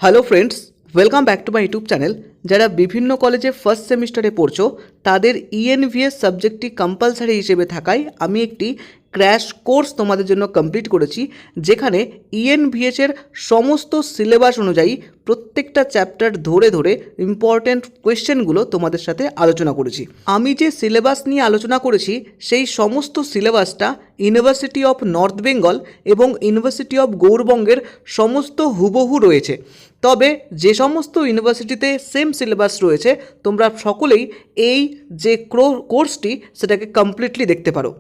Hello friends, welcome back to my YouTube channel. যারা বিভিন্ন কলেজে ফার্স্ট সেমিস্টারে পড়ছো তাদের ইএনভিএস সাবজেক্টটি কম্পালসারি হিসেবে থাকায় আমি একটি ক্র্যাশ কোর্স তোমাদের জন্য কমপ্লিট করেছি, যেখানে ইএনভিএসের সমস্ত সিলেবাস অনুযায়ী প্রত্যেকটা চ্যাপ্টার ধরে ধরে ইম্পর্ট্যান্ট কোয়েশ্চেনগুলো তোমাদের সাথে আলোচনা করেছি। আমি যে সিলেবাস নিয়ে আলোচনা করেছি সেই সমস্ত সিলেবাসটা ইউনিভার্সিটি অফ নর্থ বেঙ্গল এবং ইউনিভার্সিটি অফ গৌড়বঙ্গের সমস্ত হুবহু রয়েছে। তবে যে সমস্ত ইউনিভার্সিটিতে সেম সিলেবাস রয়েছে তোমরা সকলেই এই যে কোর্সটি সেটাকে কমপ্লিটলি দেখতে পারো।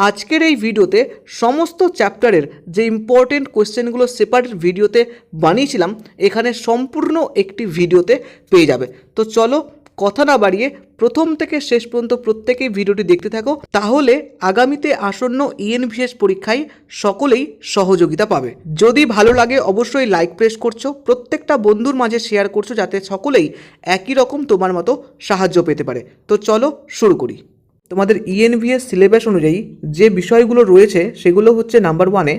আজকের এই ভিডিওতে সমস্ত চ্যাপ্টারের যে ইম্পর্টেন্ট কোয়েশ্চেনগুলো সেপারেট ভিডিওতে বানিয়েছিলাম এখানে সম্পূর্ণ একটি ভিডিওতে পেয়ে যাবে। তো চলো কথা না বাড়িয়ে প্রথম থেকে শেষ পর্যন্ত প্রত্যেকেই ভিডিওটি দেখতে থাকো, তাহলে আগামীতে আসন্ন ইএনভিএস পরীক্ষায় সকলেই সহযোগিতা পাবে। যদি ভালো লাগে অবশ্যই লাইক প্রেস করছো, প্রত্যেকটা বন্ধুর মাঝে শেয়ার করছো যাতে সকলেই একই রকম তোমার মতো সাহায্য পেতে পারে। তো চলো শুরু করি। তোমাদের ইএনভিএস সিলেবাস অনুযায়ী যে বিষয়গুলো রয়েছে সেগুলো হচ্ছে নাম্বার 1-এ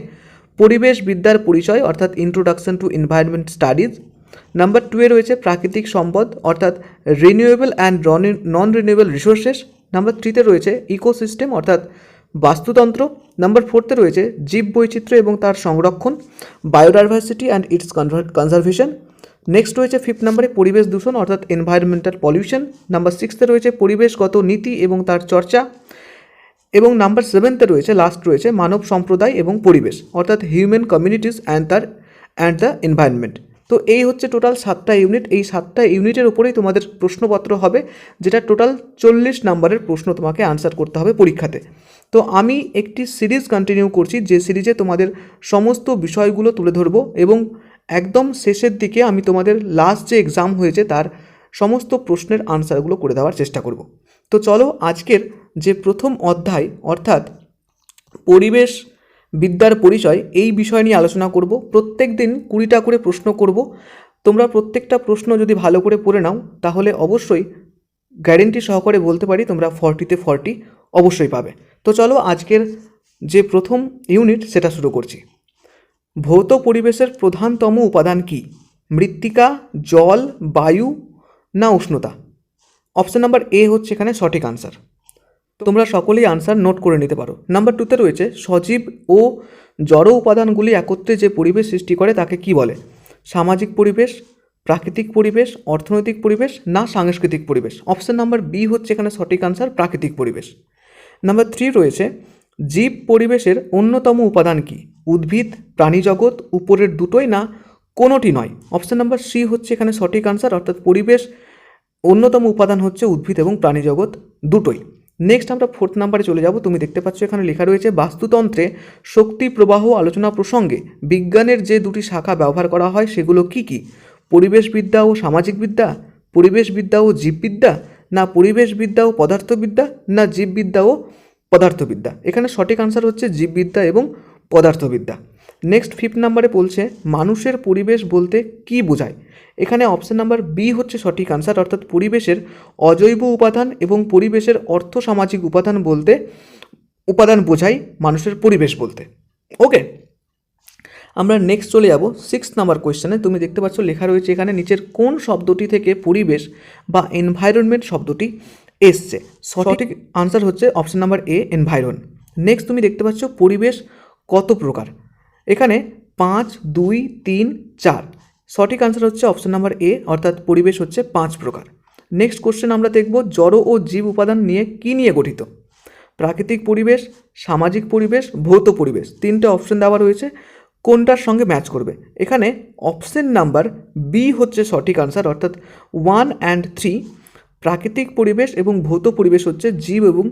পরিবেশ বিদ্যার পরিচয় অর্থাৎ introduction to environment studies. Number 2-এ রয়েছে প্রাকৃতিক সম্পদ অর্থাৎ renewable and non renewable resources. Number 3-তে রয়েছে ইকোসিস্টেম অর্থাৎ বাস্তুতন্ত্র। নাম্বার 4-তে রয়েছে জীব বৈচিত্র্য এবং তার সংরক্ষণ, biodiversity and it's conservation. Next রয়েছে 5 নম্বরে পরিবেশ দূষণ অর্থাৎ এনভায়রনমেন্টাল পলিউশন। নাম্বার 6-তে রয়েছে পরিবেশগত নীতি এবং তার চর্চা। এবং নাম্বার 7-তে রয়েছে লাস্ট রয়েছে মানব সম্প্রদায় এবং পরিবেশ অর্থাৎ human communities and the environment. তো এই হচ্ছে টোটাল 7টা ইউনিট। এই 7টা ইউনিটের উপরেই তোমাদের প্রশ্নপত্র হবে, যেটা টোটাল 40 নম্বরের প্রশ্ন তোমাকে আনসার করতে হবে পরীক্ষাতে। তো আমি একটি সিরিজ কন্টিনিউ করছি, যে সিরিজে তোমাদের সমস্ত বিষয়গুলো তুলে ধরবো এবং একদম শেষের দিকে আমি তোমাদের লাস্ট যে এক্সাম হয়েছে তার সমস্ত প্রশ্নের আনসারগুলো করে দেওয়ার চেষ্টা করব। তো চলো আজকের যে প্রথম অধ্যায় অর্থাৎ পরিবেশ বিদ্যার পরিচয় এই বিষয় নিয়ে আলোচনা করব। প্রত্যেক দিন 20টা করে প্রশ্ন করব। তোমরা প্রত্যেকটা প্রশ্ন যদি ভালো করে পড়ে নাও তাহলে অবশ্যই গ্যারেন্টি সহকারে বলতে পারি তোমরা 40-তে 40 অবশ্যই পাবে। তো চলো আজকের যে প্রথম ইউনিট সেটা শুরু করছি। ভৌত পরিবেশের প্রধানতম উপাদান কি? মৃত্তিকা, জল, বায়ু না উষ্ণতা? অপশন নাম্বার এ হচ্ছে এখানে সঠিক আনসার। তোমরা সকলেই আনসার নোট করে নিতে পারো। নাম্বার 2-তে রয়েছে সজীব ও জড় উপাদানগুলি একত্রে যে পরিবেশ সৃষ্টি করে তাকে কি বলে? সামাজিক পরিবেশ, প্রাকৃতিক পরিবেশ, অর্থনৈতিক পরিবেশ না সাংস্কৃতিক পরিবেশ? অপশন নাম্বার বি হচ্ছে এখানে সঠিক আনসার, প্রাকৃতিক পরিবেশ। নাম্বার 3 রয়েছে জীব পরিবেশের অন্যতম উপাদান কি? উদ্ভিদ, প্রাণীজগৎ, উপরের দুটোই না কোনোটি নয়? অপশন নাম্বার সি হচ্ছে এখানে সঠিক আনসার, অর্থাৎ পরিবেশ অন্যতম উপাদান হচ্ছে উদ্ভিদ এবং প্রাণীজগৎ দুটোই। নেক্সট আমরা 4th নাম্বারে চলে যাব। তুমি দেখতে পাচ্ছ এখানে লেখা রয়েছে বাস্তুতন্ত্রে শক্তি প্রবাহ আলোচনা প্রসঙ্গে বিজ্ঞানের যে দুটি শাখা ব্যবহার করা হয় সেগুলো কি কি? পরিবেশবিদ্যা ও সামাজিক বিদ্যা, পরিবেশবিদ্যা ও জীববিদ্যা না পরিবেশবিদ্যা ও পদার্থবিদ্যা না জীববিদ্যা ও পদার্থবিদ্যা? এখানে সঠিক আনসার হচ্ছে জীববিদ্যা এবং পদার্থবিদ্যা। নেক্সট 5th নাম্বারে বলছে মানুষের পরিবেশ বলতে কি বোঝায়? এখানে অপশন নাম্বার বি হচ্ছে সঠিক আনসার, অর্থাৎ পরিবেশের অজৈব উপাদান এবং পরিবেশের অর্থ সামাজিক উপাদান বোঝায় মানুষের পরিবেশ বলতে। ওকে, আমরা নেক্সট চলে যাব 6th নাম্বার কোয়েশ্চেনে। তুমি দেখতে পাচ্ছ লেখা রয়েছে এখানে নিচের কোন শব্দটি থেকে পরিবেশ বা এনভায়রনমেন্ট শব্দটি এসছে? সঠিক আনসার হচ্ছে অপশন নাম্বার এ, এনভায়রন। নেক্সট তুমি দেখতে পাচ্ছ পরিবেশ কত প্রকার? এখানে 5, 2, 3, 4। সঠিক আনসার হচ্ছে অপশন নাম্বার এ, অর্থাৎ পরিবেশ হচ্ছে 5 প্রকার। নেক্সট কোশ্চেন আমরা দেখব জড় ও জীব উপাদান নিয়ে কি নিয়ে গঠিত? প্রাকৃতিক পরিবেশ, সামাজিক পরিবেশ, ভৌত পরিবেশ। 3টে অপশন দেওয়া রয়েছে, কোনটার সঙ্গে ম্যাচ করবে? এখানে অপশন নাম্বার বি হচ্ছে সঠিক আনসার, অর্থাৎ 1 and 3। প্রাকৃতিক পরিবেশ এবং ভৌত পরিবেশ হচ্ছে জীব এবং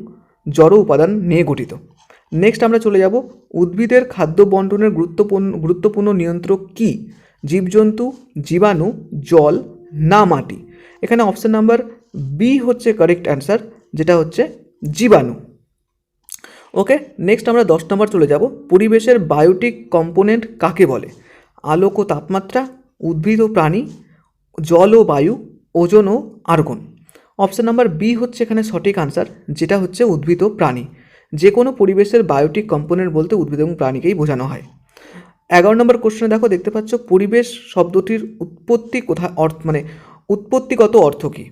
জড় উপাদান নিয়ে গঠিত। নেক্সট আমরা চলে যাব উদ্ভিদের খাদ্য বন্টনের গুরুত্বপূর্ণ নিয়ন্ত্রক কি? জীবজন্তু, জীবাণু, জল না মাটি? এখানে অপশন নাম্বার বি হচ্ছে কারেক্ট অ্যান্সার, যেটা হচ্ছে জীবাণু। ওকে, নেক্সট আমরা 10 নম্বর চলে যাব। পরিবেশের বায়োটিক কম্পোনেন্ট কাকে বলে? আলোক ও তাপমাত্রা, উদ্ভিদ ও প্রাণী, জল ও বায়ু, ওজোন ও আর্গন? অপশন নাম্বার বি হচ্ছে এখানে সঠিক আনসার, যেটা হচ্ছে উদ্ভিদ ও প্রাণী। যে কোনো পরিবেশের বায়োটিক কম্পোনেন্ট বলতে উদ্ভিদ এবং প্রাণীকেই বোঝানো হয়। 11 নম্বর কোশ্চেনে দেখো, দেখতে পাচ্ছ পরিবেশ শব্দটির উৎপত্তি কোথায়, উৎপত্তিগত অর্থ কী?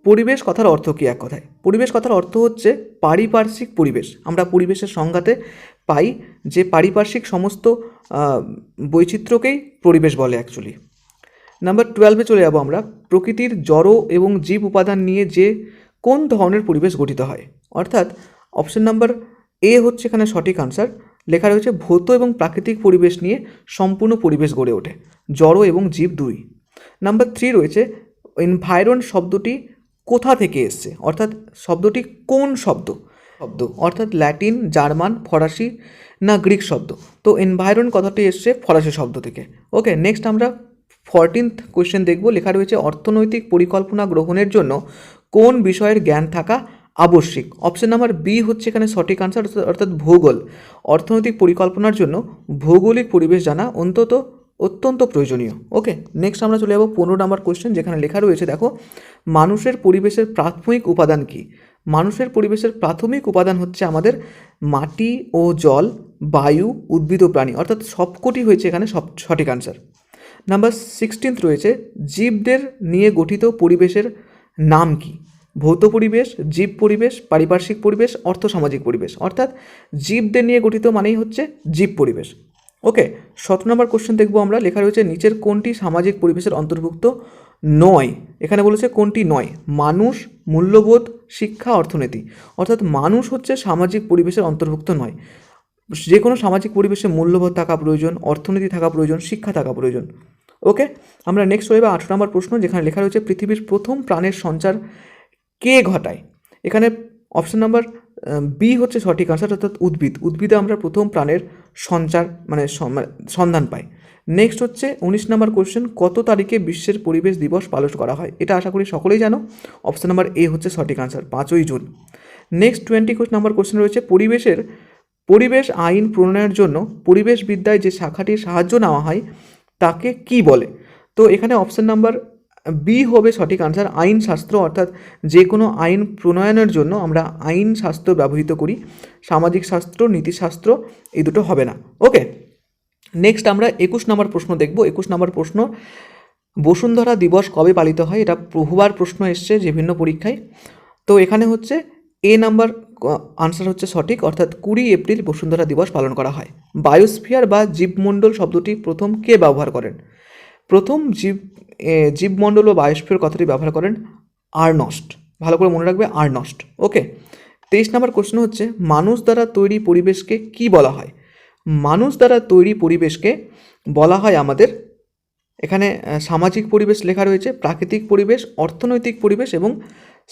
পরিবেশ কথার অর্থ কী? এক কথায় পরিবেশ কথার অর্থ হচ্ছে পারিপার্শ্বিক পরিবেশ। আমরা পরিবেশের সংজ্ঞাতে পাই যে পারিপার্শ্বিক সমস্ত বৈচিত্র্যকেই পরিবেশ বলে অ্যাকচুয়ালি। নাম্বার 12-এ চলে যাবো আমরা। প্রকৃতির জড় এবং জীব উপাদান নিয়ে যে কোন ধরনের পরিবেশ গঠিত হয়? অর্থাৎ অপশন নাম্বার এ হচ্ছে এখানে সঠিক আনসার। লেখা রয়েছে ভৌত এবং প্রাকৃতিক পরিবেশ নিয়ে সম্পূর্ণ পরিবেশ গড়ে ওঠে, জড় এবং জীব দুই। নাম্বার 3 রয়েছে এনভায়রন শব্দটি কোথা থেকে এসছে? অর্থাৎ শব্দটি কোন শব্দ? অর্থাৎ ল্যাটিন, জার্মান, ফরাসি না গ্রিক শব্দ? তো এনভায়রন কথাটি এসছে ফরাসি শব্দ থেকে। ওকে, নেক্সট আমরা 14th কোয়েশ্চেন দেখব। লেখা রয়েছে অর্থনৈতিক পরিকল্পনা গ্রহণের জন্য কোন বিষয়ের জ্ঞান থাকা আবশ্যিক? অপশন নাম্বার বি হচ্ছে এখানে সঠিক আনসার, অর্থাৎ ভূগোল। অর্থনৈতিক পরিকল্পনার জন্য ভৌগোলিক পরিবেশ জানা অত্যন্ত প্রয়োজনীয়। ওকে, নেক্সট আমরা চলে যাবো 15 নম্বর কোয়েশ্চেন, যেখানে লেখা রয়েছে দেখো মানুষের পরিবেশের প্রাথমিক উপাদান কি? মানুষের পরিবেশের প্রাথমিক উপাদান হচ্ছে আমাদের মাটি ও জল, বায়ু, উদ্ভিদ ও প্রাণী, অর্থাৎ সবকটি হয়েছে এখানে সঠিক আনসার। নাম্বার 16 রয়েছে জীবদের নিয়ে গঠিত পরিবেশের নাম কি? ভৌত পরিবেশ, জীব পরিবেশ, পারিপার্শ্বিক পরিবেশ, অর্থসামাজিক পরিবেশ। অর্থাৎ জীবদের নিয়ে গঠিত মানেই হচ্ছে জীব পরিবেশ। ওকে, 17 নম্বর কোশ্চেন দেখবো আমরা। লেখা রয়েছে নিচের কোনটি সামাজিক পরিবেশের অন্তর্ভুক্ত নয়? এখানে বলেছে কোনটি নয়? মানুষ, মূল্যবোধ, শিক্ষা, অর্থনীতি। অর্থাৎ মানুষ হচ্ছে সামাজিক পরিবেশের অন্তর্ভুক্ত নয়। যে কোনো সামাজিক পরিবেশে মূল্যবোধ থাকা প্রয়োজন, অর্থনীতি থাকা প্রয়োজন, শিক্ষা থাকা প্রয়োজন। ওকে, আমরা নেক্সট চলে যাবো 18 নম্বর প্রশ্ন, যেখানে লেখা রয়েছে পৃথিবীর প্রথম প্রাণের সঞ্চার কে ঘটায়? এখানে অপশন নাম্বার বি হচ্ছে সঠিক আনসার, অর্থাৎ উদ্ভিদে আমরা প্রথম প্রাণের সঞ্চার সন্ধান পাই। নেক্সট হচ্ছে 19 নম্বর কোশ্চেন, কত তারিখে বিশ্বের পরিবেশ দিবস পালন করা হয়? এটা আশা করি সকলেই জানো। অপশন নাম্বার এ হচ্ছে সঠিক আনসার, 5ই জুন। নেক্সট 20 নম্বর কোশ্চেন রয়েছে পরিবেশ আইন প্রণয়নের জন্য পরিবেশবিদ্যায় যে শাখাটির সাহায্য নেওয়া হয় তাকে কি বলে? তো এখানে অপশন নাম্বার বি হবে সঠিক আনসার, আইনশাস্ত্র। অর্থাৎ যে কোনো আইন প্রণয়নের জন্য আমরা আইনশাস্ত্র ব্যবহৃত করি। সামাজিক শাস্ত্র, নীতিশাস্ত্র এই দুটো হবে না। ওকে, নেক্সট আমরা 21 নম্বর প্রশ্ন দেখব। 21 নম্বর প্রশ্ন, বসুন্ধরা দিবস কবে পালিত হয়? এটা বহুবার প্রশ্ন এসছে বিভিন্ন পরীক্ষায়। তো এখানে হচ্ছে এ নাম্বার আনসার হচ্ছে সঠিক, অর্থাৎ 20 এপ্রিল বসুন্ধরা দিবস পালন করা হয়। বায়োস্ফিয়ার বা জীবমণ্ডল শব্দটি প্রথম কে ব্যবহার করেন? প্রথম জীবমণ্ডল ও বায়োস্ফিয়ার কথাটি ব্যবহার করেন আর্নস্ট। ভালো করে মনে রাখবে, আর্নস্ট। ওকে, 23 নম্বর কোশ্চেন হচ্ছে মানুষ দ্বারা তৈরি পরিবেশকে কি বলা হয়? মানুষ দ্বারা তৈরি পরিবেশকে বলা হয় আমাদের, এখানে সামাজিক পরিবেশ লেখা রয়েছে, প্রাকৃতিক পরিবেশ, অর্থনৈতিক পরিবেশ এবং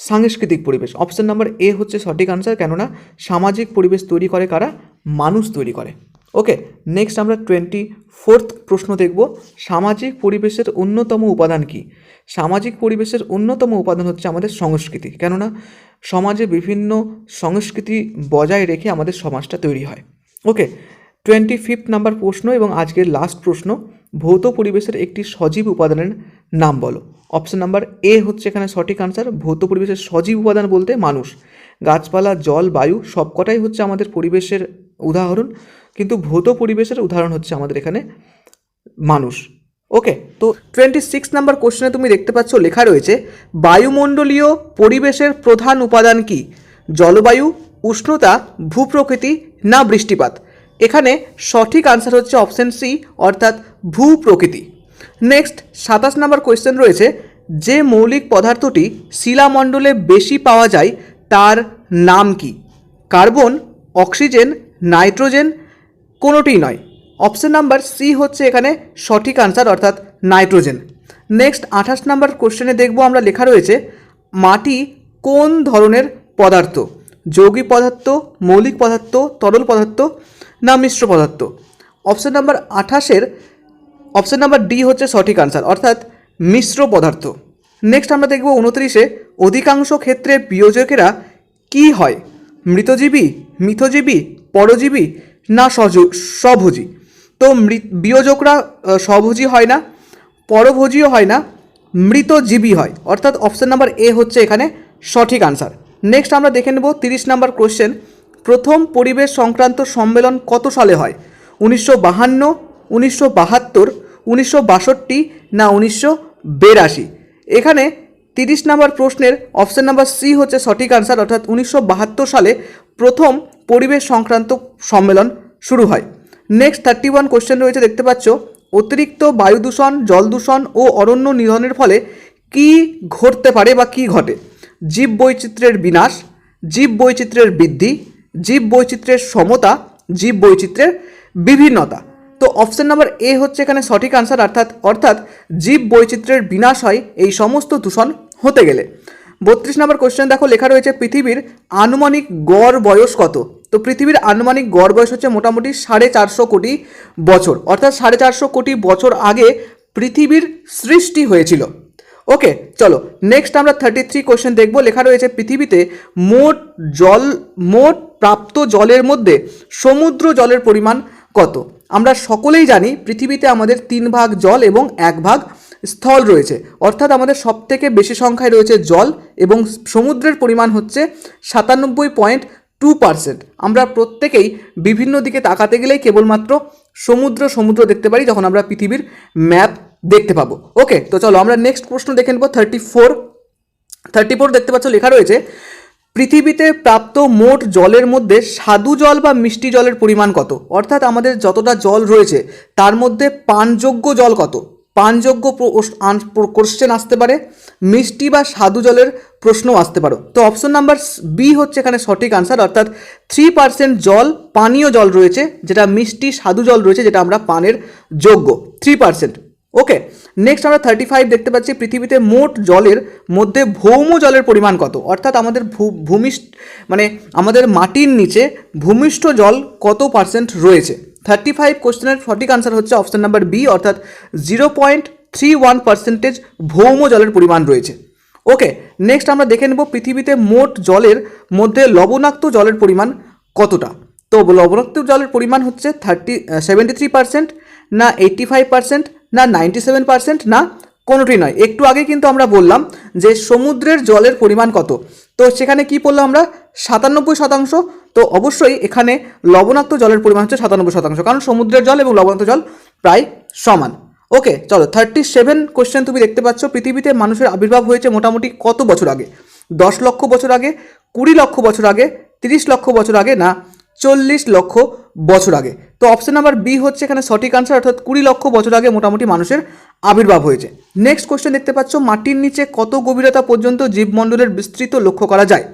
সাংস্কৃতিক পরিবেশ। অপশন নাম্বার এ হচ্ছে সঠিক আনসার, কেননা সামাজিক পরিবেশ তৈরি করে কারা? মানুষ তৈরি করে। ওকে, নেক্সট আমরা 24th প্রশ্ন দেখব। সামাজিক পরিবেশের অন্যতম উপাদান কি? সামাজিক পরিবেশের অন্যতম উপাদান হচ্ছে আমাদের সংস্কৃতি, কেননা সমাজে বিভিন্ন সংস্কৃতি বজায় রেখে আমাদের সমাজটা তৈরি হয়। ওকে, 25th নাম্বার প্রশ্ন এবং আজকের লাস্ট প্রশ্ন, ভৌত পরিবেশের একটি সজীব উপাদানের নাম বলো। অপশন নাম্বার এ হচ্ছে এখানে সঠিক আনসার, ভৌত পরিবেশের সজীব উপাদান বলতে মানুষ। গাছপালা, জল, বায়ু সবকটাই হচ্ছে আমাদের পরিবেশের উদাহরণ, কিন্তু ভৌত পরিবেশের উদাহরণ হচ্ছে আমাদের এখানে মানুষ। ওকে, তো 26 নাম্বার কোশ্চেনে তুমি দেখতে পাচ্ছ লেখা রয়েছে বায়ুমণ্ডলীয় পরিবেশের প্রধান উপাদান কি? জলবায়ু, উষ্ণতা, ভূপ্রকৃতি না বৃষ্টিপাত? এখানে সঠিক আনসার হচ্ছে অপশন সি, অর্থাৎ ভূপ্রকৃতি। নেক্সট 27 নাম্বার কোয়েশ্চেন রয়েছে যে মৌলিক পদার্থটি শিলামণ্ডলে বেশি পাওয়া যায় তার নাম কি? কার্বন, অক্সিজেন, নাইট্রোজেন, কোনোটিই নয়। অপশন নাম্বার সি হচ্ছে এখানে সঠিক আনসার, অর্থাৎ নাইট্রোজেন। নেক্সট 28 নাম্বার কোশ্চেনে দেখব আমরা, লেখা রয়েছে মাটি কোন ধরনের পদার্থ? যৌগিক পদার্থ, মৌলিক পদার্থ, তরল পদার্থ না মিশ্র পদার্থ? অপশন নাম্বার 28-এর অপশন নাম্বার ডি হচ্ছে সঠিক আনসার, অর্থাৎ মিশ্র পদার্থ। নেক্সট আমরা দেখব 29-এ অধিকাংশ ক্ষেত্রে বিয়োজকেরা কি হয়? মৃতজীবী, মিথজীবী, পরজীবী না স্বভোজী? তো বিয়োজকরা স্বভোজী হয় না, পরভোজীও হয় না, মৃতজীবী হয়, অর্থাৎ অপশন নাম্বার এ হচ্ছে এখানে সঠিক আনসার। নেক্সট আমরা দেখে নেব 30 নাম্বার কোশ্চেন, প্রথম পরিবেশ সংক্রান্ত সম্মেলন কত সালে হয়? 1952, 1972, 1962 না 1982? এখানে 30 নম্বর প্রশ্নের অপশন নাম্বার সি হচ্ছে সঠিক আনসার, অর্থাৎ 1972 সালে প্রথম পরিবেশ সংক্রান্ত সম্মেলন শুরু হয়। নেক্সট 31 কোশ্চেন রয়েছে, দেখতে পাচ্ছ, অতিরিক্ত বায়ু দূষণ, জল দূষণ ও অরণ্য নিধনের ফলে কি ঘটতে পারে বা কি ঘটে? জীব বৈচিত্র্যের বিনাশ, জীব বৈচিত্র্যের বৃদ্ধি, জীব বৈচিত্র্যের সমতা, জীব বৈচিত্র্যের বিভিন্নতা। তো অপশন নাম্বার এ হচ্ছে এখানে সঠিক আনসার, অর্থাৎ জীব বৈচিত্র্যের বিনাশ হয় এই সমস্ত দূষণ হতে গেলে। 32 নম্বর কোশ্চেন দেখো, লেখা রয়েছে পৃথিবীর আনুমানিক গড় বয়স কত? তো পৃথিবীর আনুমানিক গড় বয়স হচ্ছে মোটামুটি 450 কোটি বছর, অর্থাৎ 450 কোটি বছর আগে পৃথিবীর সৃষ্টি হয়েছিল। ওকে, চলো নেক্সট আমরা 33 কোশ্চেন দেখব। লেখা রয়েছে পৃথিবীতে মোট প্রাপ্ত জলের মধ্যে সমুদ্র জলের পরিমাণ কত? আমরা সকলেই জানি পৃথিবীতে আমাদের 3 ভাগ জল এবং 1 ভাগ স্থল রয়েছে, অর্থাৎ আমাদের সবথেকে বেশি সংখ্যায় রয়েছে জল এবং সমুদ্রের পরিমাণ হচ্ছে 97.2%। আমরা প্রত্যেকেই বিভিন্ন দিকে তাকাতে গেলেই কেবলমাত্র সমুদ্র দেখতে পারি যখন আমরা পৃথিবীর ম্যাপ দেখতে পাবো। ওকে, তো চলো আমরা নেক্সট প্রশ্ন দেখে নেব। 34 দেখতে পাচ্ছ, লেখা রয়েছে পৃথিবীতে প্রাপ্ত মোট জলের মধ্যে স্বাদু জল বা মিষ্টি জলের পরিমাণ কত? অর্থাৎ আমাদের যতটা জল রয়েছে তার মধ্যে পানযোগ্য জল কত? পানযোগ্য কোশ্চেন আসতে পারে, মিষ্টি বা স্বাদু জলের প্রশ্ন আসতে পারো। তো অপশন নাম্বার বি হচ্ছে এখানে সঠিক আনসার, অর্থাৎ 3% জল পানীয় জল রয়েছে, যেটা মিষ্টি স্বাদু জল রয়েছে, যেটা আমরা পানের যোগ্য 3%। ওকে, নেক্সট আমরা 35 দেখতে পাচ্ছি পৃথিবীতে মোট জলের মধ্যে ভৌম জলের পরিমাণ কত? অর্থাৎ আমাদের আমাদের মাটির নিচে ভূমিষ্ঠ জল কত পার্সেন্ট রয়েছে? 35 কোশ্চেনের সঠিক আনসার হচ্ছে অপশন নাম্বার বি, অর্থাৎ 0.31% ভৌম জলের পরিমাণ রয়েছে। ওকে, নেক্সট আমরা দেখে নেব পৃথিবীতে মোট জলের মধ্যে লবণাক্ত জলের পরিমাণ কতটা? তো লবণাক্ত জলের পরিমাণ হচ্ছে 73%, না 85%, না 97%, না কোনোটি নয়। একটু আগে কিন্তু আমরা বললাম যে সমুদ্রের জলের পরিমাণ কত, তো সেখানে কি বললাম আমরা? 97%। তো অবশ্যই এখানে লবণাক্ত জলের পরিমাণ হচ্ছে 97%, কারণ সমুদ্রের জল এবং লবণাক্ত জল প্রায় সমান। ওকে, চলো 37 কোশ্চেন তুমি দেখতে পাচ্ছ পৃথিবীতে মানুষের আবির্ভাব হয়েছে মোটামুটি কত বছর আগে? 10 লক্ষ বছর আগে, 20 লক্ষ বছর আগে, 30 লক্ষ বছর আগে, না 40 লক্ষ বছর আগে? তো অপশন নাম্বার বি হচ্ছে এখানে সঠিক আনসার, অর্থাৎ 20 লক্ষ বছর আগে মোটামুটি মানুষের আবির্ভাব হয়েছে। নেক্সট কোশ্চেন দেখতে পাচ্ছ মাটির নিচে কত গভীরতা পর্যন্ত জীবমণ্ডলের বিস্তৃত লক্ষ্য করা যায়?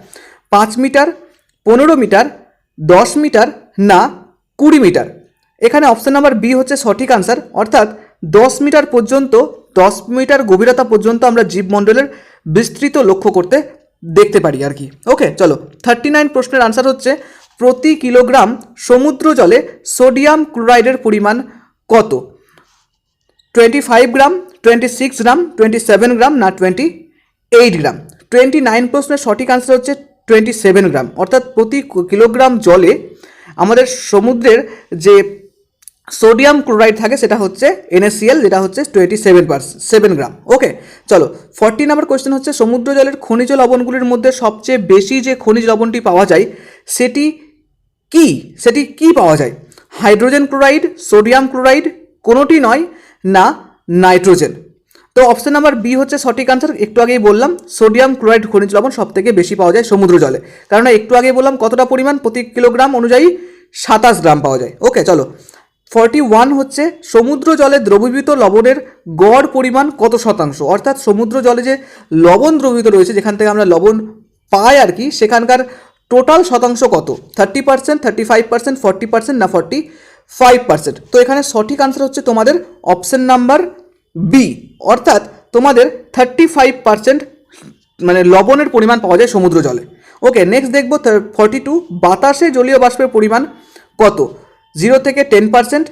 5 মিটার, 15 মিটার, 10 মিটার, না 20 মিটার? এখানে অপশন নাম্বার বি হচ্ছে সঠিক আনসার, অর্থাৎ 10 মিটার পর্যন্ত, 10 মিটার গভীরতা পর্যন্ত আমরা জীবমণ্ডলের বিস্তৃত লক্ষ্য করতে দেখতে পারি আর কি। ওকে, চলো 39 প্রশ্নের আনসার হচ্ছে প্রতি কিলোগ্রাম সমুদ্র জলে সোডিয়াম ক্লোরাইডের পরিমাণ কত? 25 গ্রাম, 26 গ্রাম, 27 গ্রাম, না 28 গ্রাম? 29 প্রশ্নের সঠিক আনসার হচ্ছে 27 গ্রাম, অর্থাৎ প্রতি কিলোগ্রাম জলে আমাদের সমুদ্রের যে সোডিয়াম ক্লোরাইড থাকে সেটা হচ্ছে NaCl, যেটা হচ্ছে 27 গ্রাম। ওকে, চলো 40 নম্বর কোয়েশ্চেন হচ্ছে সমুদ্র জলের খনিজ লবণগুলির মধ্যে সবচেয়ে বেশি যে খনিজ লবণটি পাওয়া যায় সেটি কি পাওয়া যায়? হাইড্রোজেন ক্লোরাইড, সোডিয়াম ক্লোরাইড, কোনোটি নয়, না নাইট্রোজেন? তো অপশন নাম্বার বি হচ্ছে সঠিক আনসার। একটু আগেই বললাম সোডিয়াম ক্লোরাইড খনিজ লবণ সব থেকে বেশি পাওয়া যায় সমুদ্র জলে, কারণ একটু আগে বললাম কতটা পরিমাণ প্রতি কিলোগ্রাম অনুযায়ী 27 গ্রাম পাওয়া যায়। ওকে, চলো 41 হচ্ছে সমুদ্র জলে দ্রবীভূত লবণের গড় পরিমাণ কত শতাংশ? অর্থাৎ সমুদ্র জলে যে লবণ দ্রবীভূত রয়েছে, যেখান থেকে আমরা লবণ পাই আর কি, সেখানকার টোটাল শতাংশ কত? 30%, 35%, 40%, না 45%? তো এখানে সঠিক আনসার হচ্ছে তোমাদের অপশন নাম্বার বি, অর্থাৎ তোমাদের 35% লবণের পরিমাণ পাওয়া যায় সমুদ্র জলে। ওকে, নেক্সট দেখবো 42 বাতাসে জলীয় বাষ্পের পরিমাণ কত? 0 থেকে 10%,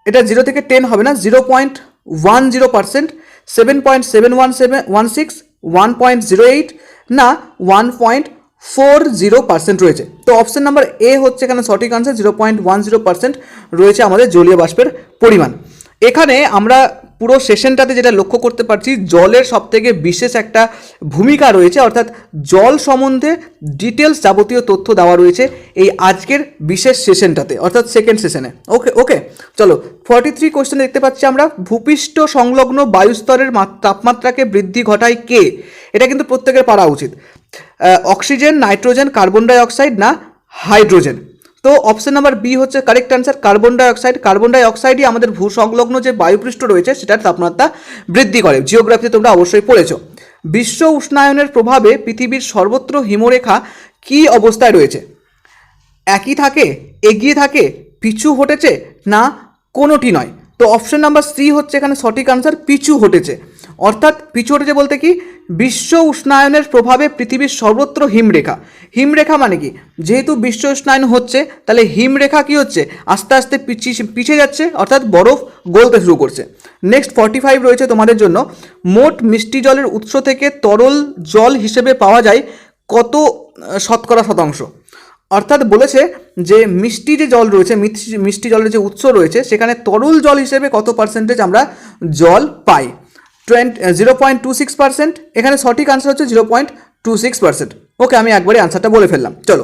এটা 0 থেকে 10 হবে না, 0.10%, 7.7116, 1.08, না 1.40% রয়েছে। তো অপশন নাম্বার এ হচ্ছে এখানে সঠিক আনসার, 0.10% রয়েছে আমাদের জলীয় বাষ্পের পরিমাণ। এখানে আমরা পুরো সেশনটাতে যেটা লক্ষ্য করতে পারছি, জলের সবথেকে বিশেষ একটা ভূমিকা রয়েছে, অর্থাৎ জল সম্বন্ধে ডিটেলস যাবতীয় তথ্য দেওয়া রয়েছে এই আজকের বিশেষ সেশনটাতে, অর্থাৎ সেকেন্ড সেশনে। ওকে চলো 43 কোশ্চেনে দেখতে পাচ্ছি আমরা, ভূপৃষ্ঠ সংলগ্ন বায়ুস্তরের তাপমাত্রাকে বৃদ্ধি ঘটায় কে? এটা কিন্তু প্রত্যেকের পারা উচিত। Oxygen, nitrogen, carbon die oxide না হাইড্রোজেন? তো অপশন নাম্বার বি হচ্ছে correct answer, carbon die oxide. Carbon die অক্সাইডই আমাদের ভূসংলগ্ন যে বায়ুপৃষ্ঠ রয়েছে সেটার তাপমাত্রা বৃদ্ধি করে। জিওগ্রাফিতে তোমরা অবশ্যই পড়েছো। বিশ্ব উষ্ণায়নের প্রভাবে পৃথিবীর সর্বত্র হিমরেখা কি অবস্থায় রয়েছে? একই থাকে, এগিয়ে থাকে, পিছু হটেছে না কোনোটি নয়? তো অপশন নাম্বার সি হচ্ছে এখানে সঠিক আনসার, পিছু হটেছে। অর্থাৎ পিছু হটেছে বলতে কি, বিশ্ব উষ্ণায়নের প্রভাবে পৃথিবীর সর্বত্র হিমরেখা। হিমরেখা মানে কি, যেহেতু বিশ্ব উষ্ণায়ন হচ্ছে তাহলে হিমরেখা কি হচ্ছে, আস্তে আস্তে পিছিয়ে যাচ্ছে, অর্থাৎ বরফ গলতে শুরু করছে। নেক্সট 45 রয়েছে তোমাদের জন্য, মোট মিষ্টি জলের উৎস থেকে তরল জল হিসেবে পাওয়া যায় কত শতকরা শতাংশ? অর্থাৎ বলেছে যে মিষ্টি যে জল রয়েছে, মিষ্টি জলের যে উৎস রয়েছে সেখানে তরল জল হিসেবে কত পার্সেন্টেজ আমরা জল পাই? 0.26%। এখানে সঠিক আনসার হচ্ছে 0.26%। ওকে, আমি একবারে আনসারটা বলে ফেললাম। চলো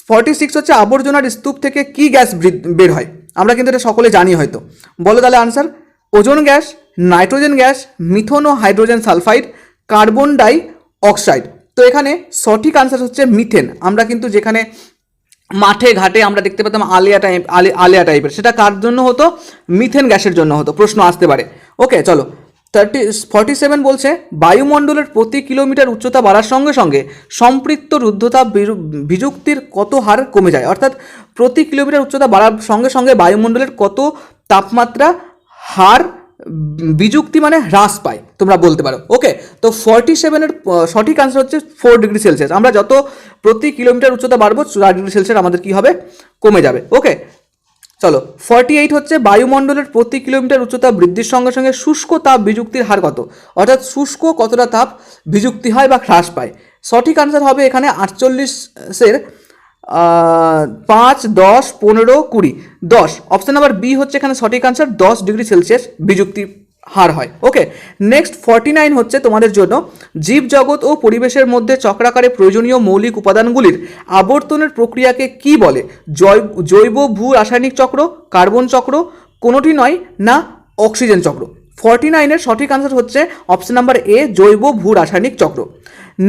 46 হচ্ছে, আবর্জনার স্তূপ থেকে কি গ্যাস বের হয়? আমরা কিন্তু এটা সকলে জানি হয়তো, বলো তাহলে answer. Ozone gas, nitrogen gas, methane ও hydrogen sulphide, carbon dioxide? তো এখানে সঠিক আনসার হচ্ছে মিথেন। আমরা কিন্তু যেখানে মাঠে ঘাটে আমরা দেখতে পেতাম আলিয়া টাইপের, সেটা কার জন্য হতো? মিথেন গ্যাসের জন্য হতো। প্রশ্ন আসতে পারে। ওকে চলো 47 বলছে, বায়ুমণ্ডলের প্রতি কিলোমিটার উচ্চতা বাড়ার সঙ্গে সঙ্গে সম্পৃক্ত রুদ্ধতাপ বিযুক্তির কত হার কমে যায়? অর্থাৎ প্রতি কিলোমিটার উচ্চতা বাড়ার সঙ্গে সঙ্গে বায়ুমণ্ডলের কত তাপমাত্রা হার বিযুক্তি মানে হ্রাস পায় তোমরা বলতে পারো। ওকে, তো 47-এর সঠিক আনসার হচ্ছে 4 ডিগ্রি সেলসিয়াস। আমরা যত প্রতি কিলোমিটার উচ্চতা বাড়বো 4 ডিগ্রি সেলসিয়াস আমাদের কি হবে, কমে যাবে। ওকে চলো 48 হচ্ছে, বায়ুমণ্ডলের প্রতি কিলোমিটার উচ্চতা বৃদ্ধির সঙ্গে সঙ্গে শুষ্ক তাপ বিযুক্তির হার কত? অর্থাৎ শুষ্ক কতটা তাপ বিযুক্তি হয় বা হ্রাস পায়? সঠিক আনসার হবে এখানে 48-এর 5, 10, 15, 20, 10। অপশন নাম্বার বি হচ্ছে এখানে সঠিক আনসার, 10 ডিগ্রি সেলসিয়াস বিযুক্তি হার হয়। ওকে নেক্সট 49 হচ্ছে তোমাদের জন্য, জীবজগৎ ও পরিবেশের মধ্যে চক্রাকারে প্রয়োজনীয় মৌলিক উপাদানগুলির আবর্তনের প্রক্রিয়াকে কি বলে? জৈব ভূ রাসায়নিক চক্র, কার্বন চক্র, কোনোটি নয় না অক্সিজেন চক্র? 49-এর সঠিক আনসার হচ্ছে অপশন নাম্বার এ, জৈব ভূ রাসায়নিক চক্র।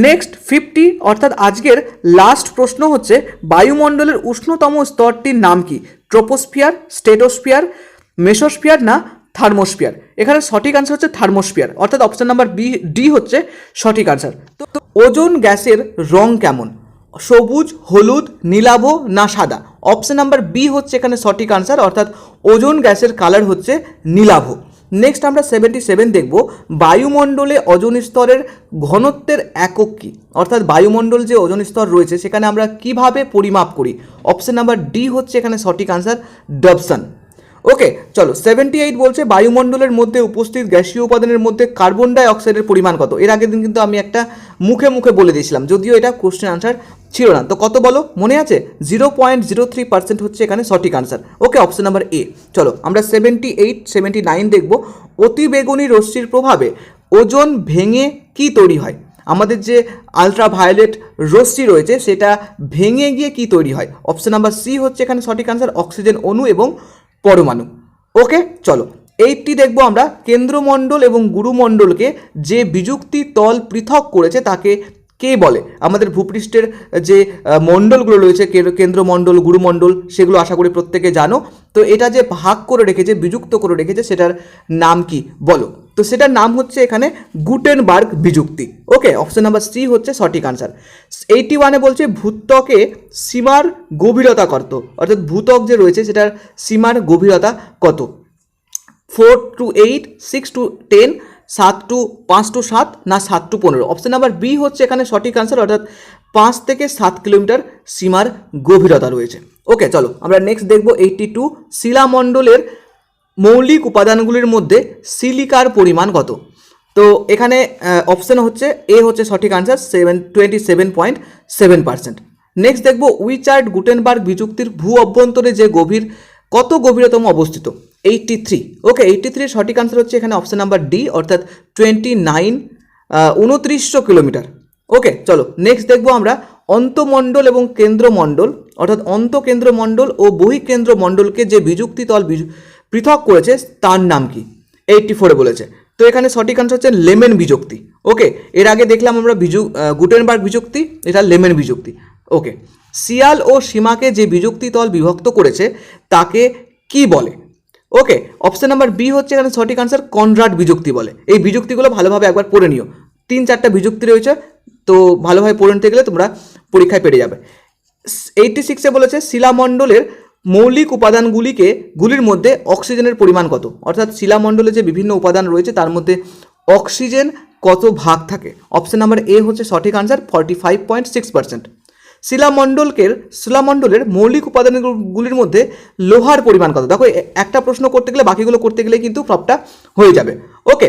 নেক্সট 50 অর্থাৎ আজকের লাস্ট প্রশ্ন হচ্ছে, বায়ুমণ্ডলের উষ্ণতম স্তরটির নাম কি? ট্রোপোস্ফিয়ার, স্ট্রেটোস্ফিয়ার, মেসোস্ফিয়ার না থার্মোস্ফিয়ার? এখানে সঠিক আনসার হচ্ছে থার্মোস্ফিয়ার, অর্থাৎ অপশন নাম্বার ডি হচ্ছে সঠিক আনসার। তো ওজোন গ্যাসের রং কেমন? সবুজ, হলুদ, নীলাভ না সাদা? অপশন নাম্বার বি হচ্ছে এখানে সঠিক আনসার, অর্থাৎ ওজোন গ্যাসের কালার হচ্ছে নীলাভ। নেক্সট আমরা 77 দেখব, বায়ুমণ্ডলে ওজোন স্তরের ঘনত্বের একক কী? অর্থাৎ বায়ুমণ্ডল যে ওজোন স্তর রয়েছে সেখানে আমরা কিভাবে পরিমাপ করি? অপশন নাম্বার ডি হচ্ছে এখানে সঠিক আনসার, ডবসন। ওকে চলো 78 বলছে, বায়ুমণ্ডলের মধ্যে উপস্থিত গ্যাসীয় উপাদানের মধ্যে কার্বন ডাই অক্সাইডের পরিমাণ কত? এর আগের দিন কিন্তু আমি একটা মুখে মুখে বলে দিয়েছিলাম, যদিও এটা কোশ্চেন আনসার ছিল না। তো কত বলো, মনে আছে? 0.03% হচ্ছে এখানে সঠিক answer. Okay option number A. চলো আমরা 78, 79 দেখব, অতি বেগুনি রশ্মির প্রভাবে ওজোন ভেঙে কি তৈরি হয়? আমাদের যে আলট্রাভায়োলেট রশ্মি রয়েছে সেটা ভেঙে গিয়ে কি তৈরি হয়? অপশন নাম্বার সি হচ্ছে এখানে সঠিক আনসার, অক্সিজেন অণু এবং পরমাণু। ওকে চলো 80 দেখবো আমরা, কেন্দ্রমণ্ডল এবং গুরুমণ্ডলকে যে বিযুক্তি তল পৃথক করেছে তাকে কে বলে? আমাদের ভূপৃষ্ঠের যে মণ্ডলগুলো রয়েছে, কেন্দ্রমণ্ডল, গুরুমণ্ডল, সেগুলো আশা করি প্রত্যেকে জানো। তো এটা যে ভাগ করে রেখেছে, বিযুক্ত করে রেখেছে, সেটার নাম কি বলো? তো সেটার নাম হচ্ছে এখানে গুটেনবার্গ বিযুক্তি। ওকে অপশন নাম্বার সি হচ্ছে সঠিক আনসার। 81 বলছে, ভূত্বকে সীমার গভীরতা কত? অর্থাৎ ভূত্বক যে রয়েছে সেটার সীমার গভীরতা কত? 4 to 8, 6 to 10, 7 to 5 to 7 না 7 to 15? অপশন নাম্বার বি হচ্ছে এখানে সঠিক আনসার, অর্থাৎ 5 থেকে 7 কিলোমিটার সীমার গভীরতা রয়েছে। ওকে চলো আমরা নেক্সট দেখব 82, শিলামণ্ডলের মৌলিক উপাদানগুলির মধ্যে সিলিকার পরিমাণ কত? তো এখানে অপশন হচ্ছে এ হচ্ছে সঠিক আনসার, 27.7%। নেক্সট দেখব, উইচার্ড গুটেনবার্গ বিযুক্তির ভূ অভ্যন্তরে যে কত গভীরতম অবস্থিত? 83। ওকে, 83 সঠিক আনসার হচ্ছে এখানে অপশন নাম্বার ডি, অর্থাৎ 29 কিলোমিটার। ওকে, চলো নেক্সট দেখবো আমরা অন্তমণ্ডল এবং কেন্দ্রমণ্ডল, অর্থাৎ অন্তকেন্দ্রমণ্ডল ও বহিঃকেন্দ্রমণ্ডলকে যে বিযুক্তি তল পৃথক করেছে তার নাম কি? 84 বলেছে। তো এখানে সঠিক আনসার হচ্ছে লেমেন বিযুক্তি। ওকে, এর আগে দেখলাম আমরা গুটেনবার্গ বিযুক্তি, এটা লেমেন বিযুক্তি। ওকে, শিয়াল ও সীমাকে যে বিযুক্তি তল বিভক্ত করেছে তাকে কি বলে? ওকে, অপশন নাম্বার বি হচ্ছে এখানে সঠিক আনসার কনরাড বিযুক্তি বলে। এই বিযুক্তিগুলো ভালোভাবে একবার পড়ে নিও, 3-4টা বিযুক্তি রয়েছে, তো ভালোভাবে পড়ে নিতে গেলে তোমরা পরীক্ষায় পেরে যাবে। 86 বলেছে শিলামণ্ডলের মৌলিক গুলির মধ্যে অক্সিজেনের পরিমাণ কত? অর্থাৎ শিলামণ্ডলে যে বিভিন্ন উপাদান রয়েছে তার মধ্যে অক্সিজেন কত ভাগ থাকে? অপশন নাম্বার এ হচ্ছে সঠিক আনসার 45.6%। শিলামণ্ডলের মৌলিক উপাদানগুলির মধ্যে লোহার পরিমাণ কত? দেখো একটা প্রশ্ন করতে গেলে বাকিগুলো করতে গেলে কিন্তু সবটা হয়ে যাবে। ওকে,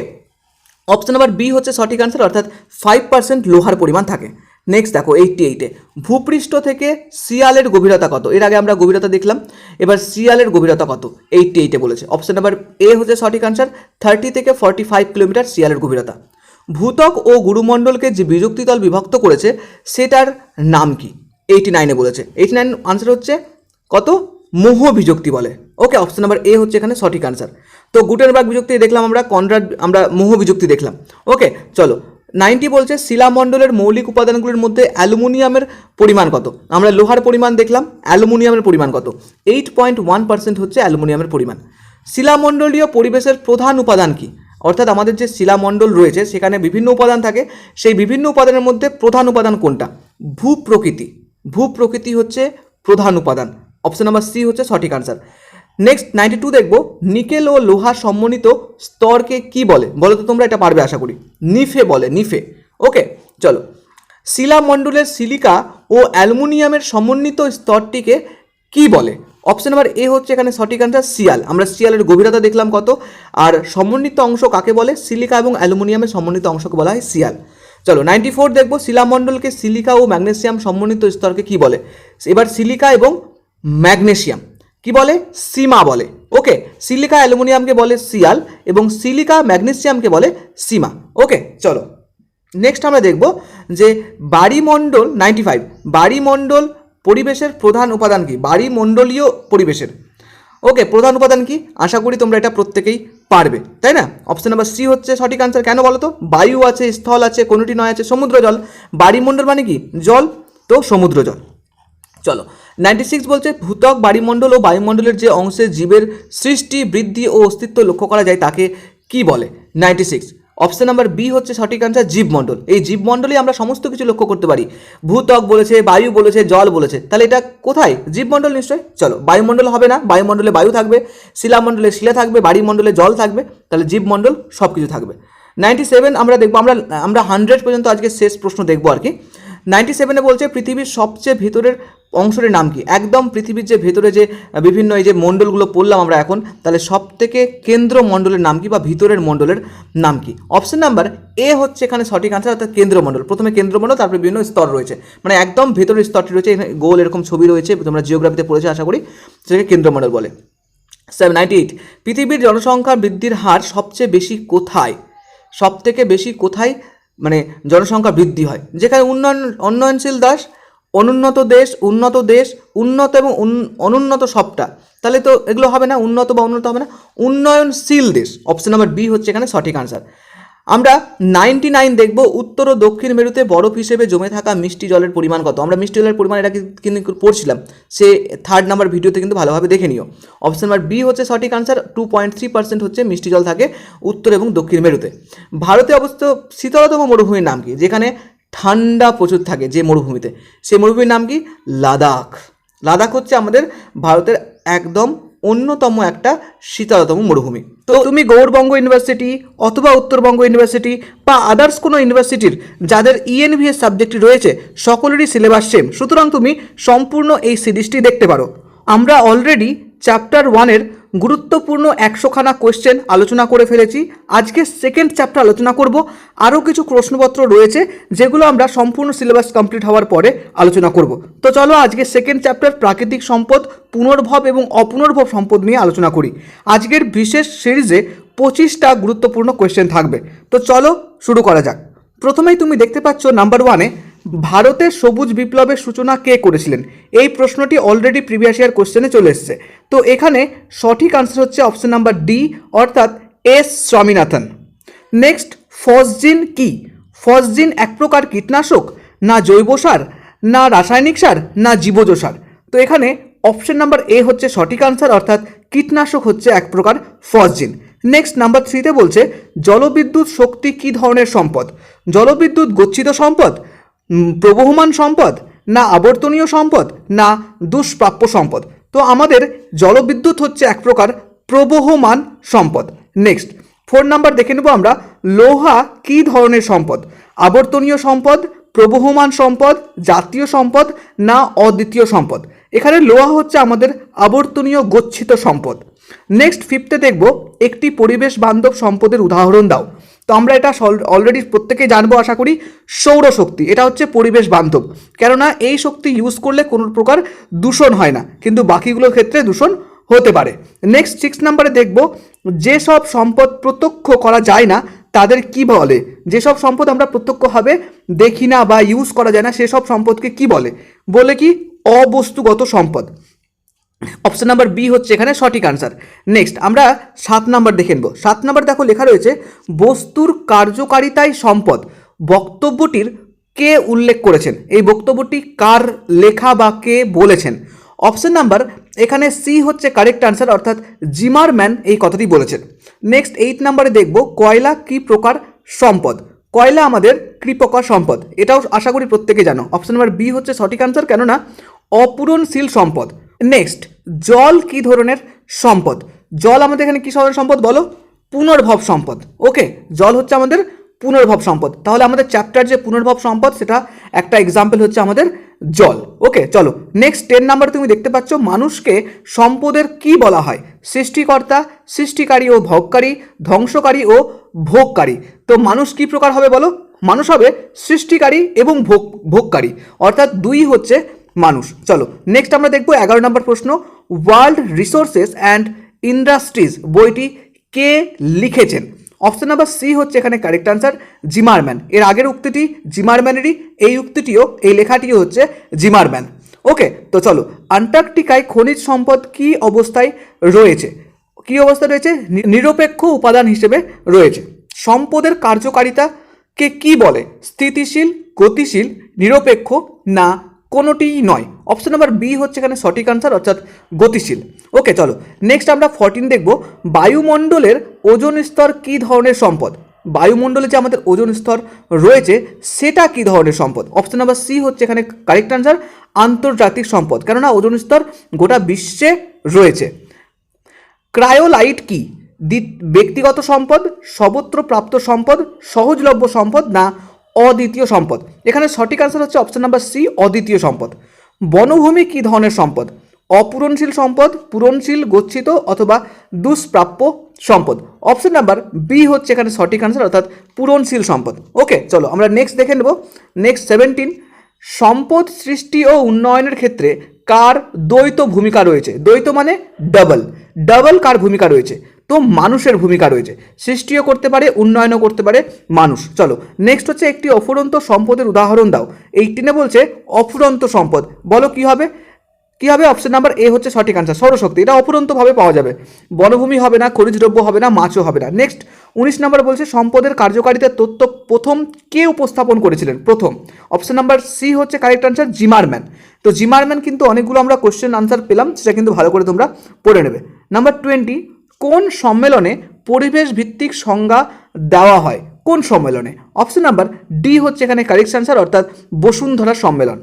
অপশন নাম্বার বি হচ্ছে সঠিক আনসার, অর্থাৎ 5% লোহার পরিমাণ থাকে। নেক্সট দেখো 88, ভূপৃষ্ঠ থেকে শিয়ালের গভীরতা কত? এর আগে আমরা গভীরতা দেখলাম, এবার শিয়ালের গভীরতা কত? 88 বলেছে। অপশন নাম্বার এ হচ্ছে সঠিক আনসার, 30 থেকে 45 কিলোমিটার শিয়ালের গভীরতা। ভূত্বক ও গুরুমণ্ডলকে যে বিযুক্তিতল বিভক্ত করেছে সেটার নাম কি? 89 বলেছে। 89 আনসার হচ্ছে কত? মোহ বিযুক্তি বলে। ওকে, অপশন নাম্বার এ হচ্ছে এখানে সঠিক আনসার। তো গুটেনবার্গ বিযুক্তি দেখলাম আমরা মোহ বিযুক্তি দেখলাম। ওকে, চলো 90 বলছে শিলামণ্ডলের মৌলিক উপাদানগুলির মধ্যে অ্যালুমিনিয়ামের পরিমাণ কত? আমরা লোহার পরিমাণ দেখলাম, অ্যালুমিনিয়ামের পরিমাণ কত? 8.1% হচ্ছে অ্যালুমিনিয়ামের পরিমাণ। শিলামণ্ডলীয় পরিবেশের প্রধান উপাদান কি? অর্থাৎ আমাদের যে শিলামণ্ডল রয়েছে সেখানে বিভিন্ন উপাদান থাকে, সেই বিভিন্ন উপাদানের মধ্যে প্রধান উপাদান কোনটা? ভূপ্রকৃতি হচ্ছে প্রধান উপাদান। অপশন নাম্বার সি হচ্ছে সঠিক আনসার। নেক্সট 92 দেখবো নিকেল ও লোহা সমন্বিত স্তরকে কি বলে? বলো তো তোমরা, এটা পারবে আশা করি। নিফে বলে, নিফে। ওকে, চলো শিলামণ্ডলের সিলিকা ও অ্যালুমিনিয়ামের সমন্বিত স্তরটিকে কি বলে? অপশন নাম্বার এ হচ্ছে এখানে সঠিক আনসার শিয়াল। আমরা শিয়ালের গভীরতা দেখলাম কত, আর সমন্বিত অংশ কাকে বলে? সিলিকা এবং অ্যালুমিনিয়ামের সমন্বিত অংশকে বলা হয় শিয়াল। চলো 94 দেখবো শিলামণ্ডলকে সিলিকা ও ম্যাগনেসিয়াম সমন্বিত স্তরকে কি বলে? এবার সিলিকা এবং ম্যাগনেসিয়াম কি বলে? সীমা বলে। ওকে, সিলিকা অ্যালুমিনিয়ামকে বলে শিয়াল এবং সিলিকা ম্যাগনেসিয়ামকে বলে সীমা। ওকে, চলো নেক্সট আমরা দেখব যে বাড়িমণ্ডল 95, বাড়িমণ্ডল পরিবেশের প্রধান উপাদান কি? বাড়িমণ্ডলীয় পরিবেশের ওকে প্রধান উপাদান কি? আশা করি তোমরা এটা প্রত্যেকেই পারবে, তাই না? অপশন নাম্বার সি হচ্ছে সঠিক আনসার। কেন বলো তো? বায়ু আছে, স্থল আছে, কোনোটি নয় আছে সমুদ্র জল। বাড়িমণ্ডল মানে কি? জল, তো সমুদ্র জল। চলো 96 বলছে ভূত্বক, বাড়িমণ্ডল ও বায়ুমণ্ডলের যে অংশে জীবের সৃষ্টি, বৃদ্ধি ও অস্তিত্ব লক্ষ্য করা যায় তাকে কি বলে? 96 অপশন নাম্বার বি হচ্ছে সঠিক আনসার, জীবমণ্ডল। এই জীবমণ্ডলেই আমরা সমস্ত কিছু লক্ষ্য করতে পারি। ভূত্বক বলেছে, বায়ু বলেছে, জল বলেছে, তাহলে এটা কোথায়? জীবমণ্ডল নিশ্চয়ই। চলো বায়ুমণ্ডল হবে না, বায়ুমণ্ডলে বায়ু থাকবে, শিলামণ্ডলে শিলা থাকবে, বাড়িমণ্ডলে জল থাকবে, তাহলে জীবমণ্ডল সব কিছু থাকবে। 97 আমরা দেখবো, আমরা 100 পর্যন্ত আজকে শেষ প্রশ্ন দেখবো আর কি। 97 বলছে পৃথিবীর সবচেয়ে ভেতরের অংশের নাম কি? একদম পৃথিবীর যে ভেতরে যে বিভিন্ন এই যে মণ্ডলগুলো পড়লাম আমরা এখন, তাহলে সব থেকে কেন্দ্র মণ্ডলের নাম কি বা ভিতরের মণ্ডলের নাম কি? অপশন নাম্বার এ হচ্ছে এখানে সঠিক আনসার, অর্থাৎ কেন্দ্রমণ্ডল। প্রথমে কেন্দ্রমণ্ডল, তারপরে বিভিন্ন স্তর রয়েছে, মানে একদম ভেতরের স্তরটি রয়েছে, এখানে গোল এরকম ছবি রয়েছে, তোমরা জিওগ্রাফিতে পড়েছো আশা করি, সেটাকে কেন্দ্রমণ্ডল বলে। 98 পৃথিবীর জনসংখ্যা বৃদ্ধির হার সবচেয়ে বেশি কোথায়? সব থেকে বেশি কোথায় মানে জনসংখ্যা বৃদ্ধি হয়? যেখানে উন্নয়নশীল দেশ, অনুন্নত দেশ, উন্নত দেশ, উন্নত এবং অনুন্নত সবটা, তাহলে তো এগুলো হবে না, উন্নত বা উন্নত হবে না, উন্নয়নশীল দেশ। অপশন নাম্বার বি হচ্ছে এখানে সঠিক আনসার। আমরা 99 দেখব উত্তর ও দক্ষিণ মেরুতে বরফ হিসেবে জমে থাকা মিষ্টি জলের পরিমাণ কত? আমরা মিষ্টি জলের পরিমাণ এটা কিন্তু পড়ছিলাম, সে 3rd নাম্বার ভিডিওতে কিন্তু ভালোভাবে দেখে নিও। অপশন নাম্বার বি হচ্ছে সঠিক আনসার, 2.3% হচ্ছে মিষ্টি জল থাকে উত্তর এবং দক্ষিণ মেরুতে। ভারতে অবস্থিত শীতলতম মরুভূমির নাম কি? যেখানে ঠান্ডা প্রচুর থাকে যে মরুভূমিতে, সেই মরুভূমির নাম কি? লাদাখ। লাদাখ হচ্ছে আমাদের ভারতের একদম অন্যতম একটা শীতলতম মরুভূমি। তো তুমি গৌড়বঙ্গ ইউনিভার্সিটি অথবা উত্তরবঙ্গ ইউনিভার্সিটি বা আদার্স কোনো ইউনিভার্সিটির যাদের ইএনভিএস সাবজেক্টটি রয়েছে সকলেরই সিলেবাস সেম, সুতরাং তুমি সম্পূর্ণ এই সিরিজটি দেখতে পারো। আমরা অলরেডি চ্যাপ্টার 1-এর গুরুত্বপূর্ণ 100খানা কোয়েশ্চেন আলোচনা করে ফেলেছি। আজকে সেকেন্ড চ্যাপ্টার আলোচনা করব। আরও কিছু প্রশ্নপত্র রয়েছে যেগুলো আমরা সম্পূর্ণ সিলেবাস কমপ্লিট হওয়ার পরে আলোচনা করব। তো চলো আজকে সেকেন্ড চ্যাপ্টার প্রাকৃতিক সম্পদ, পুনর্ভব এবং অপুনর্ভব সম্পদ নিয়ে আলোচনা করি। আজকের বিশেষ সিরিজে 25টা গুরুত্বপূর্ণ কোয়েশ্চেন থাকবে। তো চলো শুরু করা যাক। প্রথমেই তুমি দেখতে পাচ্ছ নাম্বার 1-এ ভারতের সবুজ বিপ্লবের সূচনা কে করেছিলেন? এই প্রশ্নটি অলরেডি প্রিভিয়াস ইয়ার কোশ্চেনে চলে এসেছে। তো এখানে সঠিক আনসার হচ্ছে অপশন নাম্বার ডি, অর্থাৎ এস স্বামীনাথন। নেক্সট, ফসজিন কি? ফসজিন এক প্রকার কীটনাশক, না জৈব সার, না রাসায়নিক সার, না জীবজ সার? তো এখানে অপশন নাম্বার এ হচ্ছে সঠিক আনসার, অর্থাৎ কীটনাশক হচ্ছে এক প্রকার ফসজিন। নেক্সট নাম্বার 3-তে বলছে জলবিদ্যুৎ শক্তি কী ধরনের সম্পদ? জলবিদ্যুৎ গচ্ছিত সম্পদ, প্রবহমান সম্পদ, না আবর্তনীয় সম্পদ, না দুষ্প্রাপ্য সম্পদ? তো আমাদের জলবিদ্যুৎ হচ্ছে এক প্রকার প্রবহমান সম্পদ। নেক্সট 4 নাম্বার দেখে নেব আমরা, লোহা কী ধরনের সম্পদ? আবর্তনীয় সম্পদ, প্রবহমান সম্পদ, জাতীয় সম্পদ, না অদ্বিতীয় সম্পদ? এখানে লোহা হচ্ছে আমাদের আবর্তনীয় গচ্ছিত সম্পদ। নেক্সট 5-তে দেখব একটি পরিবেশ বান্ধব সম্পদের উদাহরণ দাও। তো আমরা এটা অলরেডি প্রত্যেকে জানবো আশা করি, সৌরশক্তি। এটা হচ্ছে পরিবেশ বান্ধব, কেননা এই শক্তি ইউজ করলে কোনো প্রকার দূষণ হয় না, কিন্তু বাকিগুলোর ক্ষেত্রে দূষণ হতে পারে। নেক্সট 6 নাম্বারে দেখব যেসব সম্পদ প্রত্যক্ষ করা যায় না তাদের কি বলে? যেসব সম্পদ আমরা প্রত্যক্ষভাবে দেখি না বা ইউজ করা যায় না সেসব সম্পদকে কি বলে? বলে কি অবস্তুগত সম্পদ। অপশন নাম্বার বি হচ্ছে এখানে সঠিক আনসার। নেক্সট আমরা 7 নাম্বার দেখে নেব। 7 নাম্বার দেখো লেখা রয়েছে বস্তুর কার্যকারিতায় সম্পদ। বক্তব্যটির কে উল্লেখ করেছেন? এই বক্তব্যটি কার লেখা বা কে বলেছেন? অপশন নাম্বার এখানে সি হচ্ছে কারেক্ট আনসার, অর্থাৎ জিমারম্যান এই কথাটি বলেছেন। নেক্সট 8 নাম্বারে দেখব কয়লা কি প্রকার সম্পদ? কয়লা আমাদের কি প্রকার সম্পদ? এটাও আশা করি প্রত্যেকে জানো। অপশন নাম্বার বি হচ্ছে সঠিক আনসার, কেননা অপূরণশীল সম্পদ। নেক্সট, জল কি ধরনের সম্পদ? জল আমাদের এখানে কি ধরনের সম্পদ বলো? পুনর্ভব সম্পদ। ওকে, জল হচ্ছে আমাদের পুনর্ভব সম্পদ। তাহলে আমাদের চ্যাপ্টার যে পুনর্ভব সম্পদ সেটা একটা এক্সাম্পল হচ্ছে আমাদের জল। ওকে চলো নেক্সট 10 নাম্বার তুমি দেখতে পাচ্ছ মানুষকে সম্পদের কি বলা হয়? সৃষ্টিকর্তা, সৃষ্টিকারী ও ভোগকারী, ধ্বংসকারী ও ভোগকারী। তো মানুষ কি প্রকার হবে বলো? মানুষ হবে সৃষ্টিকারী এবং ভোগকারী, অর্থাৎ দুই হচ্ছে মানুষ। চলো নেক্সট আমরা দেখবো 11 নম্বর প্রশ্ন, ওয়ার্ল্ড রিসোর্সেস অ্যান্ড ইন্ডাস্ট্রিজ বইটি কে লিখেছেন? অপশন নাম্বার সি হচ্ছে এখানে কারেক্ট আনসার, জিমারম্যান। এর আগের উক্তিটি জিমারম্যানেরই, এই উক্তিটিও এই লেখাটিও হচ্ছে জিমারম্যান। ওকে তো চলো, আন্টার্কটিকায় খনিজ সম্পদ কি অবস্থায় রয়েছে? কি অবস্থায় রয়েছে? নিরপেক্ষ উপাদান হিসেবে রয়েছে। সম্পদের কার্যকারিতাকে কি বলে? স্থিতিশীল, গতিশীল, নিরপেক্ষ, না কোনোটিই নয়? অপশন নাম্বার বি হচ্ছে এখানে সঠিক আনসার, অর্থাৎ গতিশীল। ওকে চলো নেক্সট আমরা 14 দেখব বায়ুমণ্ডলের ওজোন স্তর কী ধরনের সম্পদ? বায়ুমণ্ডলে যে আমাদের ওজোন স্তর রয়েছে সেটা কী ধরনের সম্পদ? অপশন নাম্বার সি হচ্ছে এখানে কারেক্ট আনসার, আন্তর্জাতিক সম্পদ, কেননা ওজোন স্তর গোটা বিশ্বে রয়েছে। ক্রায়োলাইট কি? ব্যক্তিগত সম্পদ, সর্বত্র প্রাপ্ত সম্পদ, সহজলভ্য সম্পদ, না অদ্বিতীয় সম্পদ? এখানে সঠিক আনসার হচ্ছে অপশন নাম্বার সি, অদ্বিতীয় সম্পদ। বনভূমি কি ধরনের সম্পদ? অপূরণশীল সম্পদ, পূরণশীল, গচ্ছিত, অথবা দুষ্প্রাপ্য সম্পদ? অপশন নাম্বার বি হচ্ছে এখানে সঠিক আনসার, অর্থাৎ পূরণশীল সম্পদ। ওকে চলো আমরা নেক্সট দেখে নেব। নেক্সট 17, সম্পদ সৃষ্টি ও উন্নয়নের ক্ষেত্রে কার দ্বৈত ভূমিকা রয়েছে? দ্বৈত মানে ডাবল কার ভূমিকা রয়েছে? তো মানুষের ভূমিকা রয়েছে। সৃষ্টিও করতে পারে, উন্নয়নও করতে পারে মানুষ। চলো নেক্সট হচ্ছে একটি অফুরন্ত সম্পদের উদাহরণ দাও। 18-এ বলছে অফুরন্ত সম্পদ, বলো কি হবে? কি হবে? অপশন নাম্বার এ হচ্ছে সঠিক আনসার, সৌরশক্তি। এটা অফুরন্তভাবে পাওয়া যাবে, বনভূমি হবে না, খনিজ দ্রব্য হবে না, মাছও হবে না। নেক্সট 19 নাম্বার বলছে সম্পদের কার্যকারিতার তথ্য প্রথম কে উপস্থাপন করেছিলেন? প্রথম। অপশন নাম্বার সি হচ্ছে কারেক্ট আনসার, জিমারম্যান। তো জিমারম্যান কিন্তু অনেকগুলো আমরা কোশ্চেন আনসার পেলাম, সেটা কিন্তু ভালো করে তোমরা পড়ে নেবে। নাম্বার 20, কোন সম্মেলনে পরিবেশ ভিত্তিক সংজ্ঞা দেওয়া হয়? কোন সম্মেলনে? অপশন নাম্বার ডি হচ্ছে এখানে কারেক্ট আনসার, অর্থাৎ বসুন্ধরা সম্মেলন।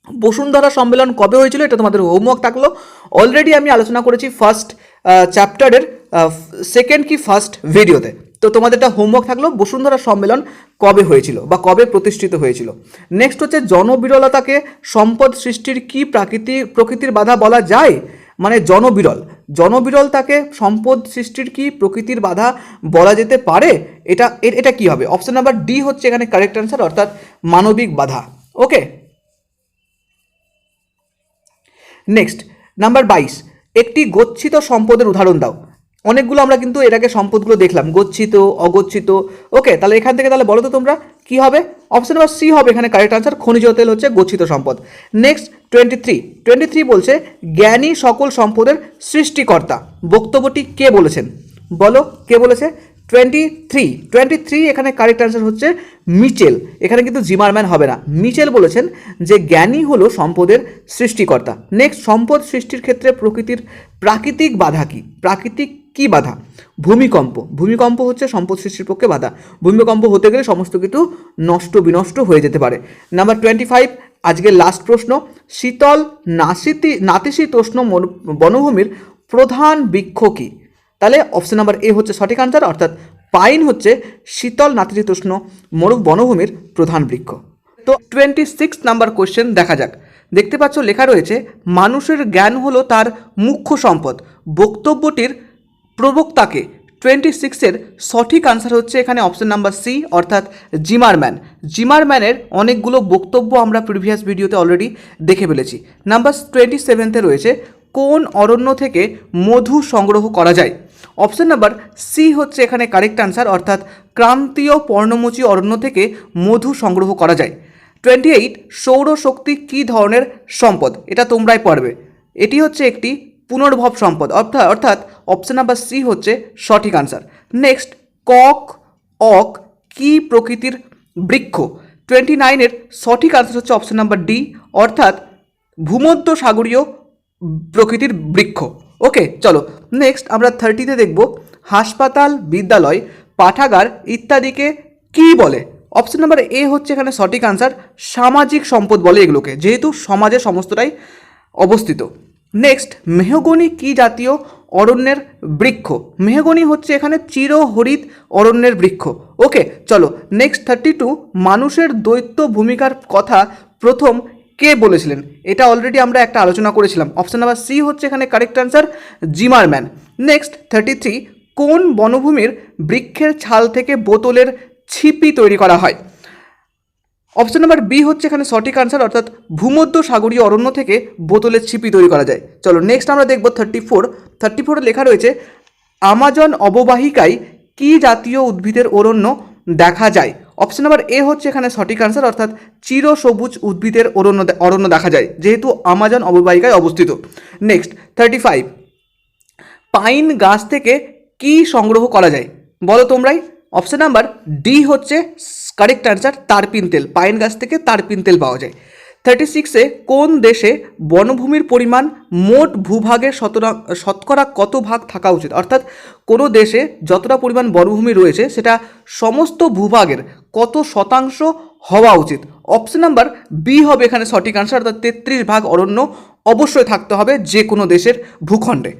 বসুন্ধরা সম্মেলন কবে হয়েছিল এটা তোমাদের হোমওয়ার্ক থাকলো। অলরেডি আমি আলোচনা করেছি ফার্স্ট চ্যাপ্টারের সেকেন্ড কি ফার্স্ট ভিডিওতে। তো তোমাদের একটা হোমওয়ার্ক থাকলো, বসুন্ধরা সম্মেলন কবে হয়েছিল বা কবে প্রতিষ্ঠিত হয়েছিল। নেক্সট হচ্ছে জনবিরলতাকে সম্পদ সৃষ্টির কি প্রকৃতির বাধা বলা যায়? মানে জনবিরল, জনবিরল তাকে সম্পদ সৃষ্টির কি প্রকৃতির বাধা বলা যেতে পারে? এটা এটা কি হবে? অপশন নাম্বার ডি হচ্ছে এখানে কারেক্ট অ্যান্সার, অর্থাৎ মানবিক বাধা। ওকে, নেক্সট নাম্বার 22, একটি গচ্ছিত সম্পদের উদাহরণ দাও। অনেকগুলো আমরা কিন্তু এর আগে সম্পদগুলো দেখলাম, গচ্ছিত, অগচ্ছিত। ওকে, তাহলে এখান থেকে তাহলে বলো তো তোমরা কি হবে? অপশন নাম্বার সি হবে এখানে কারেক্ট আনসার, খনিজ তেল হচ্ছে গচ্ছিত সম্পদ। নেক্সট 23 বলছে জ্ঞানী সকল সম্পদের সৃষ্টিকর্তা, বক্তব্যটি কে বলেছেন? বলো কে বলেছে? 23 এখানে কারেক্ট আনসার হচ্ছে মিচেল। এখানে কিন্তু জিমারম্যান হবে না, মিচেল বলেছেন যে জ্ঞানী হলো সম্পদের সৃষ্টিকর্তা। নেক্সট, সম্পদ সৃষ্টির ক্ষেত্রে প্রাকৃতিক বাধা কি? প্রাকৃতিক কি বাধা? ভূমিকম্প। ভূমিকম্প হচ্ছে সম্পদ সৃষ্টির পক্ষে বাধা। ভূমিকম্প হতে গেলে সমস্ত কিছু নষ্ট বিনষ্ট হয়ে যেতে পারে। নাম্বার 25, আজকের লাস্ট প্রশ্ন, শীতল নাতিশীতোষ্ণ বনভূমির প্রধান বৃক্ষ কি? তাহলে অপশন নাম্বার এ হচ্ছে সঠিক আনসার, অর্থাৎ পাইন হচ্ছে শীতল নাতিশীতোষ্ণ বনভূমির প্রধান বৃক্ষ। তো 26 নাম্বার কোশ্চেন দেখা যাক। দেখতে পাচ্ছ লেখা রয়েছে মানুষের জ্ঞান হলো তার মুখ্য সম্পদ, বক্তব্যটির প্রবক্তাকে। 26-এর সঠিক আনসার হচ্ছে এখানে অপশন নাম্বার সি, অর্থাৎ জিমারম্যান। জিমারম্যানের অনেকগুলো বক্তব্য আমরা প্রিভিয়াস ভিডিওতে অলরেডি দেখে ফেলেছি। নাম্বার 27-তে রয়েছে কোন অরণ্য থেকে মধু সংগ্রহ করা যায়? অপশন নাম্বার সি হচ্ছে এখানে কারেক্ট আনসার, অর্থাৎ ক্রান্তীয় পর্ণমোচী অরণ্য থেকে মধু সংগ্রহ করা যায়। 28, সৌরশক্তি কী ধরনের সম্পদ? এটা তোমরাই পড়বে। এটি হচ্ছে একটি পুনর্ভব সম্পদ, অর্থাৎ অপশন নাম্বার সি হচ্ছে সঠিক আনসার। নেক্সট, অক কি প্রকৃতির বৃক্ষ? 29-এর সঠিক আনসার হচ্ছে অপশন নাম্বার ডি, অর্থাৎ ভূমধ্য সাগরীয় প্রকৃতির বৃক্ষ। ওকে, চলো নেক্সট আমরা 30-তে দেখব হাসপাতাল, বিদ্যালয়, পাঠাগার ইত্যাদিকে কি বলে? অপশন নাম্বার এ হচ্ছে এখানে সঠিক আনসার, সামাজিক সম্পদ বলে এগুলোকে, যেহেতু সমাজে সমস্তটাই অবস্থিত। নেক্সট, মেহগনি কি জাতীয় অরণ্যের বৃক্ষ? মেহগনি হচ্ছে এখানে চিরহরিত অরণ্যের বৃক্ষ। ওকে, চলো নেক্সট 32, মানুষের দ্বৈত ভূমিকার কথা প্রথম কে বলেছিলেন? এটা অলরেডি আমরা একটা আলোচনা করেছিলাম। অপশন নাম্বার সি হচ্ছে এখানে কারেক্ট অ্যান্সার, জিমারম্যান। নেক্সট 33, কোন বনভূমির বৃক্ষের ছাল থেকে বোতলের ছিপি তৈরি করা হয়? অপশন নাম্বার বি হচ্ছে এখানে সঠিক আনসার, অর্থাৎ ভূমধ্য সাগরীয় অরণ্য থেকে বোতলের ছিপি তৈরি করা যায়। চলো নেক্সট আমরা দেখব 34 লেখা রয়েছে আমাজন অববাহিকায় কি জাতীয় উদ্ভিদের অরণ্য দেখা যায়? অপশন নাম্বার এ হচ্ছে এখানে সঠিক আনসার, অর্থাৎ চিরসবুজ উদ্ভিদের অরণ্য দেখা যায়, যেহেতু আমাজন অববাহিকায় অবস্থিত। নেক্সট 35, পাইন গাছ থেকে কি সংগ্রহ করা যায়? বলো তোমরাই। অপশন নাম্বার ডি হচ্ছে কারেক্ট অ্যান্সার, তারপিন তেল। পাইন গাছ থেকে তারপিন তেল পাওয়া যায়। 36-এ কোন দেশে বনভূমির পরিমাণ মোট ভূভাগের শতকরা কত ভাগ থাকা উচিত? অর্থাৎ কোনো দেশে যতটা পরিমাণ বনভূমি রয়েছে সেটা সমস্ত ভূভাগের কত শতাংশ হওয়া উচিত? অপশন নাম্বার বি হবে এখানে সঠিক আনসার, অর্থাৎ 33 ভাগ অরণ্য অবশ্যই থাকতে হবে যে কোনো দেশের ভূখণ্ডে।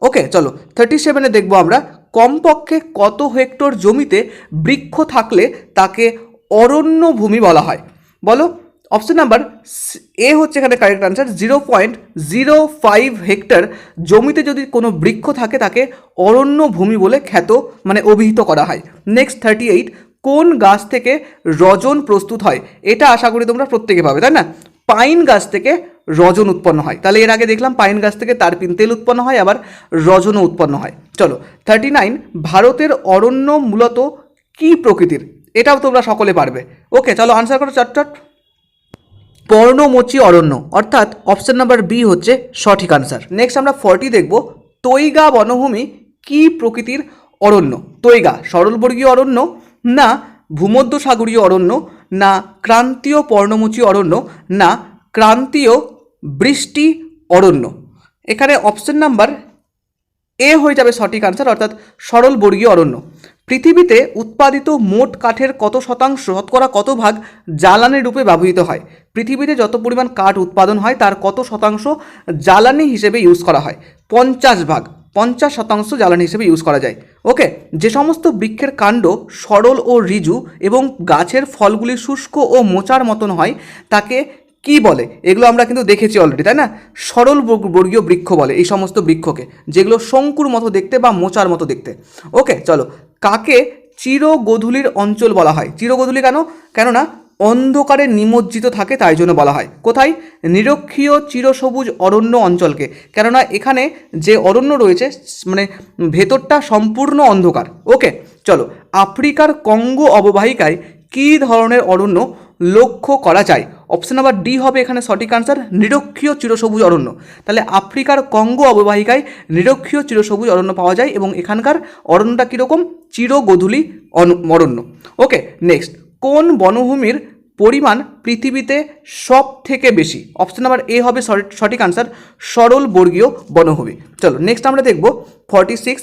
ওকে, চলো 37-এ দেখবো আমরা কমপক্ষে কত হেক্টর জমিতে বৃক্ষ থাকলে তাকে অরণ্য ভূমি বলা হয়? বলো। অপশন নাম্বার এ হচ্ছে এখানে কারেক্ট আনসার, 0.05 হেক্টর জমিতে যদি কোনো বৃক্ষ থাকে তাকে অরণ্য ভূমি বলে অভিহিত করা হয়। নেক্সট 38, কোন গাছ থেকে রজন প্রস্তুত হয়? এটা আশা করি তোমরা প্রত্যেকে পাবে, তাই না? পাইন গাছ থেকে রজন উৎপন্ন হয়। তাহলে এর আগে দেখলাম পাইন গাছ থেকে তারপিন তেল উৎপন্ন হয়, আবার রজনও উৎপন্ন হয়। চলো 39, ভারতের অরণ্য মূলত কি প্রকৃতির? এটাও তোমরা সকলে পারবে। ওকে, চলো আনসার করো চটচট। পর্ণমোচী অরণ্য, অর্থাৎ অপশন নাম্বার বি হচ্ছে সঠিক আনসার। নেক্সট আমরা 40 দেখব তৈগা বনভূমি কি প্রকৃতির অরণ্য? তৈগা সরলবর্গীয় অরণ্য, না ভূমধ্য সাগরীয় অরণ্য, না ক্রান্তীয় পর্ণমোচী অরণ্য, না ক্রান্তীয় বৃষ্টি অরণ্য? এখানে অপশন নাম্বার এ হয়ে যাবে সঠিক আনসার, অর্থাৎ সরলবর্গীয় অরণ্য। পৃথিবীতে উৎপাদিত মোট কাঠের কত শতাংশ, শতকরা কত ভাগ জ্বালানি রূপে ব্যবহৃত হয়? পৃথিবীতে যত পরিমাণ কাঠ উৎপাদন হয় তার কত শতাংশ জ্বালানি হিসেবে ইউজ করা হয়? 50% জ্বালানি হিসেবে ইউজ করা যায়। ওকে, যে সমস্ত বৃক্ষের কাণ্ড সরল ও ঋজু এবং গাছের ফলগুলি শুষ্ক ও মোচার মতন হয় তাকে কি বলে? এগুলো আমরা কিন্তু দেখেছি অলরেডি, তাই না? সরল বর্গীয় বৃক্ষ বলে এই সমস্ত বৃক্ষকে, যেগুলো শঙ্কুর মতো দেখতে বা মোচার মতো দেখতে। ওকে, চলো। কাকে চিরগোধূলির অঞ্চল বলা হয়? চিরগোধূলি কেন? কেননা অন্ধকারে নিমজ্জিত থাকে, তাই জন্য বলা হয়। কোথায়? নিরক্ষীয় চিরসবুজ অরণ্য অঞ্চলকে। কেননা এখানে যে অরণ্য রয়েছে মানে ভেতরটা সম্পূর্ণ অন্ধকার। ওকে, চলো। আফ্রিকার কঙ্গো অববাহিকায় কী ধরনের অরণ্য লক্ষ্য করা যায়? অপশন নাম্বার ডি হবে এখানে সঠিক আনসার, নিরক্ষীয় চিরসবুজ অরণ্য। তাহলে আফ্রিকার কঙ্গো অববাহিকায় নিরক্ষীয় চিরসবুজ অরণ্য পাওয়া যায় এবং এখানকার অরণ্যটা কীরকম? চিরগোধূলি অরণ্য। ওকে, নেক্সট। কোন বনভূমির পরিমাণ পৃথিবীতে সব থেকে বেশি? অপশন নাম্বার এ হবে সঠিক আনসার, সরল বর্গীয় বনভূমি। চলো নেক্সট আমরা দেখব 46।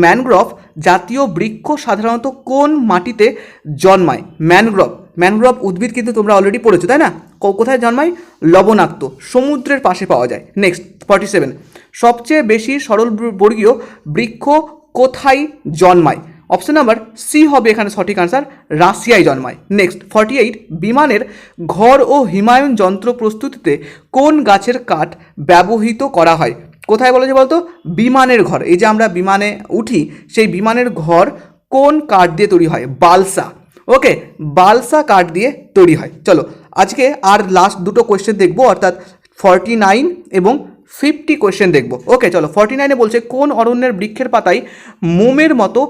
ম্যানগ্রোভ জাতীয় বৃক্ষ সাধারণত কোন মাটিতে জন্মায়? ম্যানগ্রোভ উদ্ভিদ কিন্তু তোমরা অলরেডি পড়েছো, তাই না? কোথায় জন্মায়? লবণাক্ত সমুদ্রের পাশে পাওয়া যায়। নেক্সট 47। সবচেয়ে বেশি সরল বর্গীয় বৃক্ষ কোথায় জন্মায়? অপশন নাম্বার সি হবে এখানে সঠিক আনসার, রাশিয়ায় জন্মায়। নেক্সট 48। বিমানের ঘর ও হিমায়ন যন্ত্র প্রস্তুতিতে কোন গাছের কাঠ ব্যবহৃত করা হয়? কোথায় বলেছে বলতো? বিমানের ঘর। এই যে আমরা বিমানে উঠি, সেই বিমানের ঘর কোন কাঠ দিয়ে তৈরি হয়? বালসা। ওকে, বালসা কাঠ দিয়ে তৈরি হয়। চলো আজকে আর লাস্ট দুটো কোয়েশ্চেন দেখবো, অর্থাৎ 49 এবং 50 কোয়েশ্চেন দেখবো। ওকে, চলো। 49-এ বলছে কোন অরণ্যের বৃক্ষের পাতায় মোমের মতো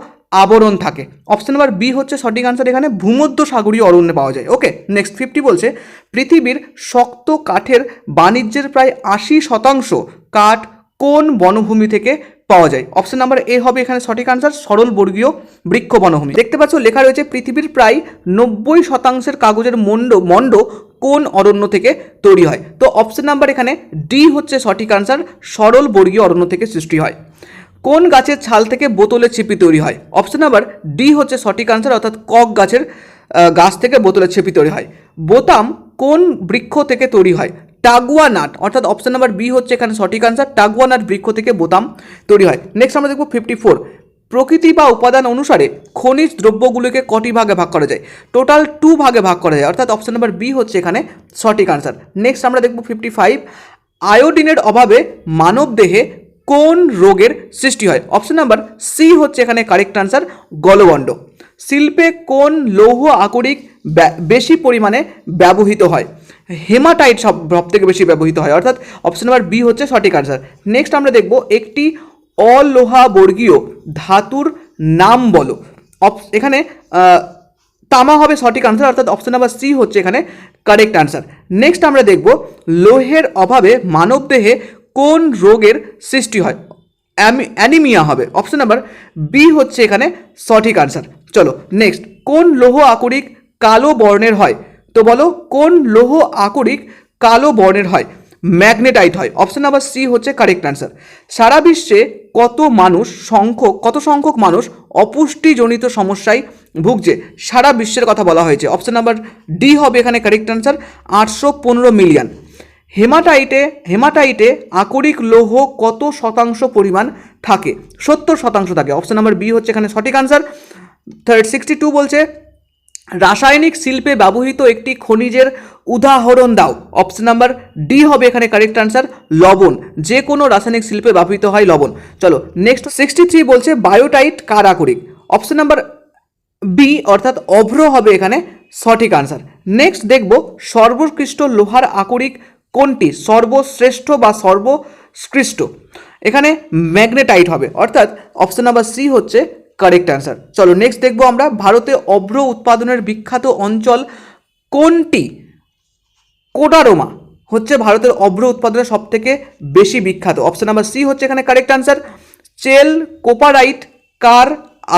আবরণ থাকে? অপশন নাম্বার বি হচ্ছে সঠিক আনসার, এখানে ভূমধ্যসাগরীয় অরণ্যে পাওয়া যায়। ওকে, নেক্সট 50 বলছে পৃথিবীর শক্ত কাঠের বাণিজ্যের প্রায় 80% কাঠ কোন বনভূমি থেকে পাওয়া যায়? অপশন নাম্বার এ হবে এখানে সঠিক আনসার, সরল বর্গীয় বৃক্ষ বনভূমি। দেখতে পাচ্ছ লেখা রয়েছে পৃথিবীর প্রায় 90% কাগজের মণ্ড কোন অরণ্য থেকে তৈরি হয়? তো অপশন নাম্বার এখানে ডি হচ্ছে সঠিক আনসার, সরল বর্গীয় অরণ্য থেকে সৃষ্টি হয়। কোন গাছের ছাল থেকে বোতলের ছিপি তৈরি হয়? অপশন নাম্বার ডি হচ্ছে সঠিক আনসার, অর্থাৎ কক গাছের গাছ থেকে বোতলের ছিপি তৈরি হয়। বোতাম কোন বৃক্ষ থেকে তৈরি হয়? টাগুয়া নাট, অর্থাৎ অপশন নাম্বার বি হচ্ছে এখানে সঠিক আনসার, টাগুয়া নাট বৃক্ষ থেকে বোতাম তৈরি হয়। নেক্সট আমরা দেখব 54। প্রকৃতি বা উপাদান অনুসারে খনিজ দ্রব্যগুলিকে কটি ভাগে ভাগ করা যায়? টোটাল 2 ভাগে ভাগ করা যায়, অর্থাৎ অপশন নাম্বার বি হচ্ছে এখানে সঠিক আনসার। নেক্সট আমরা দেখব 55। আয়োডিনের অভাবে মানব দেহে কোন রোগের সৃষ্টি হয়? অপশন নাম্বার সি হচ্ছে এখানে কারেক্ট আনসার, গলগণ্ড। শিল্পে কোন লৌহ আকরিক বেশি পরিমাণে ব্যবহৃত হয়? হেমাটাইট সব থেকে বেশি ব্যবহৃত হয়, অর্থাৎ অপশন নাম্বার বি হচ্ছে সঠিক আনসার। নেক্সট আমরা দেখব একটি অলোহা বর্গীয় ধাতুর নাম বলো। এখানে তামা হবে সঠিক আনসার, অর্থাৎ অপশন নাম্বার সি হচ্ছে এখানে কারেক্ট আনসার। নেক্সট আমরা দেখব লোহের অভাবে মানবদেহে কোন রোগের সৃষ্টি হয়? অ্যানিমিয়া হবে, অপশন নাম্বার বি হচ্ছে এখানে সঠিক আনসার। চলো নেক্সট। কোন লৌহ আকরিক কালো বর্ণের হয়? তো বলো কোন লৌহ আকরিক কালো বর্ণের হয়? ম্যাগনেটাইট হয়, অপশন নাম্বার সি হচ্ছে কারেক্ট আনসার। সারা বিশ্বে কত সংখ্যক মানুষ অপুষ্টিজনিত সমস্যায় ভুগছে? সারা বিশ্বের কথা বলা হয়েছে, অপশন নাম্বার ডি হবে এখানে কারেক্ট আনসার, 815 মিলিয়ন। হেমাটাইটে আকরিক লৌহ কত শতাংশ পরিমাণ থাকে? 70% থাকে, অপশন নাম্বার বি হচ্ছে এখানে সঠিক আনসার। 62 বলছে রাসায়নিক শিল্পে ব্যবহৃত একটি খনিজের উদাহরণ দাও। অপশন নাম্বার ডি হবে এখানে কারেক্ট আনসার, লবণ। যে কোনো রাসায়নিক শিল্পে ব্যবহৃত হয় লবণ। চলো নেক্সট 63 বলছে বায়োটাইট কার আকরিক? অপশন নাম্বার বি অর্থাৎ অভ্র হবে এখানে সঠিক আনসার। নেক্সট দেখব সর্বোৎকৃষ্ট লোহার আকরিক কোনটি? সর্বশ্রেষ্ঠ বা সর্বোৎকৃষ্ট, এখানে ম্যাগনেটাইট হবে, অর্থাৎ অপশন নাম্বার সি হচ্ছে কারেক্ট অ্যান্সার। চলো নেক্সট দেখবো আমরা ভারতে অভ্র উৎপাদনের বিখ্যাত অঞ্চল কোনটি? কোডারোমা হচ্ছে ভারতের অভ্র উৎপাদনের সব থেকে বেশি বিখ্যাত, অপশন নাম্বার সি হচ্ছে এখানে কারেক্ট অ্যান্সার। চেল কোপারাইট কার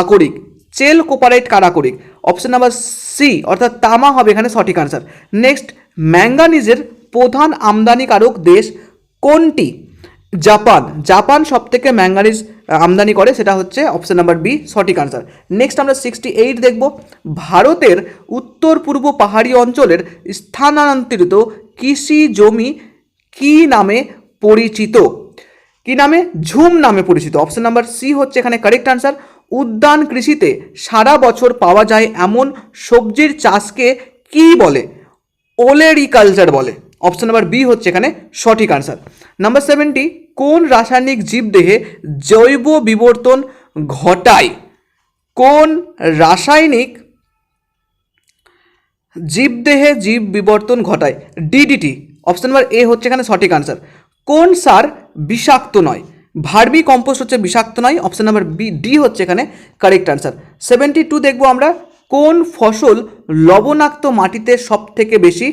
আকরিক? চেল কোপারাইট কার আকরিক? অপশন নাম্বার সি অর্থাৎ তামা হবে এখানে সঠিক আনসার। নেক্সট ম্যাঙ্গানিজের প্রধান আমদানিকারক দেশ কোনটি? জাপান সব থেকে ম্যাঙ্গানিজ আমদানি করে, সেটা হচ্ছে অপশন নাম্বার বি সঠিক আনসার। নেক্সট আমরা 68 দেখব ভারতের উত্তর পূর্ব পাহাড়ি অঞ্চলের স্থানান্তরিত কৃষি জমি কি নামে পরিচিত? কি নামে? ঝুম নামে পরিচিত, অপশন নাম্বার সি হচ্ছে এখানে কারেক্ট আনসার। উদ্যান কৃষিতে সারা বছর পাওয়া যায় এমন সবজির চাষকে কি বলে? ওলেরিকালচার বলে। অপশন নাম্বার বি হচ্ছে এখানে সঠিক আনসার। নাম্বার 70, কোন রাসায়নিক জীবদেহে জৈব বিবর্তন ঘটায়? কোন রাসায়নিক জীবদেহে জীব বিবর্তন ঘটায়? ডিডিটি। অপশন নাম্বার এ হচ্ছে এখানে সঠিক আনসার। কোন সার বিষাক্ত নয়? ভার্মি কম্পোস্ট হচ্ছে বিষাক্ত নয়। অপশন নাম্বার বি ডি হচ্ছে এখানে কারেক্ট আনসার। 72 দেখবো আমরা, কোন ফসল লবণাক্ত মাটিতে সব থেকে বেশি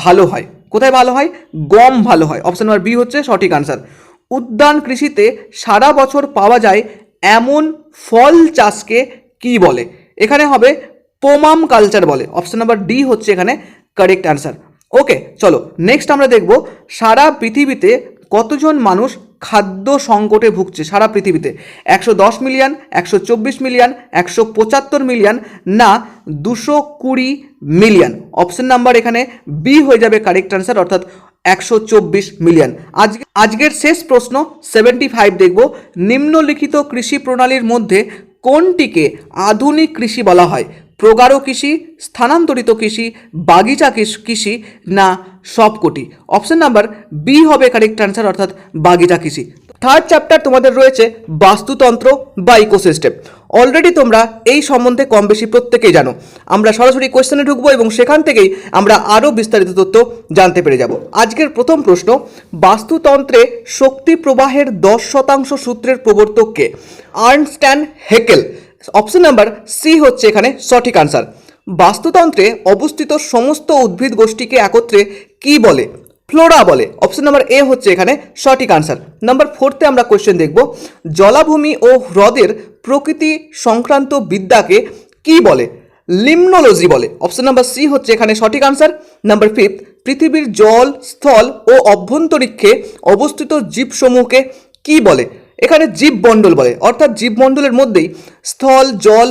ভালো হয়? কোথায় ভালো হয়? গম ভালো হয়। অপশন নাম্বার বি হচ্ছে সঠিক আনসার। উদ্যান কৃষিতে সারা বছর পাওয়া যায় এমন ফল চাষকে কি বলে? এখানে হবে পোমাম কালচার বলে। অপশন নাম্বার ডি হচ্ছে এখানে কারেক্ট আনসার। ওকে, চলো নেক্সট আমরা দেখব সারা পৃথিবীতে কতজন মানুষ খাদ্য সংকটে ভুগছে সারা পৃথিবীতে? 110 মিলিয়ন, 124 মিলিয়ন, 175 মিলিয়ন, না 220 মিলিয়ন? অপশন নাম্বার এখানে বি হয়ে যাবে কারেক্ট আনসার, অর্থাৎ 124 মিলিয়ন। আজকের শেষ প্রশ্ন 75 দেখব, নিম্নলিখিত কৃষি প্রণালীর মধ্যে কোনটিকে আধুনিক কৃষি বলা হয়? প্রগাঢ় কৃষি, স্থানান্তরিত কৃষি, বাগিচা কৃষি, না সবকটি? অপশন নাম্বার বি হবে কারেক্ট আনসার, অর্থাৎ বাগিচা কৃষি। থার্ড চ্যাপ্টার তোমাদের রয়েছে বাস্তুতন্ত্র বা ইকোসিস্টেম। অলরেডি তোমরা এই সম্বন্ধে কম বেশি প্রত্যেকেই জানো। আমরা সরাসরি কোয়েশ্চেনে ঢুকবো এবং সেখান থেকেই আমরা আরও বিস্তারিত তথ্য জানতে পেরে যাব। আজকের প্রথম প্রশ্ন, বাস্তুতন্ত্রে শক্তি প্রবাহের 10% সূত্রের প্রবর্তককে? Ernst Haeckel. Option number C হচ্ছে এখানে সঠিক আনসার। বাস্তুতন্ত্রে অবস্থিত সমস্ত উদ্ভিদ গোষ্ঠীকে একত্রে কি বলে? ফ্লোরা বলে। অপশন নাম্বার এ হচ্ছে এখানে সঠিক আনসার। নাম্বার 4 আমরা কোয়েশ্চেন দেখব, জলাভূমি ও হ্রদের প্রকৃতি সংক্রান্ত বিদ্যাকে কি বলে? লিমনোলজি বলে। অপশন নাম্বার সি হচ্ছে এখানে সঠিক আনসার। নাম্বার 5, পৃথিবীর জল, স্থল ও অভ্যন্তরীক্ষে অবস্থিত জীবসমূহকে কি বলে? এখানে জীবমণ্ডল বলে, অর্থাৎ জীবমণ্ডলের মধ্যেই স্থল, জল,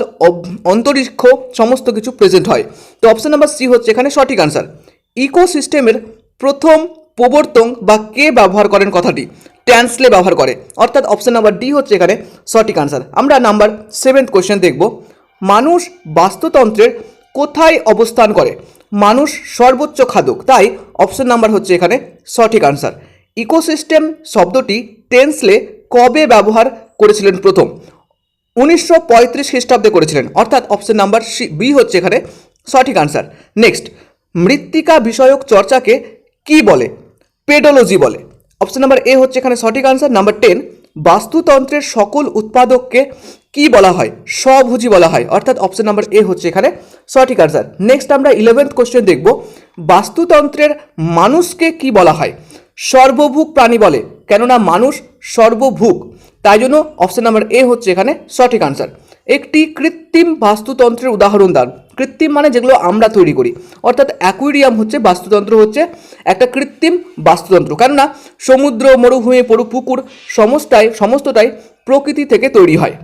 অন্তরিক্ষ সমস্ত কিছু প্রেজেন্ট হয়। তো অপশন নাম্বার সি হচ্ছে এখানে সঠিক আনসার। ইকোসিস্টেমের প্রথম প্রবর্তক বা কে ব্যবহার করেন কথাটি? ট্যান্সলে ব্যবহার করে, অর্থাৎ অপশন নাম্বার ডি হচ্ছে এখানে সঠিক আনসার। আমরা নাম্বার 7 কোয়েশ্চেন দেখব, মানুষ বাস্তুতন্ত্রের কোথায় অবস্থান করে? মানুষ সর্বোচ্চ খাদক, তাই অপশন নাম্বার হচ্ছে এখানে সঠিক আনসার। ইকোসিস্টেম শব্দটি টেন্সলে কবে ব্যবহার করেছিলেন প্রথম? 1935 খ্রিস্টাব্দে করেছিলেন, অর্থাৎ অপশন নাম্বার বি হচ্ছে এখানে সঠিক আনসার। নেক্সট, মৃত্তিকা বিষয়ক চর্চাকে কি বলে? পেডোলজি বলে। অপশন নাম্বার এ হচ্ছে এখানে সঠিক আনসার। নাম্বার 10, বাস্তুতন্ত্রের সকল উৎপাদককে কি বলা হয়? স্বভোজী বলা হয়, অর্থাৎ অপশন নাম্বার এ হচ্ছে এখানে সঠিক আনসার। নেক্সট আমরা 11th কোশ্চেন দেখব, বাস্তুতন্ত্রের মানুষকে কি বলা হয়? সর্বভুক প্রাণী বলে, কেননা মানুষ সর্বভুক, তাই জন্য অপশন নাম্বার এ হচ্ছে এখানে সঠিক আনসার। একটি কৃত্রিম বাস্তুতন্ত্রের উদাহরণ দান। কৃত্রিম মানে যেগুলো আমরা তৈরি করি, অর্থাৎ অ্যাকুয়ারিয়াম হচ্ছে বাস্তুতন্ত্র, হচ্ছে একটা কৃত্রিম বাস্তুতন্ত্র, কেননা সমুদ্র, মরুভূমি, পুকুর সমস্তটাই প্রকৃতি থেকে তৈরি হয়।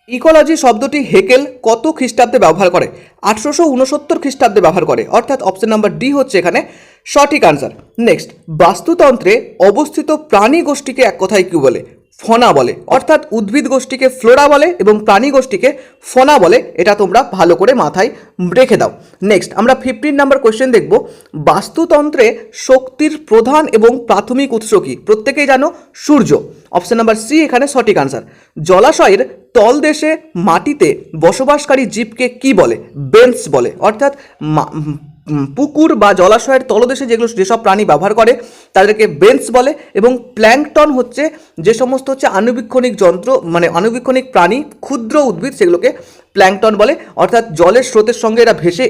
ইকোলজি শব্দটি হেকেল কত খ্রিস্টাব্দে ব্যবহার করে? 1869 খ্রিস্টাব্দে ব্যবহার করে, অর্থাৎ অপশন নাম্বার ডি হচ্ছে এখানে সঠিক আনসার। নেক্সট, বাস্তুতন্ত্রে অবস্থিত প্রাণী গোষ্ঠীকে এক কথায় কি বলে? ফনা বলে, অর্থাৎ উদ্ভিদ গোষ্ঠীকে ফ্লোরা বলে এবং প্রাণী গোষ্ঠীকে ফনা বলে। এটা তোমরা ভালো করে মাথায় রেখে দাও। নেক্সট আমরা 15 নাম্বার কোয়েশ্চেন দেখব, বাস্তুতন্ত্রে শক্তির প্রধান এবং প্রাথমিক উৎস কি? প্রত্যেকেই জানো, সূর্য। অপশন নাম্বার সি এখানে সঠিক আনসার। জলাশয়ের তলদেশে মাটিতে বসবাসকারী জীবকে কি বলে? বেন্স বলে, অর্থাৎ পুকুর বা জলাশয়ের তলদেশে যেসব প্রাণী ব্যবহার করে তাদেরকে বেন্স বলে। এবং প্ল্যাঙ্কটন হচ্ছে যে সমস্ত হচ্ছে আণুবীক্ষণিক যন্ত্র, মানে আণুবীক্ষণিক প্রাণী, ক্ষুদ্র উদ্ভিদ, সেগুলোকে প্ল্যাঙ্কটন বলে, অর্থাৎ জলের স্রোতের সঙ্গে এরা ভেসে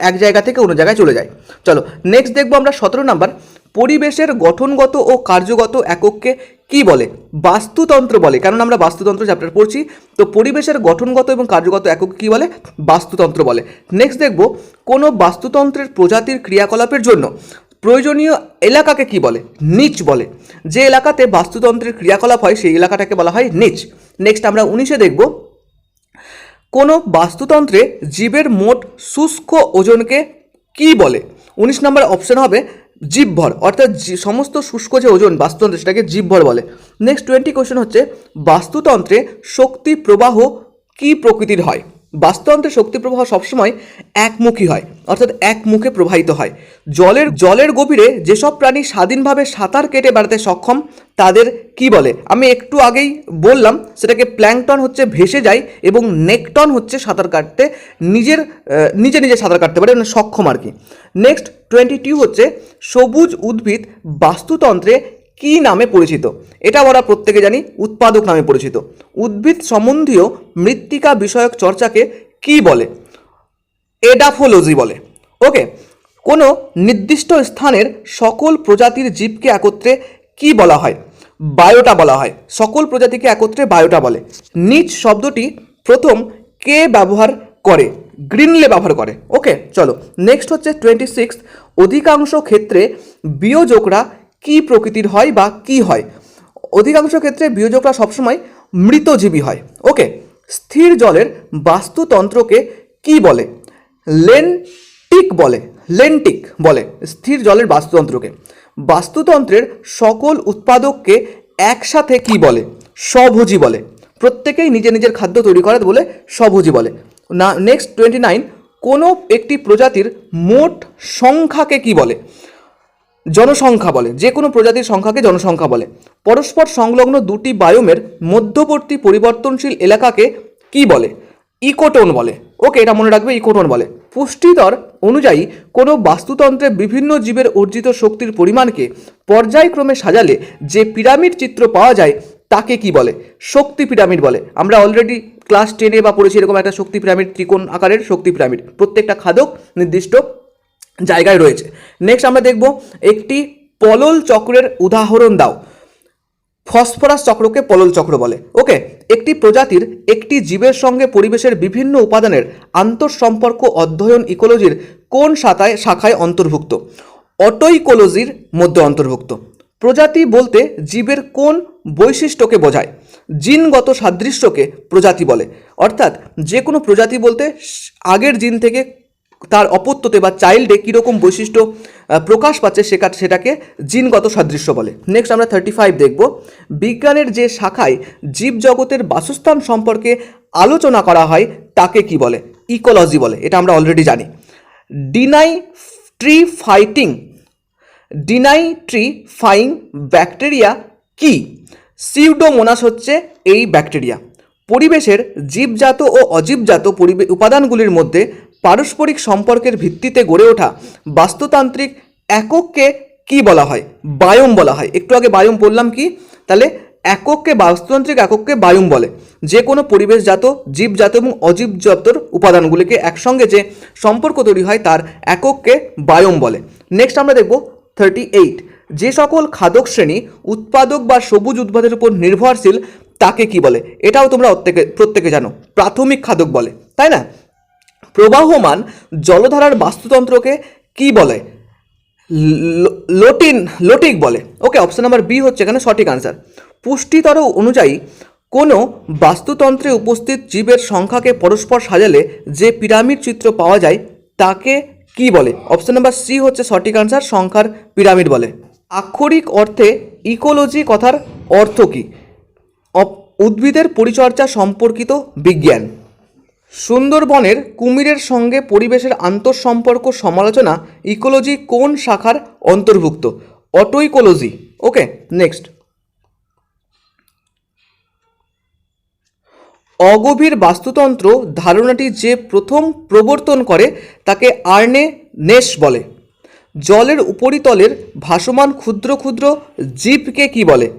এক জায়গা থেকে অন্য জায়গায় চলে যায়। চলো নেক্সট দেখবো আমরা 17 নাম্বার, পরিবেশের গঠনগত ও কার্যগত একককে কি বলে? বাস্তুতন্ত্র বলে, কারণ আমরা বাস্তুতন্ত্র চ্যাপ্টার পড়ছি, তো পরিবেশের গঠনগত এবং কার্যগত একক কি বলে? বাস্তুতন্ত্র বলে। নেক্সট দেখব, কোনো বাস্তুতন্ত্রের প্রজাতির ক্রিয়াকলাপের জন্য প্রয়োজনীয় এলাকাকে কি বলে? নিচ বলে। যে এলাকাতে বাস্তুতন্ত্রের ক্রিয়াকলাপ হয় সেই এলাকাটাকে বলা হয় নিচ। নেক্সট আমরা 19 দেখব, কোনো বাস্তুতন্ত্রে জীবের মোট শুষ্ক ওজনকে কি বলে? 19 নম্বর অপশন হবে জীবভর, অর্থাৎ সমস্ত শুষ্ক যে ওজন বাস্তুতন্ত্রে সেটাকে জীবভর বলে। নেক্সট 20 কোশ্চেন হচ্ছে, বাস্তুতন্ত্রে শক্তি প্রবাহ কি প্রকৃতির হয়? বাস্তুতন্ত্রের শক্তি প্রবাহ সবসময় একমুখী হয়, অর্থাৎ এক মুখে প্রবাহিত হয়। জলের গভীরে যেসব প্রাণী স্বাধীনভাবে সাঁতার কেটে বেড়াতে সক্ষম তাদের কি বলে? আমি একটু আগেই বললাম, সেটাকে প্ল্যাঙ্কটন হচ্ছে ভেসে যায় এবং নেকটন হচ্ছে সাঁতার কাটতে নিজে সাঁতার কাটতে পারে, মানে সক্ষম আর কি। নেক্সট 22 হচ্ছে সবুজ উদ্ভিদ বাস্তুতন্ত্রে কি নামে পরিচিত? এটা আমরা প্রত্যেকে জানি, উৎপাদক নামে পরিচিত। উদ্ভিদ সম্বন্ধীয় মৃত্তিকা বিষয়ক চর্চাকে কি বলে? এডাফোলজি বলে। ওকে, কোনো নির্দিষ্ট স্থানের সকল প্রজাতির জীবকে একত্রে কি বলা হয়? বায়োটা বলা হয়। সকল প্রজাতিকে একত্রে বায়োটা বলে। নিচ শব্দটি প্রথম কে ব্যবহার করে? গ্রিনলে ব্যবহার করে। ওকে, চলো নেক্সট হচ্ছে 26, অধিকাংশ ক্ষেত্রে বিয়োজকরা কি প্রকৃতির হয় বা কি হয়? অধিকাংশ ক্ষেত্রে বিয়োজকরা সবসময় মৃতজীবী হয়। ওকে, স্থির জলের বাস্তুতন্ত্রকে কি বলে? লেন্টিক বলে স্থির জলের বাস্তুতন্ত্রকে। বাস্তুতন্ত্রের সকল উৎপাদককে একসাথে কি বলে? স্বভোজী বলে। প্রত্যেকেই নিজের খাদ্য তৈরি করে বলে স্বভোজী বলে। না, নেক্সট 29, কোনো একটি প্রজাতির মোট সংখ্যাকে কি বলে? জনসংখ্যা বলে। যে কোনো প্রজাতির সংখ্যাকে জনসংখ্যা বলে। পরস্পর সংলগ্ন দুটি বায়োমের মধ্যবর্তী পরিবর্তনশীল এলাকাকে কি বলে? ইকোটোন বলে। ওকে, এটা মনে রাখবে, ইকোটোন বলে। পুষ্টিস্তর অনুযায়ী কোনো বাস্তুতন্ত্রে বিভিন্ন জীবের অর্জিত শক্তির পরিমাণকে পর্যায়ক্রমে সাজালে যে পিরামিড চিত্র পাওয়া যায় তাকে কি বলে? শক্তি পিরামিড বলে। আমরা অলরেডি ক্লাস 10-এ বা পড়েছি এরকম একটা শক্তি পিরামিড, ত্রিকোণ আকারের শক্তি পিরামিড। প্রত্যেকটা খাদক নির্দিষ্ট জায়গায় রয়েছে। নেক্সট আমরা দেখব, একটি পলল চক্রের উদাহরণ দাও। ফসফরাস চক্রকে পলল চক্র বলে। ওকে, একটি প্রজাতির একটি জীবের সঙ্গে পরিবেশের বিভিন্ন উপাদানের আন্তঃসম্পর্ক অধ্যয়ন ইকোলজির কোন শাখায় অন্তর্ভুক্ত? অটোইকোলজির মধ্যে অন্তর্ভুক্ত। প্রজাতি বলতে জীবের কোন বৈশিষ্ট্যকে বোঝায়? জিনগত সাদৃশ্যকে প্রজাতি বলে। অর্থাৎ যে কোনো প্রজাতি বলতে আগের জিন থেকে তার অপত্যতে বা চাইল্ডে কীরকম বৈশিষ্ট্য প্রকাশ পাচ্ছে সেটাকে জিনগত সাদৃশ্য বলে। নেক্সট আমরা 35 দেখব, বিজ্ঞানের যে শাখায় জীবজগতের বাসস্থান সম্পর্কে আলোচনা করা হয় তাকে কি বলে? ইকোলজি বলে। এটা আমরা অলরেডি জানি। ডিনাইট্রিফাইং ব্যাকটেরিয়া কি? সিউডোমোনাস হচ্ছে এই ব্যাকটেরিয়া। পরিবেশের জীবজাত ও অজীবজাত উপাদানগুলির মধ্যে পারস্পরিক সম্পর্কের ভিত্তিতে গড়ে ওঠা বাস্তুতান্ত্রিক একককে কি বলা হয়? বায়োম বলা হয়। একটু আগে বায়োম বললাম কি, তাহলে বাস্তুতান্ত্রিক একককে বায়োম বলে। যে কোনো পরিবেশজাত, জীবজাত এবং অজীবজাতর উপাদানগুলিকে একসঙ্গে যে সম্পর্ক তৈরি হয় তার একককে বায়োম বলে। নেক্সট আমরা দেখব 38, যে সকল খাদক শ্রেণী উৎপাদক বা সবুজ উদ্ভিদের উপর নির্ভরশীল তাকে কি বলে? এটাও তোমরা প্রত্যেকে জানো, প্রাথমিক খাদক বলে, তাই না? প্রবাহমান জলধারার বাস্তুতন্ত্রকে কি বলে? লোটিক বলে। ওকে, অপশন নাম্বার বি হচ্ছে এখানে সঠিক আনসার। পুষ্টিস্তর অনুযায়ী কোনো বাস্তুতন্ত্রে উপস্থিত জীবের সংখ্যাকে পরস্পর সাজালে যে পিরামিড চিত্র পাওয়া যায় তাকে কি বলে? অপশন নাম্বার সি হচ্ছে সঠিক আনসার, সংখ্যার পিরামিড বলে। আক্ষরিক অর্থে ইকোলজি কথার অর্থ কি? উদ্ভিদের পরিচর্যা সম্পর্কিত বিজ্ঞান। সুন্দরবনের কুমিরের সঙ্গে পরিবেশের আন্তঃসম্পর্ক সমালোচনা ইকোলজি কোন শাখার অন্তর্ভুক্ত? অটোইকোলজি। ওকে, নেক্সট, অগভীর বাস্তুতন্ত্র ধারণাটি যে প্রথম প্রবর্তন করে তাকে আর্নে নেস বলে। জলের উপরিতলের ভাসমান ক্ষুদ্র ক্ষুদ্র জীবকে কি বলে?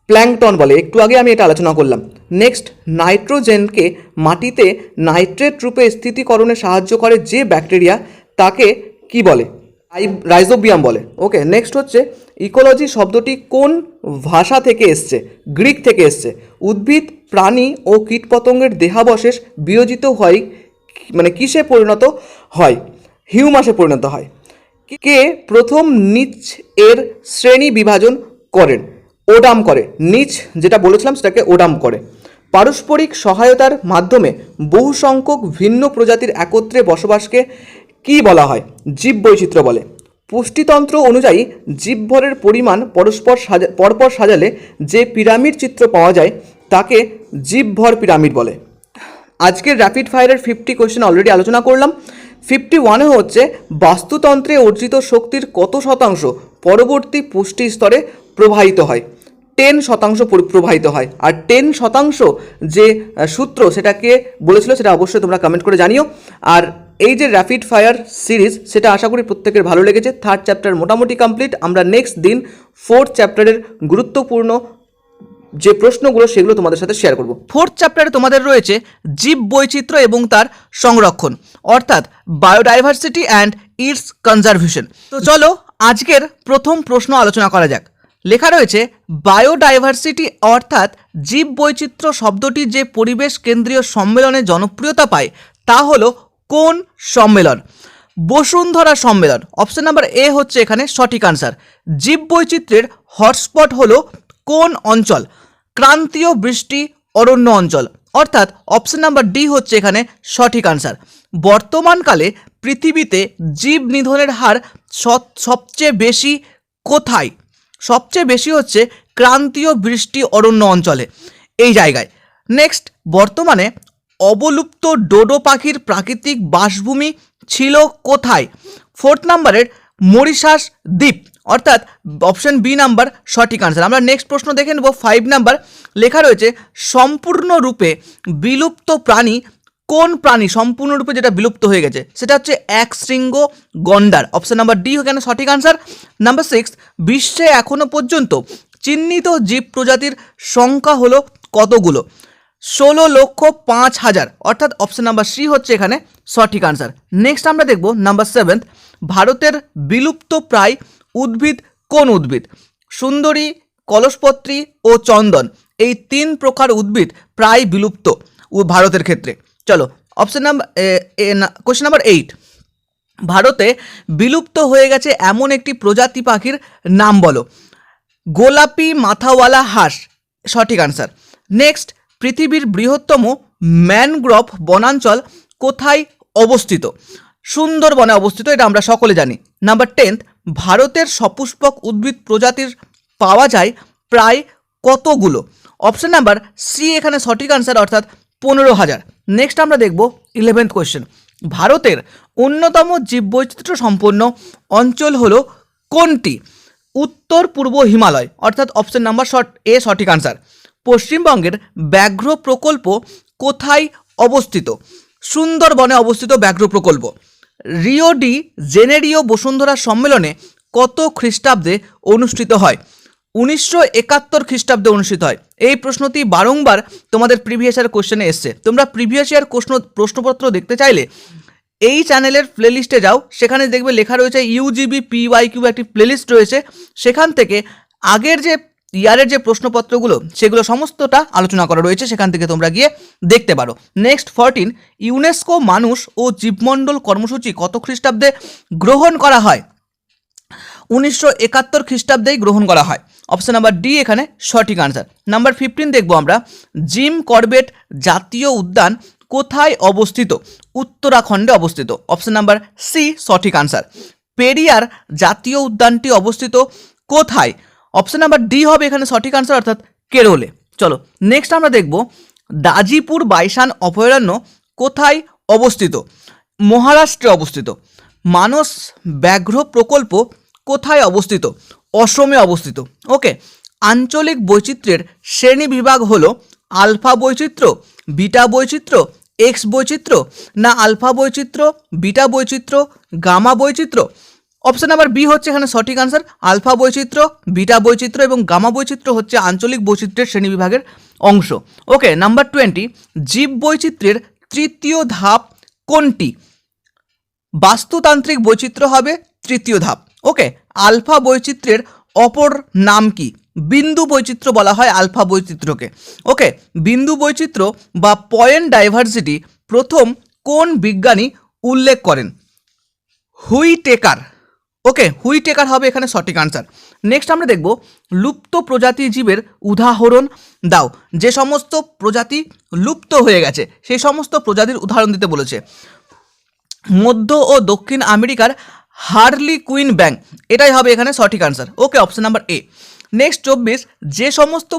প্ল্যাঙ্কটন বলে। একটু আগে আমি এটা আলোচনা করলাম। নেক্সট, নাইট্রোজেনকে মাটিতে নাইট্রেট রূপে স্থিতিকরণে সাহায্য করে যে ব্যাকটেরিয়া তাকে কি বলে? রাইজোবিয়াম বলে। ওকে, নেক্সট হচ্ছে, ইকোলজি শব্দটি কোন ভাষা থেকে এসছে? গ্রিক থেকে এসছে। উদ্ভিদ, প্রাণী ও কীটপতঙ্গের দেহাবশেষ বিয়োজিত হয় মানে কিসে পরিণত হয়? হিউমাসে পরিণত হয়। কে প্রথম নিচ এর শ্রেণী বিভাজন করেন? ওডাম করে। নিচ যেটা বলেছিলাম সেটাকে ওডাম করে। পারস্পরিক সহায়তার মাধ্যমে বহু সংখ্যক ভিন্ন প্রজাতির একত্রে বসবাসকে কি বলা হয়? জীববৈচিত্র্য বলে। পুষ্টিতন্ত্র অনুযায়ী জীবভরের পরিমাণ পরপর সাজালে যে পিরামিড চিত্র পাওয়া যায় তাকে জীবভর পিরামিড বলে। আজকের র্যাপিড ফায়ারের 50 কোয়েশ্চেন অলরেডি আলোচনা করলাম। 51 হচ্ছে বাস্তুতন্ত্রে অর্জিত শক্তির কত শতাংশ পরবর্তী পুষ্টি স্তরে প্রবাহিত হয়? 10% প্রবাহিত হয়। আর 10% যে সূত্র সেটাকে বলেছিল সেটা অবশ্যই তোমরা কমেন্ট করে জানিও। আর এই যে র্যাপিড ফায়ার সিরিজ সেটা আশা করি প্রত্যেকের ভালো লেগেছে। 3rd চ্যাপ্টার মোটামুটি কমপ্লিট। আমরা নেক্সট দিন 4th চ্যাপ্টারের গুরুত্বপূর্ণ যে প্রশ্নগুলো সেগুলো তোমাদের সাথে শেয়ার করব। 4th চ্যাপ্টারে তোমাদের রয়েছে জীব বৈচিত্র্য এবং তার সংরক্ষণ, অর্থাৎ বায়োডাইভার্সিটি অ্যান্ড ইটস কনজারভেশন। তো চলো আজকের প্রথম প্রশ্ন আলোচনা করা যাক। লেখা রয়েছে বায়োডাইভার্সিটি অর্থাৎ জীব বৈচিত্র্য শব্দটি যে পরিবেশ কেন্দ্রীয় সম্মেলনে জনপ্রিয়তা পায় তা হলো কোন সম্মেলন? বসুন্ধরা সম্মেলন। অপশন নাম্বার এ হচ্ছে এখানে সঠিক আনসার। জীব বৈচিত্র্যের হটস্পট হলো কোন অঞ্চল? ক্রান্তীয় বৃষ্টি অরণ্য অঞ্চল, অর্থাৎ অপশন নাম্বার ডি হচ্ছে এখানে সঠিক আনসার। বর্তমানকালে পৃথিবীতে জীব নিধনের হার সবচেয়ে বেশি কোথায়? সবচেয়ে বেশি হচ্ছে ক্রান্তীয় বৃষ্টি অরণ্য অঞ্চলে, এই জায়গায়। নেক্সট, বর্তমানে অবলুপ্ত ডোডো পাখির প্রাকৃতিক বাসভূমি ছিল কোথায়? 4th নাম্বারের মরিশাস দ্বীপ, অর্থাৎ অপশন বি নাম্বার সঠিক আনসার। আমরা নেক্সট প্রশ্ন দেখে নেব। 5 নাম্বার লেখা রয়েছে সম্পূর্ণরূপে বিলুপ্ত প্রাণী কোন প্রাণী? সম্পূর্ণরূপে যেটা বিলুপ্ত হয়ে গেছে সেটা হচ্ছে একশৃঙ্গ গন্ডার। অপশন নাম্বার ডি এখানে সঠিক আনসার। নাম্বার 6, বিশ্বে এখনো পর্যন্ত চিহ্নিত জীব প্রজাতির সংখ্যা হলো কতগুলো? 16,05,000, অর্থাৎ অপশন নাম্বার সি হচ্ছে এখানে সঠিক আনসার। নেক্সট আমরা দেখব নাম্বার 7, ভারতের বিলুপ্ত প্রায় উদ্ভিদ কোন উদ্ভিদ? সুন্দরী, কলসপত্রী ও চন্দন, এই 3 প্রকার উদ্ভিদ প্রায় বিলুপ্ত ভারতের ক্ষেত্রে। চলো অপশন নাম্বার কোশ্চেন নাম্বার 8, ভারতে বিলুপ্ত হয়ে গেছে এমন একটি প্রজাতি পাখির নাম বলো। গোলাপি মাথাওয়ালা হাঁস, সঠিক আনসার। নেক্সট, পৃথিবীর বৃহত্তম ম্যানগ্রোভ বনাঞ্চল কোথায় অবস্থিত? সুন্দরবনে অবস্থিত, এটা আমরা সকলে জানি। নাম্বার 10, ভারতের সপুষ্পক উদ্ভিদ প্রজাতির পাওয়া যায় প্রায় কতগুলো? অপশন নাম্বার সি এখানে সঠিক আনসার, অর্থাৎ 15,000। নেক্সট আমরা দেখব 11th কোয়েশ্চেন, ভারতের অন্যতম জীববৈচিত্র্য সম্পন্ন অঞ্চল হলো কোনটি? উত্তর পূর্ব হিমালয়, অর্থাৎ অপশন নাম্বার এ সঠিক আনসার। পশ্চিমবঙ্গের ব্যাঘ্র প্রকল্প কোথায় অবস্থিত? সুন্দরবনে অবস্থিত ব্যাঘ্র প্রকল্প। রিও ডি জেনেরিও বসুন্ধরা সম্মেলনে কত খ্রিস্টাব্দে অনুষ্ঠিত হয়? 1971 খ্রিস্টাব্দে অনুষ্ঠিত হয়। এই প্রশ্নটি বারংবার তোমাদের প্রিভিয়াস ইয়ার কোশ্চেনে এসছে। তোমরা প্রিভিয়াস ইয়ার প্রশ্নপত্র দেখতে চাইলে এই চ্যানেলের প্লেলিস্টে যাও, সেখানে দেখবে লেখা রয়েছে ইউজিবি PYQ, একটি প্লেলিস্ট রয়েছে। সেখান থেকে আগের যে ইয়ারের যে প্রশ্নপত্রগুলো সেগুলো সমস্তটা আলোচনা করা রয়েছে, সেখান থেকে তোমরা গিয়ে দেখতে পারো। নেক্সট 14, ইউনেস্কো মানুষ ও জীবমণ্ডল কর্মসূচি কত খ্রিস্টাব্দে গ্রহণ করা হয়? 1971 খ্রিস্টাব্দেই গ্রহণ করা হয়। অপশন নাম্বার ডি এখানে সঠিক আনসার। নাম্বার 15 দেখব আমরা, জিম করবেট জাতীয় উদ্যান কোথায় অবস্থিত? উত্তরাখণ্ডে অবস্থিত। অপশন নাম্বার সি সঠিক আনসার। পেরিয়ার জাতীয় উদ্যানটি অবস্থিত কোথায়? অপশন নাম্বার ডি হবে এখানে সঠিক আনসার, অর্থাৎ কেরলে। চলো নেক্সট আমরা দেখব দাজিপুর বাইসান অভয়ারণ্য কোথায় অবস্থিত? মহারাষ্ট্রে অবস্থিত। মানস ব্যাঘ্র প্রকল্প কোথায় অবস্থিত? অসমে অবস্থিত। ওকে, আঞ্চলিক বৈচিত্র্যের শ্রেণী বিভাগ হলো আলফা বৈচিত্র্য, বিটা বৈচিত্র্য, এক্স বৈচিত্র্য, না আলফা বৈচিত্র্য, বিটা বৈচিত্র্য, গামা বৈচিত্র্য? অপশন নাম্বার বি হচ্ছে এখানে সঠিক আনসার। আলফা বৈচিত্র্য, বিটা বৈচিত্র্য এবং গামা বৈচিত্র্য হচ্ছে আঞ্চলিক বৈচিত্র্যের শ্রেণীবিভাগের অংশ। ওকে, নাম্বার 20, জীব বৈচিত্র্যের তৃতীয় ধাপ কোনটি? বাস্তুতান্ত্রিক বৈচিত্র্য হবে তৃতীয় ধাপ। ওকে, আলফা বৈচিত্র্যের অপর নাম কি? বিন্দু বৈচিত্র্য বলা হয় আলফা বৈচিত্র্যকে। ওকে, বিন্দু বৈচিত্র্য বা পয়েন্ট ডাইভার্সিটি প্রথম কোন বিজ্ঞানী উল্লেখ করেন? হুইটেকার। ওকে, হুইটেকার হবে এখানে সঠিক আনসার। নেক্সট আমরা দেখব লুপ্ত প্রজাতি জীবের উদাহরণ দাও। যে সমস্ত প্রজাতি লুপ্ত হয়ে গেছে সেই সমস্ত প্রজাতির উদাহরণ দিতে বলেছে। মধ্য ও দক্ষিণ আমেরিকার হার্লি কুইন ব্যাং, এটাই হবে এখানে সঠিক answer. Okay, option number A. Next 24, যে সমস্ত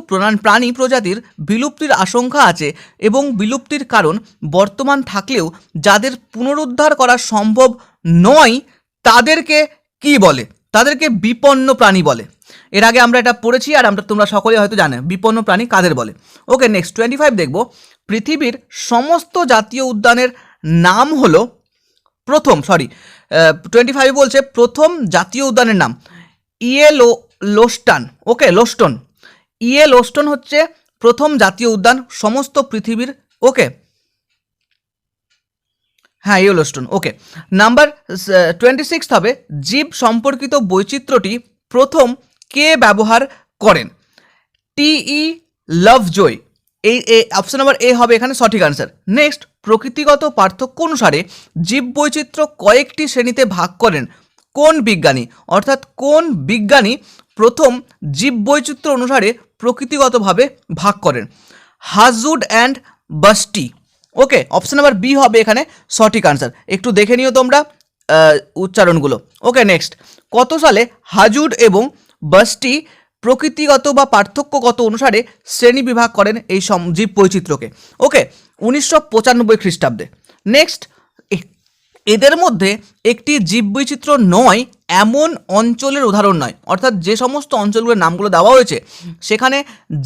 প্রাণী প্রজাতির বিলুপ্তির আশঙ্কা আছে এবং বিলুপ্তির কারণ বর্তমান থাকলেও যাদের পুনরুদ্ধার করা সম্ভব নয় তাদেরকে কি বলে? তাদেরকে বিপন্ন প্রাণী বলে। এর আগে আমরা এটা পড়েছি আর তোমরা সকলেই হয়তো জানো বিপন্ন প্রাণী কাদের বলে। ওকে, নেক্সট 25 দেখব, পৃথিবীর সমস্ত জাতীয় উদ্যানের নাম হলো 25 বলছে প্রথম জাতীয় উদ্যানের নাম ইয়েলোস্টোন। ওকে, লোস্টন, ইয়েলোস্টোন হচ্ছে প্রথম জাতীয় উদ্যান সমস্ত পৃথিবীর। ওকে, হ্যাঁ, ইয়েলোস্টোন। ওকে, নাম্বার 26 হবে, জীব সম্পর্কিত বৈচিত্র্যটি প্রথম কে ব্যবহার করেন? টিই লভজয়। এই অপশন নাম্বার এ হবে এখানে সঠিক আনসার। নেক্সট, প্রকৃতিগত পার্থক্য অনুসারে জীব বৈচিত্র্য কয়েকটি শ্রেণীতে ভাগ করেন কোন বিজ্ঞানী? অর্থাৎ কোন বিজ্ঞানী প্রথম জীব বৈচিত্র্য অনুসারে প্রকৃতিগতভাবে ভাগ করেন? হাজুড অ্যান্ড বাস্টি। ওকে, অপশন নাম্বার বি হবে এখানে সঠিক আনসার। একটু দেখে নিও তোমরা উচ্চারণগুলো। ওকে, নেক্সট, কত সালে হাজুড এবং বাস্টি প্রকৃতিগত বা পার্থক্যগত অনুসারে শ্রেণী বিভাগ করেন এই জীব বৈচিত্র্যকে? ওকে, 1995 খ্রিস্টাব্দে। নেক্সট, এদের মধ্যে একটি জীববৈচিত্র্য নয় এমন অঞ্চলের উদাহরণ নয়, অর্থাৎ যে সমস্ত অঞ্চলগুলোর নামগুলো দেওয়া হয়েছে সেখানে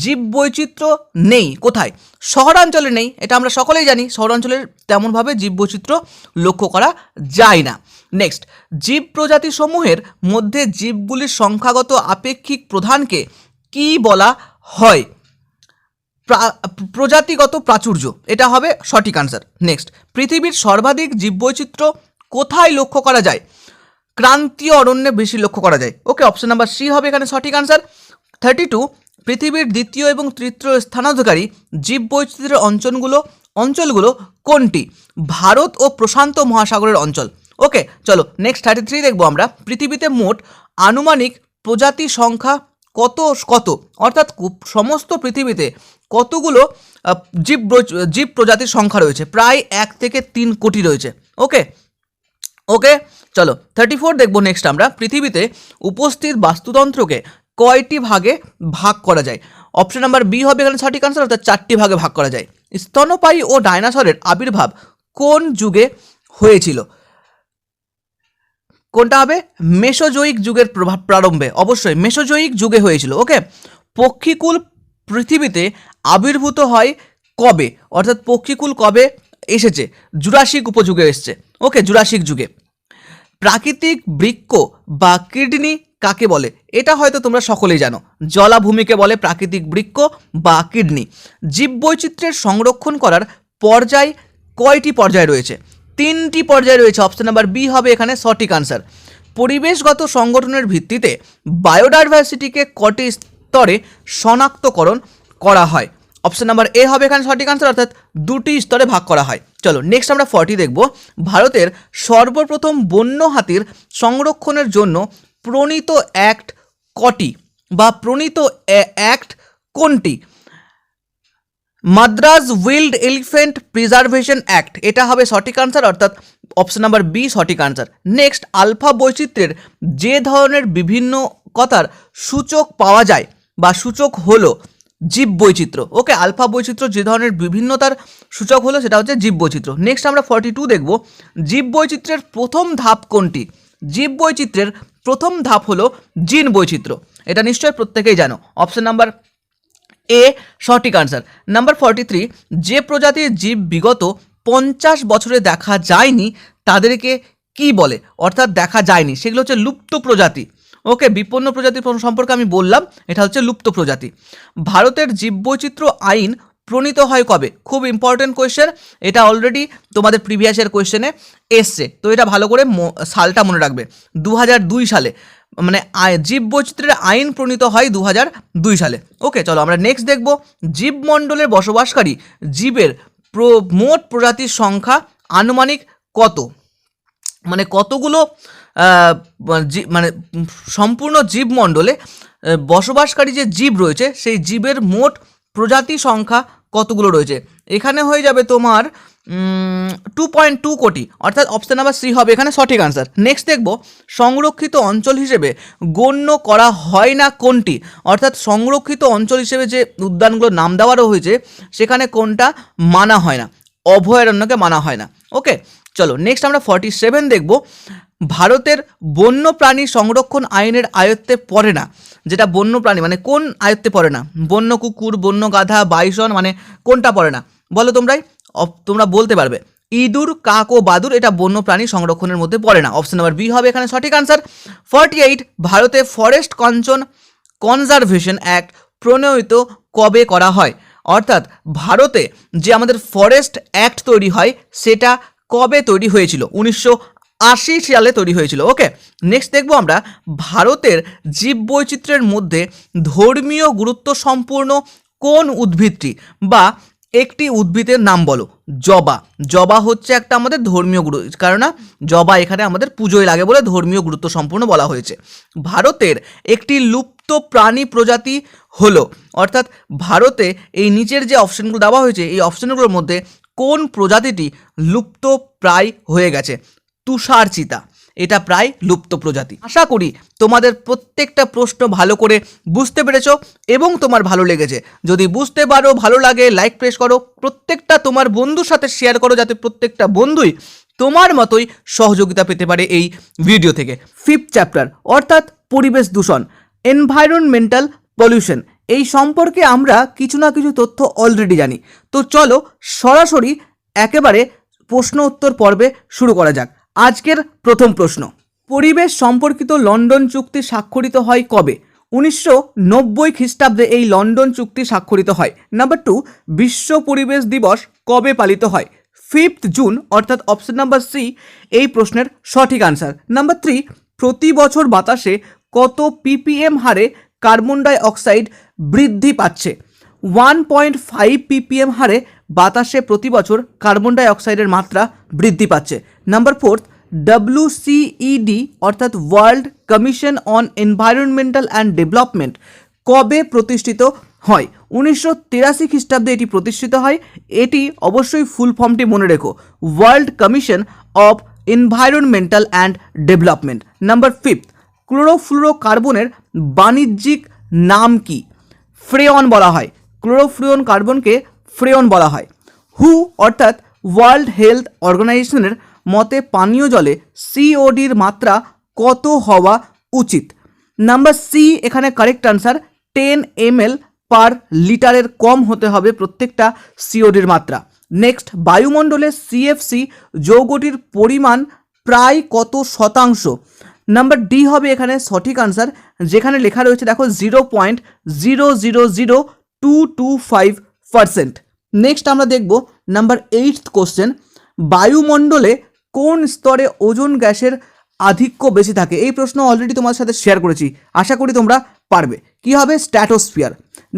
জীববৈচিত্র্য নেই। কোথায়? শহরাঞ্চলে নেই, এটা আমরা সকলেই জানি। শহরাঞ্চলের তেমনভাবে জীববৈচিত্র্য লক্ষ্য করা যায় না। নেক্সট, জীব প্রজাতি সমূহের মধ্যে জীবগুলির সংখ্যাগত আপেক্ষিক প্রধানকে কি বলা হয়? প্রজাতিগত প্রাচুর্য, এটা হবে সঠিক আনসার। নেক্সট, পৃথিবীর সর্বাধিক জীববৈচিত্র্য কোথায় লক্ষ্য করা যায়? ক্রান্তীয় অরণ্যে বেশি লক্ষ্য করা যায়। ওকে, অপশন নাম্বার সি হবে এখানে সঠিক আনসার। 32, পৃথিবীর দ্বিতীয় এবং তৃতীয় স্থানাধিকারী জীববৈচিত্র্যের অঞ্চলগুলো কোনটি? ভারত ও প্রশান্ত মহাসাগরের অঞ্চল। ওকে, চলো নেক্সট 33 দেখবো আমরা, পৃথিবীতে মোট আনুমানিক প্রজাতি সংখ্যা কত? অর্থাৎ সমস্ত পৃথিবীতে কতগুলো জীব প্রজাতির সংখ্যা রয়েছে? প্রায় 1 থেকে 3 কোটি রয়েছে। ওকে, চলো 34 দেখবো নেক্সট আমরা, পৃথিবীতে উপস্থিত বাস্তুতন্ত্রকে কয়টি ভাগে ভাগ করা যায়? অপশন নাম্বার বি হবে এখানে সঠিক আনসার, অর্থাৎ 4টি ভাগে ভাগ করা যায়। স্তন্যপায়ী ও ডাইনোসরের আবির্ভাব কোন যুগে হয়েছিল? কোনটা হবে? মেসোজোয়িক যুগের প্রারম্ভে, অবশ্যই মেসোজোয়িক যুগে হয়েছিল। ওকে, পক্ষীকুল পৃথিবীতে আবির্ভূত হয় কবে? অর্থাৎ পক্ষীকুল কবে এসেছে? জুরাসিক উপযুগে এসছে। ওকে, জুরাসিক যুগে। প্রাকৃতিক বৃক্ষ বা কিডনি কাকে বলে? এটা হয়তো তোমরা সকলেই জানো, জলাভূমিকে বলে প্রাকৃতিক বৃক্ষ বা কিডনি। জীববৈচিত্র্যের সংরক্ষণ করার পর্যায় কয়টি পর্যায় রয়েছে? 3টি পর্যায় রয়েছে। অপশন নাম্বার বি হবে এখানে সঠিক আনসার। পরিবেশগত সংগঠনের ভিত্তিতে বায়োডাইভার্সিটিকে কটি স্তরে শনাক্তকরণ করা হয়? অপশন নাম্বার এ হবে এখানে সঠিক আনসার, অর্থাৎ 2টি স্তরে ভাগ করা হয়। চলো নেক্সট আমরা 40 দেখব, ভারতের সর্বপ্রথম বন্য হাতির সংরক্ষণের জন্য প্রণীত অ্যাক্ট কটি বা প্রণীত অ্যাক্ট কোনটি? Madras wild elephant preservation act, এটা হবে সঠিক আনসার, অর্থাৎ অপশন নাম্বার বি সঠিক আনসার। নেক্সট, আলফা বৈচিত্র্যের যে ধরনের বিভিন্নতার সূচক পাওয়া যায় বা সূচক হলো জীব বৈচিত্র্য। ওকে, আলফা বৈচিত্র্য যে ধরনের বিভিন্নতার সূচক হলো সেটা হচ্ছে জীব বৈচিত্র্য। নেক্সট আমরা 42 দেখব, জীব বৈচিত্র্যের প্রথম ধাপ কোনটি? জীব বৈচিত্র্যের প্রথম ধাপ হলো জিন বৈচিত্র্য, এটা নিশ্চয়ই প্রত্যেকেই জানো। অপশন নাম্বার এ সঠিক আনসার। নাম্বার 43, যে প্রজাতির জীব বিগত 50 বছরে দেখা যায়নি তাদেরকে কি বলে? অর্থাৎ দেখা যায়নি, সেগুলো হচ্ছে লুপ্ত প্রজাতি। ওকে, বিপন্ন প্রজাতি সম্পর্কে আমি বললাম, এটা হচ্ছে লুপ্ত প্রজাতি। ভারতের জীববৈচিত্র্য আইন প্রণীত হয় কবে? খুব ইম্পর্টেন্ট কোয়েশ্চেন, এটা অলরেডি তোমাদের প্রিভিয়াসের কোয়েশ্চেনে এসছে, তো এটা ভালো করে সালটা মনে রাখবে। 2002 সালে, মানে জীববৈচিত্র্যের আইন প্রণীত হয় 2002 সালে। ওকে, চলো আমরা নেক্সট দেখব, জীবমণ্ডলের বসবাসকারী জীবের মোট প্রজাতির সংখ্যা আনুমানিক কত? মানে কতগুলো মানে সম্পূর্ণ জীবমণ্ডলে বসবাসকারী যে জীব রয়েছে সেই জীবের মোট প্রজাতি সংখ্যা কতগুলো রয়েছে, এখানে হয়ে যাবে তোমার 2.2 কোটি, অর্থাৎ অপশন নাম্বার সি হবে এখানে সঠিক আনসার। নেক্সট দেখব সংরক্ষিত অঞ্চল হিসেবে গণ্য করা হয় না কোনটি, অর্থাৎ সংরক্ষিত অঞ্চল হিসেবে যে উদ্যানগুলোর নাম দেওয়ারও হয়েছে সেখানে কোনটা মানা হয় না, অভয়ারণ্যকে মানা হয় না। ওকে, চলো নেক্সট আমরা 47 দেখব ভারতের বন্যপ্রাণী সংরক্ষণ আইনের আয়ত্তে পড়ে না, যেটা বন্যপ্রাণী মানে কোন আয়ত্তে পড়ে না, বন্য কুকুর, বন্য গাধা, বাইসন, মানে কোনটা পড়ে না বলো তোমরা বলতে পারবে। ইঁদুর, কাক ও বাদুড় এটা বন্যপ্রাণী সংরক্ষণের মধ্যে পড়ে না, অপশন নাম্বার বি হবে এখানে সঠিক আনসার। 48 ভারতে ফরেস্ট কনজারভেশন অ্যাক্ট প্রণয়িত কবে করা হয়, অর্থাৎ ভারতে যে আমাদের ফরেস্ট অ্যাক্ট তৈরি হয় সেটা কবে তৈরি হয়েছিল, 1980 সালে তৈরি হয়েছিল। ওকে, নেক্সট দেখবো আমরা ভারতের জীববৈচিত্র্যের মধ্যে ধর্মীয় গুরুত্ব সম্পূর্ণ কোন উদ্ভিদটি বা একটি উদ্ভিদের নাম বলো। জবা, জবা হচ্ছে একটা আমাদের ধর্মীয় গুরুত্ব, কারণ জবা এখানে আমাদের পুজোয় লাগে বলে ধর্মীয় গুরুত্ব সম্পূর্ণ বলা হয়েছে। ভারতের একটি লুপ্ত প্রাণী প্রজাতি হলো, অর্থাৎ ভারতে এই নিচের যে অপশনগুলো দেওয়া হয়েছে এই অপশনগুলোর মধ্যে কোন প্রজাতিটি লুপ্ত প্রায় হয়ে গেছে, তুষার চিতা, এটা প্রায় লুপ্ত প্রজাতি। আশা করি তোমাদের প্রত্যেকটা প্রশ্ন ভালো করে বুঝতে পেরেছো এবং তোমার ভালো লেগেছে। যদি বুঝতে পারো, ভালো লাগে, লাইক প্রেস করো, প্রত্যেকটা তোমার বন্ধুর সাথে শেয়ার করো যাতে প্রত্যেকটা বন্ধুই তোমার মতোই সহযোগিতা পেতে পারে এই ভিডিও থেকে। 5th চ্যাপ্টার অর্থাৎ পরিবেশ দূষণ, এনভায়রনমেন্টাল পলিউশন, এই সম্পর্কে আমরা কিছু না কিছু তথ্য অলরেডি জানি। তো চলো সরাসরি একেবারে প্রশ্ন উত্তর পর্বে শুরু করা যাক। আজকের প্রথম প্রশ্ন, পরিবেশ সম্পর্কিত লন্ডন চুক্তি স্বাক্ষরিত হয় কবে? 1990 খ্রিস্টাব্দে এই লন্ডন চুক্তি স্বাক্ষরিত হয়। নাম্বার 2, বিশ্ব পরিবেশ দিবস কবে পালিত হয়? 5th জুন, অর্থাৎ অপশন নাম্বার সি এই প্রশ্নের সঠিক আনসার। নাম্বার 3, প্রতি বছর বাতাসে কত ppm হারে কার্বন ডাই অক্সাইড বৃদ্ধি পাচ্ছে? 1.5 ppm হারে বাতাসে প্রতি বছর কার্বন ডাই অক্সাইডের মাত্রা বৃদ্ধি পাচ্ছে। নাম্বার 4, WCED অর্থাৎ world commission on environmental and development কবে প্রতিষ্ঠিত হয়? 1983 খ্রিস্টাব্দে এটি প্রতিষ্ঠিত হয়। এটি অবশ্যই ফুল ফর্মটি মনে রেখো, world commission of environmental and development. Number 5, ক্লোরোফ্লুরোকার্বনের বাণিজ্যিক নাম কি? ফ্রেয়ন বলা হয়, ক্লোরোফ্লুরোন কার্বনকে ফ্রেয়ন বলা হয়। হু অর্থাৎ ওয়ার্ল্ড হেলথ অর্গানাইজেশনের মতে পানীয় জলে সিওডির মাত্রা কত হওয়া উচিত? নাম্বার সি এখানে কারেক্ট আনসার, 10 ml পার লিটারের কম হতে হবে প্রত্যেকটা সিওডির মাত্রা। নেক্সট, বায়ুমণ্ডলে সিএফসি যৌগটির পরিমাণ প্রায় কত শতাংশ? নাম্বার ডি হবে এখানে সঠিক আনসার, যেখানে লেখা রয়েছে দেখো 0.000225%। নেক্সট আমরা দেখব নাম্বার 8th কোশ্চেন, বায়ুমণ্ডলে কোন স্তরে ওজোন গ্যাসের আধিক্য বেশি থাকে? এই প্রশ্ন অলরেডি তোমার সাথে শেয়ার করেছি, আশা করি তোমরা পারবে। কি হবে? স্ট্র্যাটোস্ফিয়ার।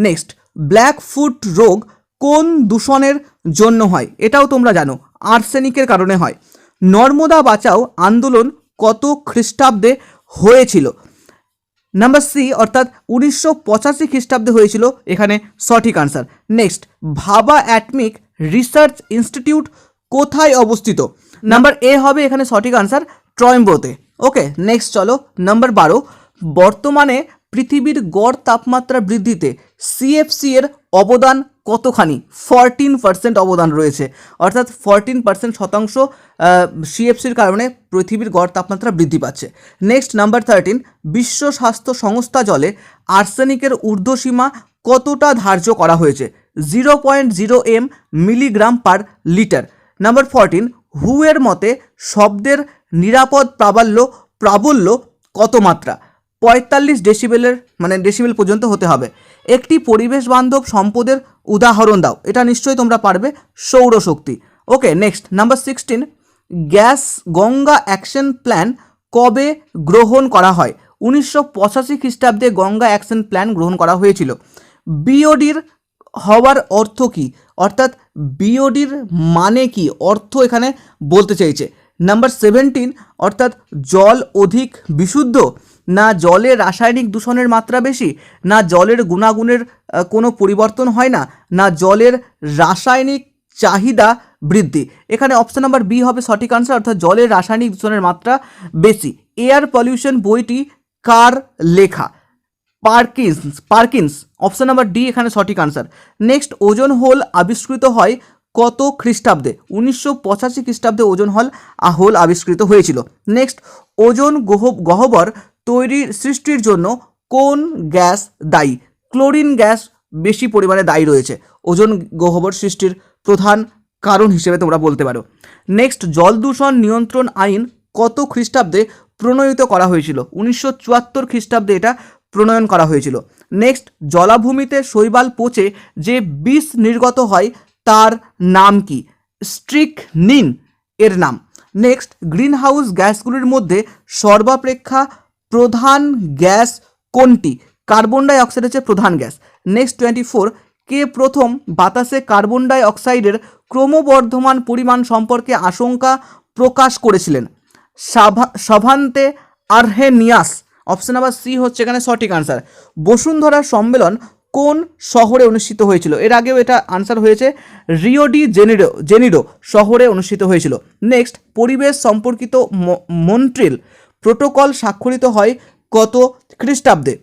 নেক্সট, ব্ল্যাক ফুট রোগ কোন দূষণের জন্য হয়? এটাও তোমরা জানো, আর্সেনিকের কারণে হয়। নর্মদা বাঁচাও আন্দোলন কত খ্রিস্টাব্দে হয়েছিল? নাম্বার সি অর্থাৎ 1985 খ্রিস্টাব্দে হয়েছিল এখানে সঠিক আনসার। নেক্সট, ভাবা অ্যাটমিক রিসার্চ ইনস্টিটিউট কোথায় অবস্থিত? নাম্বার এ হবে এখানে সঠিক আনসার, ট্রয়েম্বোতে। ওকে, নেক্সট চলো নাম্বার 12, বর্তমানে পৃথিবীর গড় তাপমাত্রা বৃদ্ধিতে সিএফসি এর অবদান কতখানি? 14% অবদান রয়েছে, অর্থাৎ 14% শতাংশ সিএফসির কারণে পৃথিবীর গড় তাপমাত্রা বৃদ্ধি পাচ্ছে। নেক্সট নাম্বার 13, বিশ্ব স্বাস্থ্য সংস্থা জলে আর্সেনিকের ঊর্ধ্বসীমা কতটা ধার্য করা হয়েছে? 0.0 মিলিগ্রাম পার লিটার। নাম্বার 14, হু এর মতে শব্দের নিরাপদ প্রাবল্য কত মাত্রা? 45 ডেসিবেলের ডেসিবেল পর্যন্ত হতে হবে। একটি পরিবেশ বান্ধব সম্পদের উদাহরণ দাও। এটা নিশ্চয়ই তোমরা পারবে, সৌরশক্তি। Okay, next number 16, Ganga action plan কবে গ্রহণ করা হয়? 1985 খ্রিস্টাব্দে গঙ্গা অ্যাকশন প্ল্যান গ্রহণ করা হয়েছিল। বিওডির হওয়ার অর্থ কি? অর্থাৎ বিওডির মানে কি, অর্থ এখানে বলতে চাইছে। নাম্বার 17, অর্থাৎ জল অধিক বিশুদ্ধ। না জলের রাসায়নিক দূষণের মাত্রা বেশি, না জলের গুণাগুণের কোনো পরিবর্তন হয় না, না জলের রাসায়নিক চাহিদা বৃদ্ধি। এখানে অপশন নাম্বার বি হবে সঠিক আনসার, অর্থাৎ জলের রাসায়নিক দূষণের মাত্রা বেশি। এয়ার পলিউশন বইটি কার লেখা? পার্কিন্স। অপশন নাম্বার ডি এখানে সঠিক আনসার। নেক্সট, ওজন হোল আবিষ্কৃত হয় কত খ্রিস্টাব্দে? 1985 খ্রিস্টাব্দে ওজন হোল আবিষ্কৃত হয়েছিল। নেক্সট, ওজন গহ্বর সৃষ্টির জন্য কোন গ্যাস দায়ী? ক্লোরিন গ্যাস বেশি পরিমাণে দায়ী রয়েছে ওজন গহ্বর সৃষ্টির প্রধান কারণ হিসেবে তোমরা বলতে পারো। নেক্সট, জল দূষণ নিয়ন্ত্রণ আইন কত খ্রিস্টাব্দে প্রণয়িত করা হয়েছিল? 1974 খ্রিস্টাব্দে এটা প্রণয়ন করা হয়েছিল। নেক্সট, জলাভূমিতে শৈবাল পচে যে বিষ নির্গত হয় তার নাম কি? স্ট্রিকনিন এর নাম। নেক্সট, গ্রিন হাউস গ্যাসগুলির মধ্যে সর্বাপেক্ষা প্রধান গ্যাস কোনটি? কার্বন ডাই অক্সাইড হচ্ছে প্রধান গ্যাস। নেক্সট 24, কে প্রথম বাতাসে কার্বন ডাই অক্সাইডের ক্রমবর্ধমান পরিমাণ সম্পর্কে আশঙ্কা প্রকাশ করেছিলেন? সাভান্তে আরহেনিয়াস। অপশন নাম্বার সি হচ্ছে এখানে সঠিক আনসার। বসুন্ধরা সম্মেলন কোন শহরে অনুষ্ঠিত হয়েছিল? এর আগেও এটা আনসার হয়েছে, রিও ডি জেনিরো শহরে অনুষ্ঠিত হয়েছিল। নেক্সট, পরিবেশ সম্পর্কিত মন্ট্রিল প্রোটোকল স্বাক্ষরিত হয় কত খ্রিস্টাব্দে?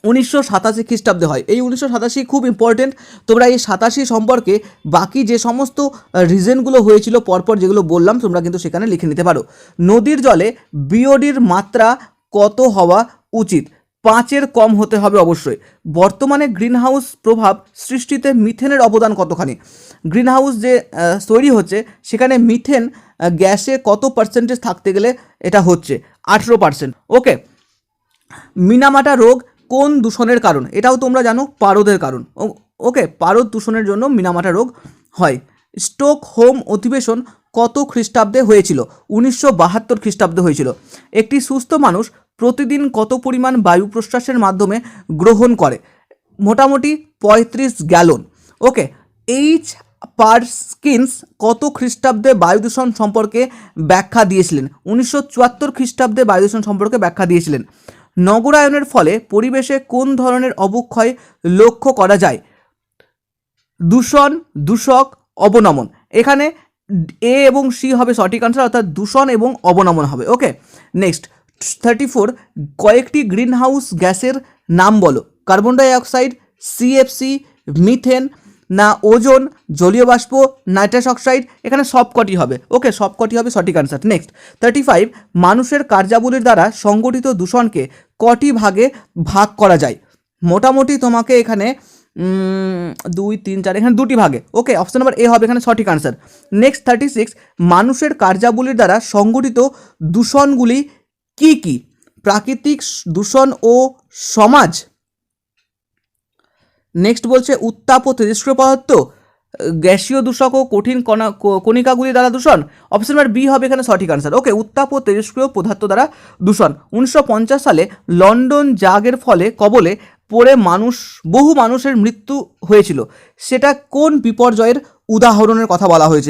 1987 খ্রিস্টাব্দে হয়। এই 1987 খুব ইম্পর্টেন্ট, তোমরা এই 87 সম্পর্কে বাকি যে সমস্ত রিজনগুলো হয়েছিল পরপর যেগুলো বললাম তোমরা কিন্তু সেখানে লিখে নিতে পারো। নদীর জলে বিওডির মাত্রা কত হওয়া উচিত? 5-এর কম হতে হবে অবশ্যই। বর্তমানে গ্রিনহাউস প্রভাব সৃষ্টিতে মিথেনের অবদান কতখানি? গ্রিনহাউস যে তৈরি হচ্ছে সেখানে মিথেন গ্যাসে কত পার্সেন্টেজ থাকতে গেলে এটা হচ্ছে 18%। ওকে, মিনামাটা রোগ কোন দূষণের কারণ? এটাও তোমরা জানো, পারদের কারণ। ওকে, পারদ দূষণের জন্য মিনামাটা রোগ হয়। স্টকহোম অধিবেশন কত খ্রিস্টাব্দে হয়েছিল? 1972 খ্রিস্টাব্দে হয়েছিল। একটি সুস্থ মানুষ প্রতিদিন কত পরিমাণ বায়ু প্রশ্বাসের মাধ্যমে গ্রহণ করে? মোটামুটি 35 গ্যালন। ওকে, এইচ পার্কিন্স কত খ্রিস্টাব্দে বায়ু দূষণ সম্পর্কে ব্যাখ্যা দিয়েছিলেন? 1974 খ্রিস্টাব্দে বায়ু দূষণ সম্পর্কে ব্যাখ্যা দিয়েছিলেন। নগরায়নের ফলে পরিবেশে কোন ধরনের অবক্ষয় লক্ষ্য করা যায়? দূষণ, দূষক, অবনমন। এখানে এ এবং সি হবে সঠিক আনসার, অর্থাৎ দূষণ এবং অবনমন হবে। ওকে, নেক্সট 34, কয়েকটি গ্রিন হাউস গ্যাসের নাম বলো। Carbon die oxide, CFC, methane, না ওজোন, জলীয় বাষ্প, নাইট্রাস অক্সাইড। এখানে সবকটি হবে। ওকে, সবকটি হবে সঠিক আনসার। নেক্সট 35, মানুষের কার্যাবলীর দ্বারা সংগঠিত দূষণকে কটি ভাগে ভাগ করা যায়? মোটামুটি তোমাকে এখানে 2, 3, 4 এখানে দুটি ভাগে। ওকে, অপশন নাম্বার এ হবে এখানে সঠিক আনসার। নেক্সট 36, মানুষের কার্যাবলীর দ্বারা সংগঠিত দূষণগুলি কি কি? প্রাকৃতিক দূষণ ও সমাজ। নেক্সট বলছে উত্তাপ ও তেজস্ক্রিয় পদার্থ, গ্যাসীয় দূষক ও কঠিন কণিকাগুলি দ্বারা দূষণ। অপশন নাম্বার বি হবে এখানে সঠিক আনসার। ওকে, উত্তাপ ও তেজস্ক্রিয় পদার্থ দ্বারা দূষণ। 1950 সালে লন্ডন জাগের কবলে পড়ে বহু মানুষের মৃত্যু হয়েছিল, সেটা কোন বিপর্যয়ের উদাহরণের কথা বলা হয়েছে?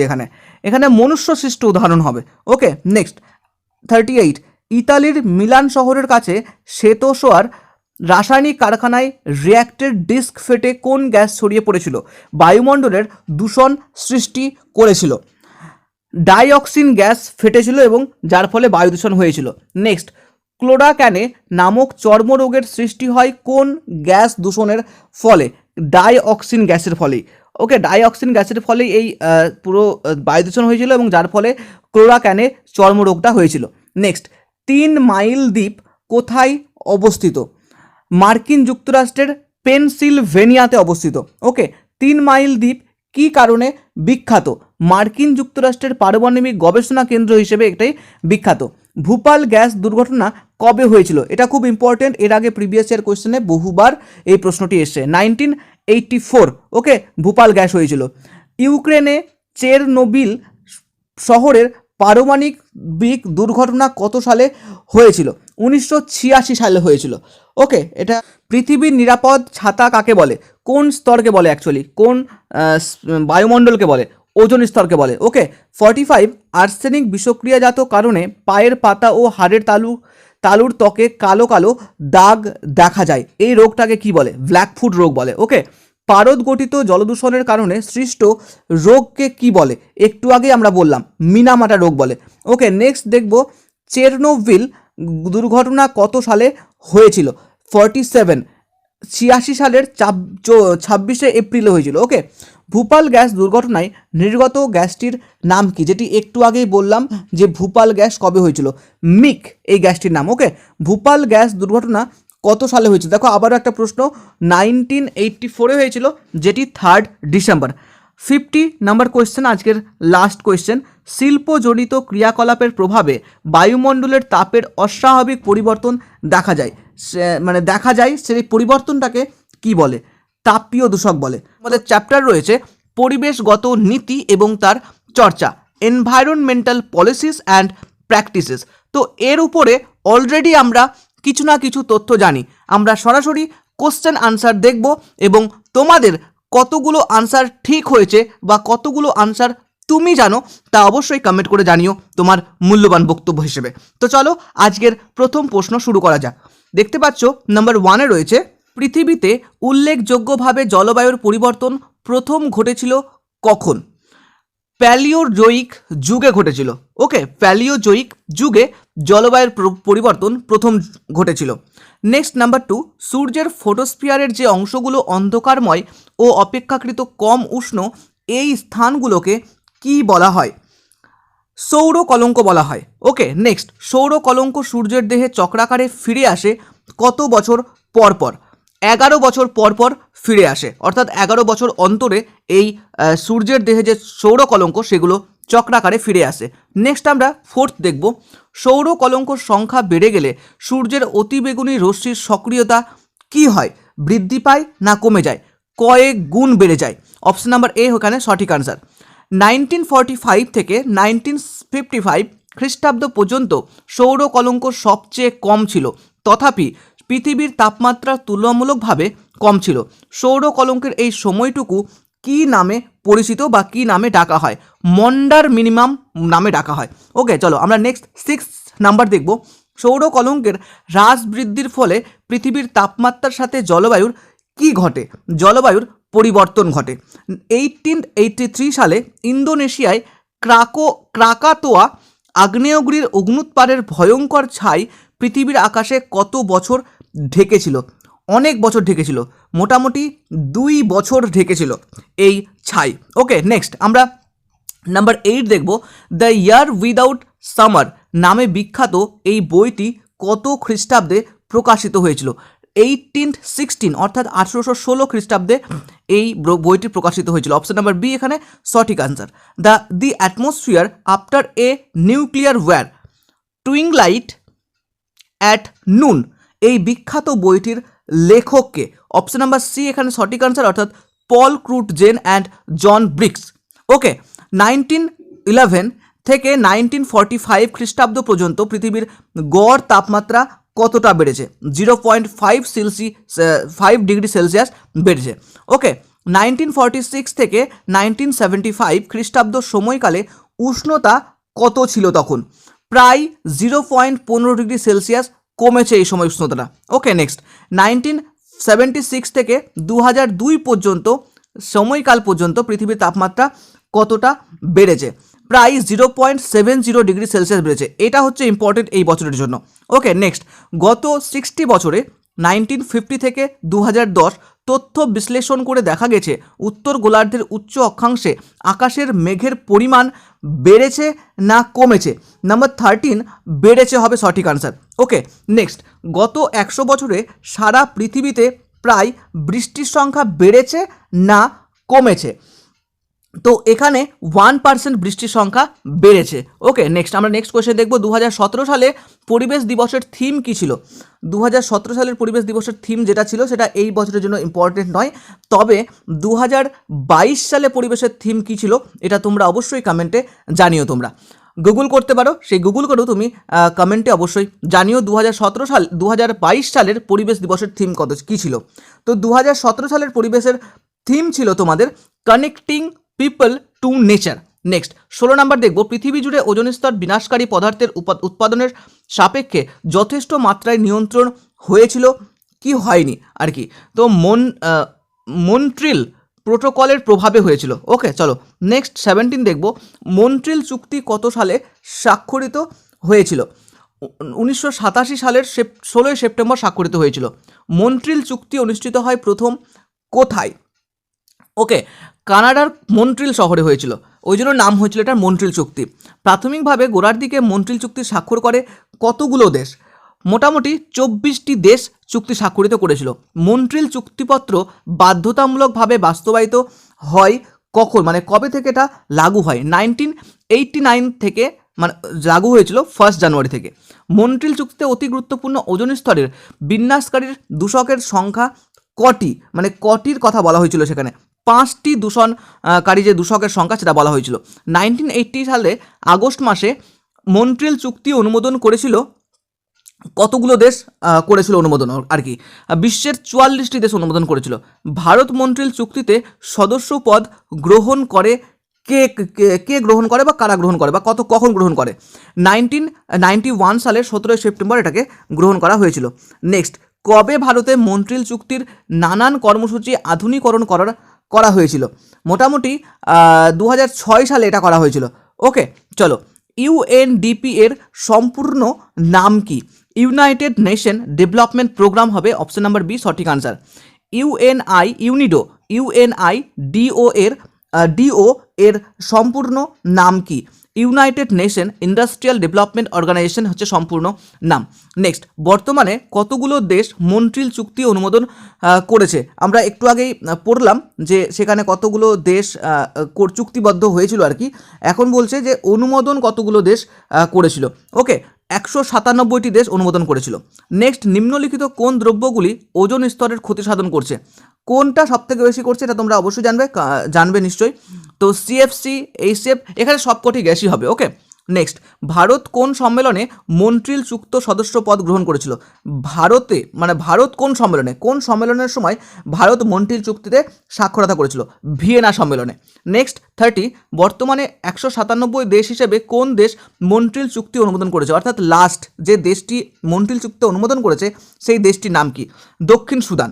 এখানে মনুষ্য সৃষ্ট উদাহরণ হবে। ওকে, নেক্সট 38, ইতালির মিলান শহরের কাছে সেতোসোয়ার রাসায়নিক কারখানায় রিঅ্যাক্টর ডিস্ক ফেটে কোন গ্যাস ছড়িয়ে পড়েছিল? বায়ুমণ্ডলের দূষণ সৃষ্টি করেছিল। ডাইঅক্সিন গ্যাস ফেটেছিল এবং যার ফলে বায়ু দূষণ হয়েছিল। নেক্সট, ক্লোরাক্যানে নামক চর্মরোগের সৃষ্টি হয় কোন গ্যাস দূষণের ফলে? ডাইঅক্সিন গ্যাসের ফলেই। ওকে, ডাইঅক্সিন গ্যাসের ফলেই এই পুরো বায়ু দূষণ হয়েছিল এবং যার ফলে ক্লোরাক্যানে চর্মরোগটা হয়েছিল। নেক্সট, 3 মাইল দ্বীপ কোথায় অবস্থিত? মার্কিন যুক্তরাষ্ট্রের পেনসিলভেনিয়াতে অবস্থিত। ওকে, 3 মাইল দ্বীপ কী কারণে বিখ্যাত? মার্কিন যুক্তরাষ্ট্রের পারমাণবিক গবেষণা কেন্দ্র হিসেবে এটাই বিখ্যাত। ভূপাল গ্যাস দুর্ঘটনা কবে হয়েছিল? এটা খুব ইম্পর্টেন্ট, এর আগে প্রিভিয়াস ইয়ার কোশ্চেনে বহুবার এই প্রশ্নটি এসছে। 1984। ওকে, ভূপাল গ্যাস হয়েছিল। ইউক্রেনে চেরনোবিল শহরের পারমাণবিক দুর্ঘটনা কত সালে হয়েছিল? 1986 সালে হয়েছিল। ওকে, এটা পৃথিবীর নিরাপদ ছাতা কাকে বলে? কোন স্তরকে বলে? অ্যাকচুয়ালি কোন বায়ুমণ্ডলকে বলে? ওজোন স্তরকে বলে। ওকে, 45, আর্সেনিক বিষক্রিয়াজাত কারণে পায়ের পাতা ও হাড়ের তালু তালুর ত্বকে কালো কালো দাগ দেখা যায়, এই রোগটাকে কি বলে? ব্ল্যাকফুট রোগ বলে। ওকে, পারদ গঠিত জলদূষণের কারণে সৃষ্ট রোগকে কি বলে? একটু আগে আমরা বললাম মিনামাটা রোগ বলে। ওকে, নেক্সট দেখব চেরনোবিল দুর্ঘটনা কত সালে হয়েছিল? 86 সালের 26শে এপ্রিলে হয়েছিল। ওকে, ভূপাল গ্যাস দুর্ঘটনায় নির্গত গ্যাসটির নাম কি? যেটি একটু আগেই বললাম যে ভূপাল গ্যাস কবে হয়েছিল, মিক এই গ্যাসটির নাম। ওকে, ভূপাল গ্যাস দুর্ঘটনা কত সালে হয়েছিল? দেখো আবারও একটা প্রশ্ন, 1984 হয়েছিল, যেটি 3 ডিসেম্বর। 50 নাম্বার কোয়েশ্চেন, আজকের লাস্ট কোয়েশ্চেন, শিল্পজনিত ক্রিয়াকলাপের প্রভাবে বায়ুমণ্ডলের তাপের অস্বাভাবিক পরিবর্তন দেখা যায়, সেই পরিবর্তনটাকে কি বলে? তাপীয় দূষক বলে। আমাদের চ্যাপ্টার রয়েছে পরিবেশগত নীতি এবং তার চর্চা, এনভায়রনমেন্টাল পলিসিস অ্যান্ড প্র্যাকটিসেস। তো এর উপরে অলরেডি আমরা কিছু না কিছু তথ্য জানি। আমরা সরাসরি কোশ্চেন আনসার দেখব এবং তোমাদের কতগুলো আনসার ঠিক হয়েছে বা কতগুলো আনসার তুমি জানো তা অবশ্যই কমেন্ট করে জানিও তোমার মূল্যবান বক্তব্য হিসেবে। তো চলো আজকের প্রথম প্রশ্ন শুরু করা যাক। দেখতে পাচ্ছ নাম্বার 1-এ রয়েছে, পৃথিবীতে উল্লেখযোগ্যভাবে জলবায়ুর পরিবর্তন প্রথম ঘটেছিল কখন? প্যালিওজোইক যুগে ঘটেছিল। ওকে, প্যালিওজোইক যুগে জলবায়ুর পরিবর্তন প্রথম ঘটেছিল। নেক্সট নাম্বার 2, সূর্যের ফোটোস্ফিয়ারের যে অংশগুলো অন্ধকারময় ও অপেক্ষাকৃত কম উষ্ণ, এই স্থানগুলোকে কি বলা হয়? সৌর কলঙ্ক বলা হয়। ওকে, নেক্সট, সৌর কলঙ্ক সূর্যের দেহে চক্রাকারে ফিরে আসে কত বছর পর পর? 11 বছর পর পর ফিরে আসে, অর্থাৎ 11 বছর অন্তরে এই সূর্যের দেহে যে সৌর কলঙ্ক সেগুলো চক্রাকারে ফিরে আসে। নেক্সট আমরা 4th দেখব, সৌর কলঙ্কর সংখ্যা বেড়ে গেলে সূর্যের অতিবেগুনি রশ্মির সক্রিয়তা কি হয়? বৃদ্ধি পায় না কমে যায়? কয়েক গুণ বেড়ে যায়। অপশন নাম্বার এ ওখানে সঠিক আনসার। 1945 থেকে 1955 খ্রিস্টাব্দ পর্যন্ত সৌর কলঙ্ক সবচেয়ে কম ছিল, তথাপি পৃথিবীর তাপমাত্রা তুলনামূলকভাবে কম ছিল। সৌর কলঙ্কের এই সময়টুকু কি নামে পরিচিত বা কি নামে ডাকা হয়? মন্ডার মিনিমাম নামে ডাকা হয়। ওকে, চলো আমরা নেক্সট 6 নাম্বার দেখব, সৌর কলঙ্কের হ্রাস বৃদ্ধির ফলে পৃথিবীর তাপমাত্রার সাথে জলবায়ুর কি ঘটে? জলবায়ুর পরিবর্তন ঘটে। 1883 সালে ইন্দোনেশিয়ায় ক্রাকাতোয়া আগ্নেয়গিরির অগ্নুৎপাতের ভয়ঙ্কর ছাই পৃথিবীর আকাশে কত বছর ঢেকেছিল? অনেক বছর ঢেকেছিল, মোটামুটি 2 বছর ঢেকেছিল এই ছাই। ওকে, নেক্সট আমরা নাম্বার 8 দেখব, দ্য ইয়ার উইদাউট সামার নামে বিখ্যাত এই বইটি কত খ্রিস্টাব্দে প্রকাশিত হয়েছিল? 1816 অর্থাৎ 1816 খ্রিস্টাব্দে এই বইটি প্রকাশিত হয়েছিল। অপশন নাম্বার বি এখানে সঠিক answer. The atmosphere after a nuclear war, twilight at noon, এই বিখ্যাত বইটির লেখককে? অপশন নাম্বার সি এখানে সঠিক আনসার, অর্থাৎ পল ক্রুটজেন অ্যান্ড জন ব্রিক্স। ওকে, 1911 থেকে 1945 খ্রিস্টাব্দ পর্যন্ত পৃথিবীর গড় তাপমাত্রা কতটা বেড়েছে? 0.5 ডিগ্রি সেলসিয়াস বেড়েছে। ওকে, 1946 থেকে 1975 খ্রিস্টাব্দ সময়কালে উষ্ণতা কত ছিল তখন? প্রায় 0.15 ডিগ্রি সেলসিয়াস কমেছে এই সময় উষ্ণতাটা। ওকে, নেক্সট 1976 থেকে 2002 পর্যন্ত সময়কাল পর্যন্ত পৃথিবীর তাপমাত্রা কতটা বেড়েছে? প্রায় 0.70 ডিগ্রি সেলসিয়াস বেড়েছে। এটা হচ্ছে ইম্পর্টেন্ট এই বছরের জন্য। ওকে, নেক্সট, গত 60 বছরে 1950 থেকে 2010 তথ্য বিশ্লেষণ করে দেখা গেছে উত্তর গোলার্ধের উচ্চ অক্ষাংশে আকাশের মেঘের পরিমাণ বেড়েছে না কমেছে? নাম্বার 13 বেড়েছে হবে সঠিক আনসার। ওকে, নেক্সট, গত 100 বছরে সারা পৃথিবীতে প্রায় বৃষ্টির সংখ্যা বেড়েছে না কমেছে? তো এখানে 1% বৃষ্টির সংখ্যা বেড়েছে। ওকে, নেক্সট আমরা নেক্সট কোয়েশ্চেন দেখব, 2017 সালে পরিবেশ দিবসের থিম কী ছিল? 2017 সালের পরিবেশ দিবসের থিম যেটা ছিল সেটা এই বছরের জন্য ইম্পর্টেন্ট নয়, তবে 2022 সালে পরিবেশের থিম কী ছিল এটা তোমরা অবশ্যই কমেন্টে জানিও। তোমরা গুগল করতে পারো, সেই গুগল করেও তুমি কমেন্টে অবশ্যই জানিও 2022 সালের পরিবেশ দিবসের থিম কী ছিল। তো 2017 সালের পরিবেশের থিম ছিল তোমাদের connecting people to nature. Next 16 number দেখব, পৃথিবী জুড়ে ওজোন স্তর বিনাশকারী পদার্থের উৎপাদনের সাপেক্ষে যথেষ্ট মাত্রায় নিয়ন্ত্রণ হয়েছিল কি হয়নি আর কি। তো মন্ট্রিল প্রোটোকলের প্রভাবে হয়েছিল। ওকে, চলো নেক্সট 17 দেখব, মন্ট্রিল চুক্তি কত সালে স্বাক্ষরিত হয়েছিল? 1987 সালের 16 সেপ্টেম্বর স্বাক্ষরিত হয়েছিল। মন্ট্রিল চুক্তি অনুষ্ঠিত হয় প্রথম কোথায়? ওকে, কানাডার মন্ট্রিল শহরে হয়েছিল, ওই জন্য নাম হয়েছিল এটার মন্ট্রিল চুক্তি। প্রাথমিকভাবে গোড়ার দিকে মন্ট্রিল চুক্তি স্বাক্ষর করে কতগুলো দেশ? মোটামুটি 24টি দেশ চুক্তি স্বাক্ষরিত করেছিল। মন্ট্রিল চুক্তিপত্র বাধ্যতামূলকভাবে বাস্তবায়িত হয় কখন, মানে কবে থেকে এটা লাগু হয়? 1989 থেকে, মানে লাগু হয়েছিল 1 জানুয়ারি থেকে। মন্ট্রিল চুক্তিতে অতি গুরুত্বপূর্ণ ওজোন স্তরের বিন্যাসকারীর দূষকের সংখ্যা কটি, মানে কটির কথা বলা হয়েছিল সেখানে? 5টি দূষণকারী যে দূষকের সংখ্যা সেটা বলা হয়েছিল। 1980 সালে আগস্ট মাসে মন্ট্রিল চুক্তি অনুমোদন করেছিল কতগুলো দেশ করেছিল অনুমোদন আর কি? বিশ্বের 44টি দেশ অনুমোদন করেছিল। ভারত মন্ট্রিল চুক্তিতে সদস্য পদ গ্রহণ করে কে কে গ্রহণ করে বা কারা গ্রহণ করে বা কখন গ্রহণ করে? 1991 সালের 17 সেপ্টেম্বর এটাকে গ্রহণ করা হয়েছিল। নেক্সট, কবে ভারতে মন্ট্রিল চুক্তির নানান কর্মসূচি আধুনিকরণ করা হয়েছিল? মোটামুটি 2006 সালে এটা করা হয়েছিল। ওকে, চলো, ইউএনডিপি এর সম্পূর্ণ নাম কি? ইউনাইটেড নেশন ডেভেলপমেন্ট প্রোগ্রাম হবে অপশন নাম্বার বি সঠিক আনসার। ইউএনআইডিও এর সম্পূর্ণ নাম কি? United Nation Industrial Development Organization হচ্ছে সম্পূর্ণ নাম। নেক্সট, বর্তমানে কতগুলো দেশ মন্ট্রিল চুক্তি অনুমোদন করেছে? আমরা একটু আগেই পড়লাম যে সেখানে কতগুলো দেশ চুক্তিবদ্ধ হয়েছিল আর কি। এখন বলছে যে অনুমোদন কতগুলো দেশ করেছিল। ওকে, 197টি দেশ অনুমোদন করেছিল। নেক্সট, নিম্নলিখিত কোন দ্রব্যগুলি ওজোন স্তরের ক্ষতি সাধন করছে? কোনটা সব থেকে বেশি করছে এটা তোমরা অবশ্যই জানবে নিশ্চয়ই। তো সিএফসি, এইচএফ, এখানে সবকটি গ্যাসই হবে। ওকে, নেক্সট, ভারত কোন সম্মেলনে মন্ট্রিল চুক্ত সদস্য পদ গ্রহণ করেছিল? ভারত কোন সম্মেলনের সময় ভারত মন্ট্রিল চুক্তিতে স্বাক্ষরতা করেছিল? ভিয়েনা সম্মেলনে। নেক্সট 30, বর্তমানে 197 দেশ হিসেবে কোন দেশ মন্ট্রিল চুক্তি অনুমোদন করেছে? অর্থাৎ লাস্ট যে দেশটি মন্ট্রিল চুক্তি অনুমোদন করেছে সেই দেশটির নাম কি? দক্ষিণ সুদান।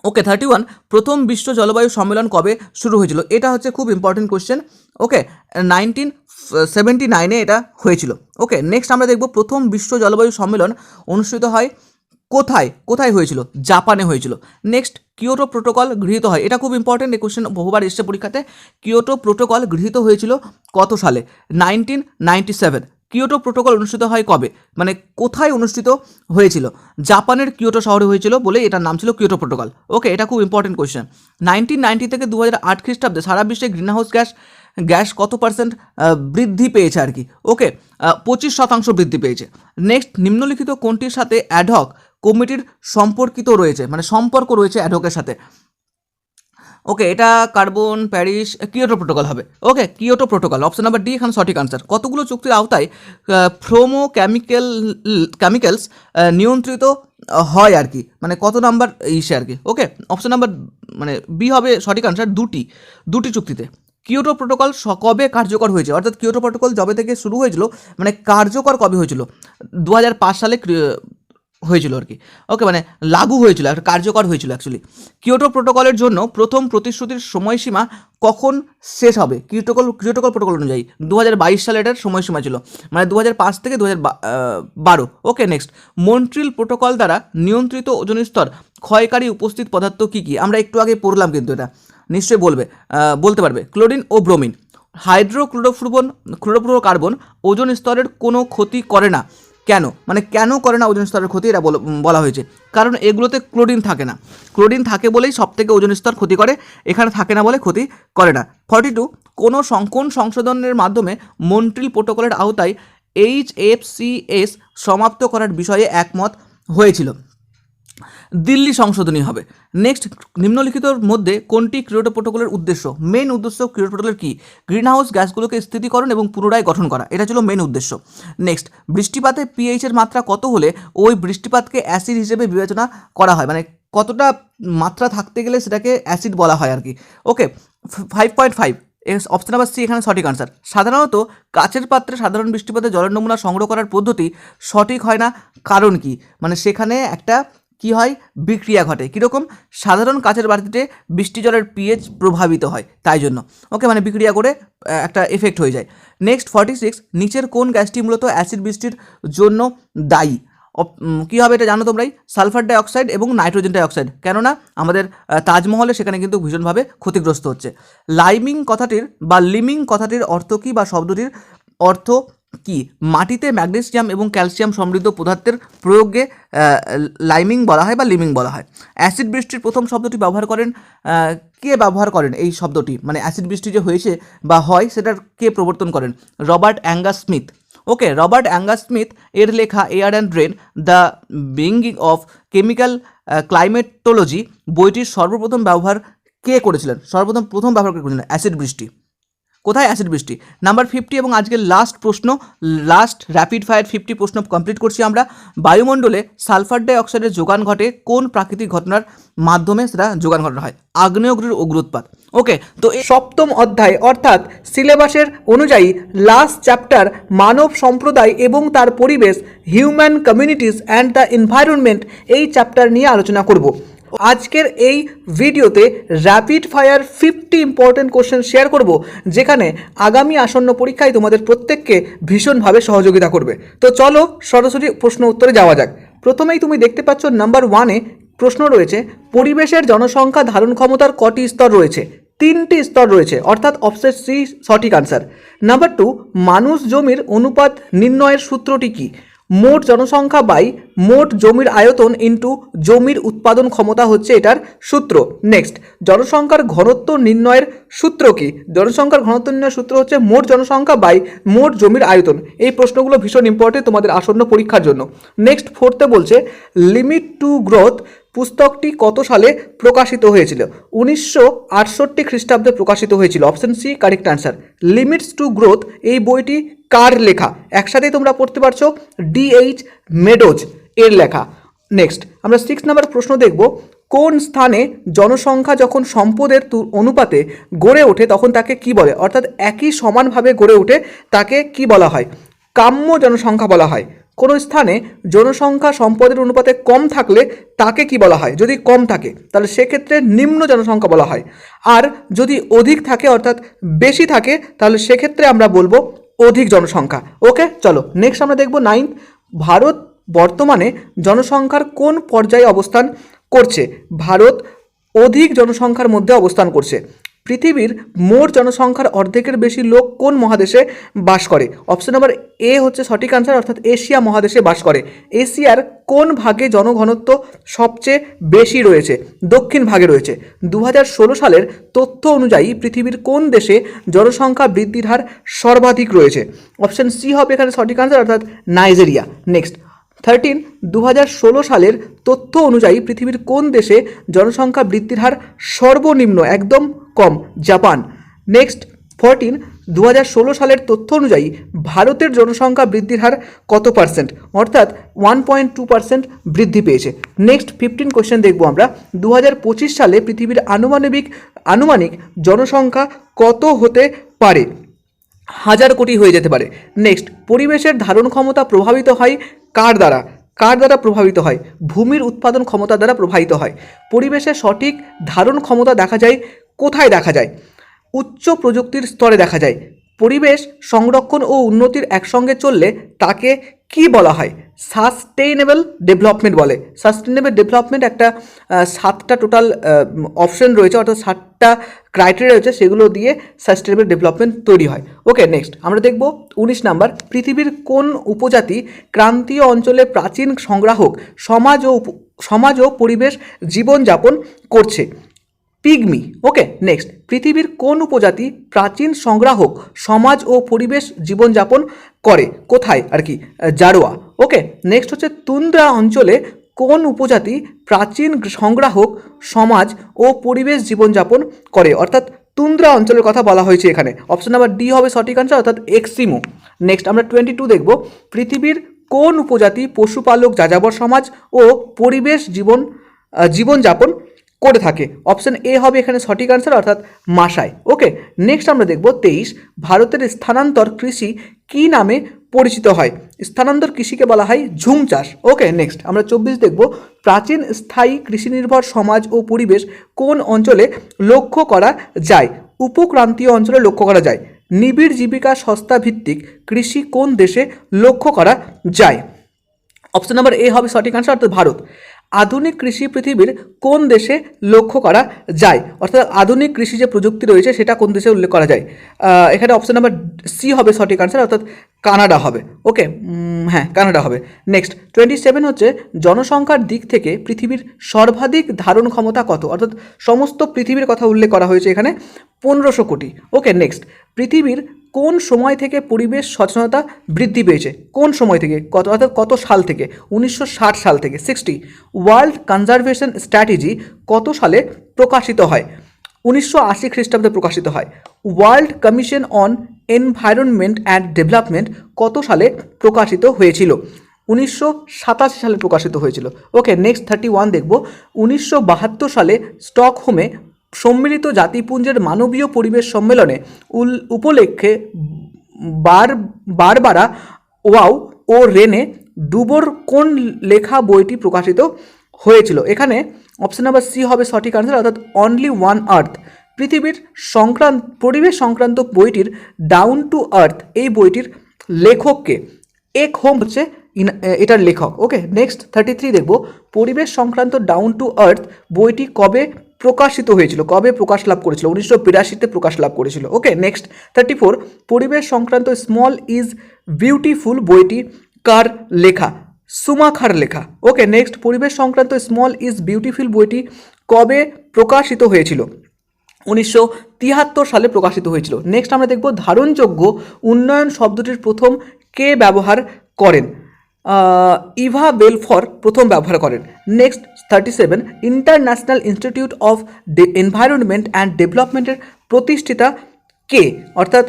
ওকে, 31, প্রথম বিশ্ব জলবায়ু সম্মেলন কবে শুরু হয়েছিল? এটা হচ্ছে খুব ইম্পর্টেন্ট কোশ্চেন। ওকে, 1979-এ এটা হয়েছিল। ওকে, নেক্সট আমরা দেখব প্রথম বিশ্ব জলবায়ু সম্মেলন অনুষ্ঠিত হয় কোথায় হয়েছিল? জাপানে হয়েছিল। নেক্সট, কিয়োটো প্রোটোকল গৃহীত হয়, এটা খুব ইম্পর্টেন্ট, এই কোশ্চেন বহুবার এসছে পরীক্ষাতে। কিয়োটো প্রোটোকল গৃহীত হয়েছিল কত সালে? 1997। কিয়োটো প্রোটোকল অনুষ্ঠিত হয় কবে, মানে কোথায় অনুষ্ঠিত হয়েছিল? জাপানের কিয়োটো শহরে হয়েছিল বলে এটার নাম ছিল কিয়োটো প্রোটোকল। ওকে, এটা খুব ইম্পর্টেন্ট কোয়েশ্চেন। 1990 থেকে 2008 খ্রিস্টাব্দে সারা বিশ্বে গ্রিনহাউস গ্যাস কত পার্সেন্ট বৃদ্ধি পেয়েছে আর কি? ওকে, 25% বৃদ্ধি পেয়েছে। নেক্সট, নিম্নলিখিত কোনটির সাথে অ্যাডহক কমিটির সম্পর্ক রয়েছে অ্যাডহকের সাথে? ওকে, এটা কার্বন, প্যারিস, কিয়োটো প্রোটোকল হবে। Okay, Kyoto protocol, option number D এখানে সঠিক আনসার। কতগুলো চুক্তির আওতায় কেমিক্যালস নিয়ন্ত্রিত হয় আর কি, মানে কত নাম্বার ইসে আর কি? ওকে, অপশন নাম্বার মানে বি হবে সঠিক আনসার, দুটি চুক্তিতে। কিয়োটো প্রোটোকল কবে কার্যকর হয়েছে? অর্থাৎ কিয়োটো প্রোটোকল যবে থেকে শুরু হয়েছিল, মানে কার্যকর কবে হয়েছিল? 2005 সালে হয়েছিল আর কি। ওকে, মানে লাগু হয়েছিল, একটা কার্যকর হয়েছিল অ্যাকচুয়ালি। কিয়োটো প্রোটোকলের জন্য প্রথম প্রতিশ্রুতির সময়সীমা কখন শেষ হবে? কিয়োটো প্রোটোকল অনুযায়ী 2022 সালে এটার সময়সীমা ছিল, মানে 2005 থেকে 2012। ওকে, নেক্সট, মন্ট্রিল প্রোটোকল দ্বারা নিয়ন্ত্রিত ওজোন স্তর ক্ষয়কারী উপস্থিত পদার্থ কী কী? আমরা একটু আগে পড়লাম, কিন্তু এটা নিশ্চয়ই বলতে পারবে। ক্লোরিন ও ব্রোমিন। ক্লোরোফ্লোরোকার্বন ওজোন স্তরের কোনো ক্ষতি করে না, কেন? মানে কেন করে না ওজোন স্তরের ক্ষতি, এটা বলা হয়েছে কারণ এগুলোতে ক্লোরিন থাকে না। ক্লোরিন থাকে বলেই সব থেকে ওজোন স্তর ক্ষতি করে, এখানে থাকে না বলে ক্ষতি করে না। 42, কোন সংশোধনের মাধ্যমে মন্ট্রিল প্রোটোকলের আওতায় HFCS সমাপ্ত করার বিষয়ে একমত হয়েছিল? দিল্লি সংশোধনী হবে। নেক্সট, নিম্নলিখিতর মধ্যে কোনটি কিয়োটো প্রোটোকলের উদ্দেশ্য? মেন উদ্দেশ্য কিয়োটো প্রোটোকলের কি? গ্রিনহাউস গ্যাসগুলোকে স্থিতিকরণ এবং পুনরায় গঠন করা, এটা ছিল মেন উদ্দেশ্য। নেক্সট, বৃষ্টিপাতে পিএইচ এর মাত্রা কত হলে ওই বৃষ্টিপাতকে অ্যাসিড হিসেবে বিবেচনা করা হয়, মানে কতটা মাত্রা থাকতে গেলে সেটাকে অ্যাসিড বলা হয় আর কি? ওকে, 5.5, অপশন নাম্বার সি এখানে সঠিক আনসার। সাধারণত কাচের পাত্রে সাধারণ বৃষ্টিপাতের জলের নমুনা সংগ্রহ করার পদ্ধতি সঠিক হয় না, কারণ কি? মানে সেখানে একটা কি হয়, বিক্রিয়া ঘটে। কীরকম? সাধারণ কাচের বাটিতে বৃষ্টি জলের পিএইচ প্রভাবিত হয়, তাই জন্য ওকে, মানে বিক্রিয়া করে একটা এফেক্ট হয়ে যায়। নেক্সট 46, নিচের কোন গ্যাসটি মূলত অ্যাসিড বৃষ্টির জন্য দায়ী? কী হবে এটা জানো তোমরাই, সালফার ডাইঅক্সাইড এবং নাইট্রোজেন ডাইঅক্সাইড। কেননা আমাদের তাজমহলে সেখানে কিন্তু ভীষণভাবে ক্ষতিগ্রস্ত হচ্ছে। লাইমিং কথাটির বা লিমিং কথাটির অর্থ কী বা শব্দটির অর্থ কি? মাটিতে ম্যাগনেসিয়াম এবং ক্যালসিয়াম সমৃদ্ধ পদার্থের প্রয়োগে লাইমিং বলা হয় বা লিমিং বলা হয়। অ্যাসিড বৃষ্টির প্রথম শব্দটি ব্যবহার করেন কে ব্যবহার করেন এই শব্দটি, মানে অ্যাসিড বৃষ্টি যে হয়েছে বা হয় সেটার কে প্রবর্তন করেন? Robert Angus Smith. Okay, Robert Angus Smith এর লেখা air and rain the beginning of chemical climatology বইটির সর্বপ্রথম ব্যবহার কে করেছিলেন? প্রথম ব্যবহার কে করেছিলেন অ্যাসিড বৃষ্টি? কোথায় অ্যাসিড বৃষ্টি? নাম্বার 50 এবং আজকের লাস্ট প্রশ্ন, লাস্ট র্যাপিড ফায়ার 50 প্রশ্ন কমপ্লিট করছি আমরা। বায়ুমণ্ডলে সালফার ডাইঅক্সাইডের যোগান ঘটে কোন প্রাকৃতিক ঘটনার মাধ্যমে? সেটা যোগান ঘটানো হয় আগ্নেয়গিরির অগ্নুৎপাত। ওকে, তো এই সপ্তম অধ্যায় অর্থাৎ সিলেবাসের অনুযায়ী লাস্ট চ্যাপ্টার মানব সম্প্রদায় এবং তার পরিবেশ, human communities and the environment, এই চ্যাপ্টার নিয়ে আলোচনা করব। আজকের এই ভিডিওতে rapid fire 50 important question share করব, যেখানে আগামী আসন্ন পরীক্ষায় তোমাদের প্রত্যেককে ভীষণভাবে সহযোগিতা করবে। তো চলো সরাসরি প্রশ্ন উত্তরে যাওয়া যাক। প্রথমেই তুমি দেখতে পাচ্ছ নাম্বার 1-এ প্রশ্ন রয়েছে, পরিবেশের জনসংখ্যা ধারণ ক্ষমতার কটি স্তর রয়েছে? 3টি স্তর রয়েছে, অর্থাৎ অপশন সি সঠিক আনসার। নাম্বার 2, মানুষ জমির অনুপাত নির্ণয়ের সূত্রটি কি? মোট জনসংখ্যা বাই মোট জমির আয়তন ইন্টু জমির উৎপাদন ক্ষমতা হচ্ছে এটার সূত্র। নেক্সট, জনসংখ্যার ঘনত্ব নির্ণয়ের সূত্র কি? জনসংখ্যার ঘনত্ব নির্ণয়ের সূত্র হচ্ছে মোট জনসংখ্যা বাই মোট জমির আয়তন। এই প্রশ্নগুলো ভীষণ ইম্পর্টেন্ট তোমাদের আসন্ন পরীক্ষার জন্য। নেক্সট 4তে বলছে, লিমিট টু গ্রোথ পুস্তকটি কত সালে প্রকাশিত হয়েছিল? 1968 খ্রিস্টাব্দে প্রকাশিত হয়েছিল। Option C correct answer. Limits to growth এই বইটি কার লেখা? একসাথেই তোমরা পড়তে পারছো, D.H. মেডোজ এর লেখা। নেক্সট আমরা 6 নম্বর প্রশ্ন দেখব, কোন স্থানে জনসংখ্যা যখন সম্পদের অনুপাতে গড়ে ওঠে তখন তাকে কি বলে? অর্থাৎ একই সমানভাবে গড়ে ওঠে তাকে কি বলা হয়? কাম্য জনসংখ্যা বলা হয়। কোনো স্থানে জনসংখ্যা সম্পদের অনুপাতে কম থাকলে তাকে কি বলা হয়? যদি কম থাকে তাহলে সেক্ষেত্রে নিম্ন জনসংখ্যা বলা হয়, আর যদি অধিক থাকে অর্থাৎ বেশি থাকে তাহলে সেক্ষেত্রে আমরা বলবো অধিক জনসংখ্যা। ওকে, চলো নেক্সট আমরা দেখব 9, ভারত বর্তমানে জনসংখ্যার কোন পর্যায়ে অবস্থান করছে? ভারত অধিক জনসংখ্যার মধ্যে অবস্থান করছে। পৃথিবীর মোট জনসংখ্যার অর্ধেকের বেশি লোক কোন মহাদেশে বাস করে? অপশন নাম্বার এ হচ্ছে সঠিক আনসার, অর্থাৎ এশিয়া মহাদেশে বাস করে। এশিয়ার কোন ভাগে জনঘনত্ব সবচেয়ে বেশি রয়েছে? দক্ষিণ ভাগে রয়েছে। 2016 সালের তথ্য অনুযায়ী পৃথিবীর কোন দেশে জনসংখ্যা বৃদ্ধির হার সর্বাধিক রয়েছে? অপশন সি হবে এখানে সঠিক আনসার, অর্থাৎ নাইজেরিয়া। নেক্সট 13, 2016 সালের তথ্য অনুযায়ী পৃথিবীর কোন দেশে জনসংখ্যা বৃদ্ধির হার সর্বনিম্ন একদম কম? জাপান। নেক্সট 14, 2016 সালের তথ্য অনুযায়ী ভারতের জনসংখ্যা বৃদ্ধির হার কত পার্সেন্ট? অর্থাৎ 1.2% বৃদ্ধি পেয়েছে। নেক্সট 15 কোশ্চেন দেখব আমরা, 2025 সালে পৃথিবীর আনুমানিক জনসংখ্যা কত হতে পারে? 1000 কোটি হয়ে যেতে পারে। নেক্সট, পরিবেশের ধারণ ক্ষমতা প্রভাবিত হয় কার দ্বারা? কার দ্বারা প্রভাবিত হয়? ভূমির উৎপাদন ক্ষমতা দ্বারা প্রভাবিত হয়। পরিবেশের সঠিক ধারণ ক্ষমতা দেখা যায় কোথায়? দেখা যায় উচ্চ প্রযুক্তির স্তরে দেখা যায়। পরিবেশ সংরক্ষণ ও উন্নতির একসঙ্গে চললে তাকে কি বলা হয়? সাস্টেইনেবল ডেভেলপমেন্ট বলে। সাস্টেইনেবল ডেভেলপমেন্ট একটা 7টা টোটাল অপশন রয়েছে, অর্থাৎ 7টা ক্রাইটেরিয়া রয়েছে, সেগুলো দিয়ে সাস্টেইনেবল ডেভেলপমেন্ট তৈরি হয়। ওকে, নেক্সট আমরা দেখব 19 নাম্বার, পৃথিবীর কোন উপজাতি ক্রান্তীয় অঞ্চলে প্রাচীন সংগ্রাহক সমাজ ও পরিবেশ জীবনযাপন করছে? পিগমি। ওকে, নেক্সট, পৃথিবীর কোন উপজাতি প্রাচীন সংগ্রাহক সমাজ ও পরিবেশ জীবনযাপন করে? কোথায় আর কি? জারোয়া। ওকে, নেক্সট হচ্ছে তুন্দ্রা অঞ্চলে কোন উপজাতি প্রাচীন সংগ্রাহক সমাজ ও পরিবেশ জীবনযাপন করে? অর্থাৎ তুন্দ্রা অঞ্চলের কথা বলা হয়েছে এখানে। অপশন নাম্বার ডি হবে সঠিক আনসার, অর্থাৎ এক্সিমো। নেক্সট আমরা 22 দেখব, পৃথিবীর কোন উপজাতি পশুপালক যাযাবর সমাজ ও পরিবেশ জীবনযাপন করে থাকে। অপশন এ হবে এখানে সঠিক আনসার, অর্থাৎ মাসায়। ওকে, নেক্সট আমরা দেখব 23, ভারতের স্থানান্তর কৃষি কি নামে পরিচিত হয়? স্থানান্তর কৃষিকে বলা হয় ঝুম চাষ। ওকে, নেক্সট আমরা 24 দেখব, প্রাচীন স্থায়ী কৃষি নির্ভর সমাজ ও পরিবেশ কোন অঞ্চলে লক্ষ্য করা যায়? উপক্রান্তীয় অঞ্চলে লক্ষ্য করা যায়। নিবিড় জীবিকা সস্তা ভিত্তিক কৃষি কোন দেশে লক্ষ্য করা যায়? অপশন নাম্বার এ হবে সঠিক আনসার, অর্থাৎ ভারত। আধুনিক কৃষি পৃথিবীর কোন দেশে লক্ষ্য করা যায়? অর্থাৎ আধুনিক কৃষি যে প্রযুক্তি রয়েছে সেটা কোন দেশে উল্লেখ করা যায়? এখানে অপশন নাম্বার সি হবে সঠিক আনসার, অর্থাৎ কানাডা হবে। ওকে, হ্যাঁ কানাডা হবে। নেক্সট 27 হচ্ছে, জনসংখ্যার দিক থেকে পৃথিবীর সর্বাধিক ধারণ ক্ষমতা কত? অর্থাৎ সমস্ত পৃথিবীর কথা উল্লেখ করা হয়েছে এখানে, 1500 কোটি। ওকে, নেক্সট, পৃথিবীর কোন সময় থেকে পরিবেশ সচেতনতা বৃদ্ধি পেয়েছে? কোন সময় থেকে, কত, অর্থাৎ কত সাল থেকে? 1960 সাল থেকে। 60, ওয়ার্ল্ড কনজারভেশন স্ট্র্যাটেজি কত সালে প্রকাশিত হয়? 1980 খ্রিস্টাব্দে প্রকাশিত হয়। World commission on environment and development কত সালে প্রকাশিত হয়েছিল? 1987 সালে প্রকাশিত হয়েছিল। ওকে, নেক্সট 31 দেখব, 1972 সালে স্টকহোমে সম্মিলিত জাতিপুঞ্জের মানবীয় পরিবেশ সম্মেলনে উপলক্ষে বারবারা ওয়াও ও রেনে ডুবোর কোন লেখা বইটি প্রকাশিত হয়েছিল? এখানে অপশন নাম্বার সি হবে সঠিক আনসার, অর্থাৎ অনলি ওয়ান আর্থ। পৃথিবীর পরিবেশ সংক্রান্ত বইটির ডাউন টু আর্থ এই বইটির লেখককে? এক হোম হচ্ছে এটার লেখক। ওকে, নেক্সট 33 দেখব, পরিবেশ সংক্রান্ত ডাউন টু আর্থ বইটি কবে প্রকাশিত হয়েছিল? কবে প্রকাশ লাভ করেছিল? 1982-তে প্রকাশ লাভ করেছিল। ওকে, নেক্সট 34, পরিবেশ সংক্রান্ত স্মল ইজ বিউটিফুল বইটি কার লেখা? সুমাখার লেখা। ওকে, নেক্সট, পরিবেশ সংক্রান্ত স্মল ইজ বিউটিফুল বইটি কবে প্রকাশিত হয়েছিল? 1973 সালে প্রকাশিত হয়েছিল। নেক্সট আমরা দেখব, ধারণযোগ্য উন্নয়ন শব্দটির প্রথম কে ব্যবহার করেন? ইভা বেলফর প্রথম ব্যবহার করেন। Next 37, international institute of environment and ডেভেলপমেন্টের প্রতিষ্ঠাতা কে? অর্থাৎ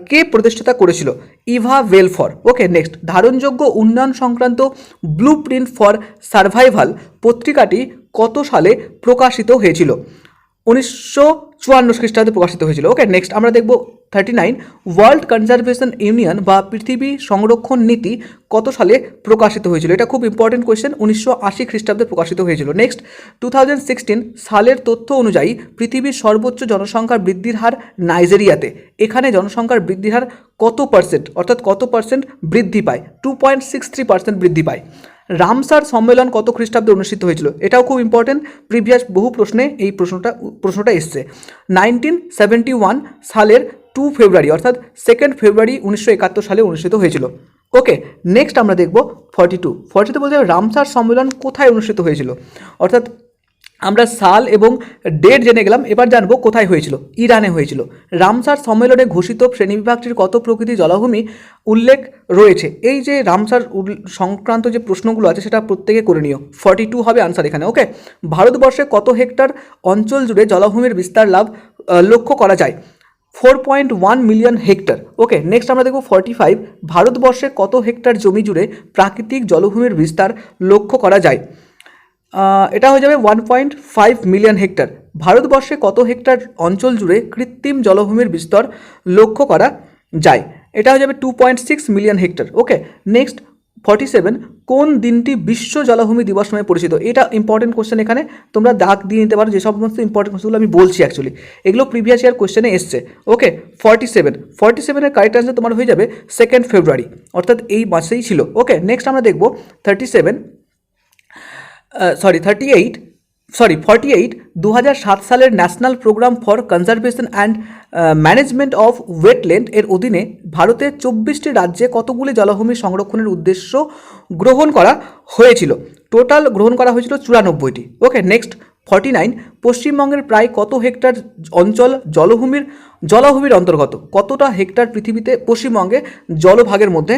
কে প্রতিষ্ঠাতা করেছিল? ইভা বেলফর। ওকে, নেক্সট, ধারণযোগ্য উন্নয়ন সংক্রান্ত ব্লু প্রিন্ট ফর সার্ভাইভাল পত্রিকাটি কত সালে প্রকাশিত হয়েছিল? 1954 খ্রিস্টাব্দে প্রকাশিত হয়েছিল। ওকে, নেক্সট আমরা দেখব 39, ওয়ার্ল্ড কনজারভেশন ইউনিয়ন বা পৃথিবী সংরক্ষণ নীতি কত সালে প্রকাশিত হয়েছিল? এটা খুব ইম্পর্টেন্ট কোয়েশ্চেন, 1980 খ্রিস্টাব্দে প্রকাশিত হয়েছিল। নেক্সট 2016 সালের তথ্য অনুযায়ী পৃথিবীর সর্বোচ্চ জনসংখ্যার বৃদ্ধির হার নাইজেরিয়াতে। এখানে জনসংখ্যার বৃদ্ধির হার কত পার্সেন্ট, অর্থাৎ কত পার্সেন্ট বৃদ্ধি পায়? 2.63% বৃদ্ধি পায়। রামসার সম্মেলন কত খ্রিস্টাব্দে অনুষ্ঠিত হয়েছিল? এটাও খুব ইম্পর্টেন্ট, প্রিভিয়াস বহু প্রশ্নে এই প্রশ্নটা এসছে। 1971 সালের 2 ফেব্রুয়ারি, অর্থাৎ 2 ফেব্রুয়ারি 1971 সালে অনুষ্ঠিত হয়েছিল। ওকে, নেক্সট আমরা দেখব 42 বলতে রামসার সম্মেলন কোথায় অনুষ্ঠিত হয়েছিল? অর্থাৎ আমরা সাল এবং ডেট জেনে গেলাম, এবার জানবো কোথায় হয়েছিল। ইরানে হয়েছিল। রামসার সম্মেলনে ঘোষিত শ্রেণীবিভাগটির কত প্রকৃতি জলাভূমি উল্লেখ রয়েছে? এই যে রামসার সংক্রান্ত যে প্রশ্নগুলো আছে সেটা প্রত্যেকে করে নিও। 42 হবে আনসার এখানে। ওকে, ভারতবর্ষে কত হেক্টর অঞ্চল জুড়ে জলাভূমির বিস্তার লাভ লক্ষ্য করা যায়? 4.1 মিলিয়ন হেক্টর। ওকে, নেক্সট আমরা দেখব 45, ভারতবর্ষে কত হেক্টর জমি জুড়ে প্রাকৃতিক জলাভূমির বিস্তার লক্ষ্য করা যায়? এটা হয়ে যাবে 1.5 মিলিয়ন হেক্টর। ভারতবর্ষে কত হেক্টর অঞ্চল জুড়ে কৃত্রিম জলাভূমির বিস্তর লক্ষ্য করা যায়? এটা হয়ে যাবে 2.6 মিলিয়ন হেক্টর। ওকে, নেক্সট 47, কোন দিনটি বিশ্ব জলাভূমি দিবস নামে পরিচিত? এটা ইম্পর্টেন্ট কোশ্চেন, এখানে তোমরা দাগ দিয়ে নিতে পারো। যে সমস্ত ইম্পর্টেন্ট কোশ্চেনগুলো আমি বলছি অ্যাকচুয়ালি এগুলো প্রিভিয়াস ইয়ার কোশ্চেনে এসছে। ওকে, 47 কারেক্ট আনসার তোমার হয়ে যাবে 2 ফেব্রুয়ারি, অর্থাৎ এই মাসেই ছিল। ওকে, নেক্সট আমরা দেখব 48 2007 সালের national programme for conservation and management of wetland এর অধীনে ভারতের 24টি রাজ্যে কতগুলি জলাভূমি সংরক্ষণের উদ্দেশ্য গ্রহণ করা হয়েছিল? টোটাল গ্রহণ করা হয়েছিল 94টি। ওকে, নেক্সট 49, পশ্চিমবঙ্গের প্রায় কত হেক্টর অঞ্চল জলাভূমির অন্তর্গত? কতটা হেক্টর পৃথিবীতে পশ্চিমবঙ্গে জলভাগের মধ্যে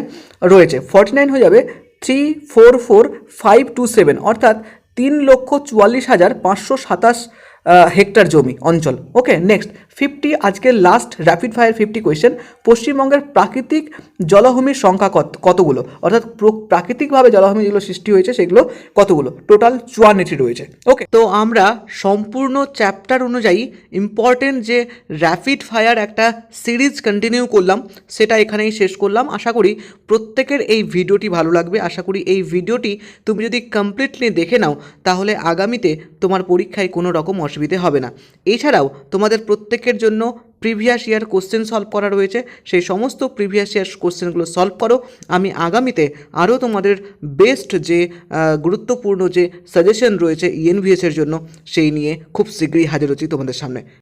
রয়েছে? 49 হয়ে যাবে 344,527, অর্থাৎ 3,44,527 হেক্টর জমি অঞ্চল। ওকে, নেক্সট 50, আজকের লাস্ট র্যাপিড ফায়ার 50 কোয়েশ্চেন। পশ্চিমবঙ্গের প্রাকৃতিক জলভূমির সংখ্যা কতগুলো, অর্থাৎ প্রাকৃতিকভাবে জলভূমি যেগুলো সৃষ্টি হয়েছে সেগুলো কতগুলো? টোটাল 54টি রয়েছে। ওকে, তো আমরা সম্পূর্ণ চ্যাপ্টার অনুযায়ী ইম্পর্টেন্ট যে র্যাপিড ফায়ার একটা সিরিজ কন্টিনিউ করলাম সেটা এখানেই শেষ করলাম। আশা করি প্রত্যেকের এই ভিডিওটি ভালো লাগবে। আশা করি এই ভিডিওটি তুমি যদি কমপ্লিটলি দেখে নাও তাহলে আগামীতে তোমার পরীক্ষায় কোনো রকম অসুবিধে হবে না। এছাড়াও তোমাদের প্রত্যেকের জন্য প্রিভিয়াস ইয়ার কোশ্চেন সলভ করা রয়েছে, সেই সমস্ত প্রিভিয়াস ইয়ার কোশ্চেনগুলো সলভ করো। আমি আগামীতে আরও তোমাদের বেস্ট যে গুরুত্বপূর্ণ যে সাজেশন রয়েছে ইএনভিএসের জন্য সেই নিয়ে খুব শীঘ্রই হাজির হচ্ছি তোমাদের সামনে।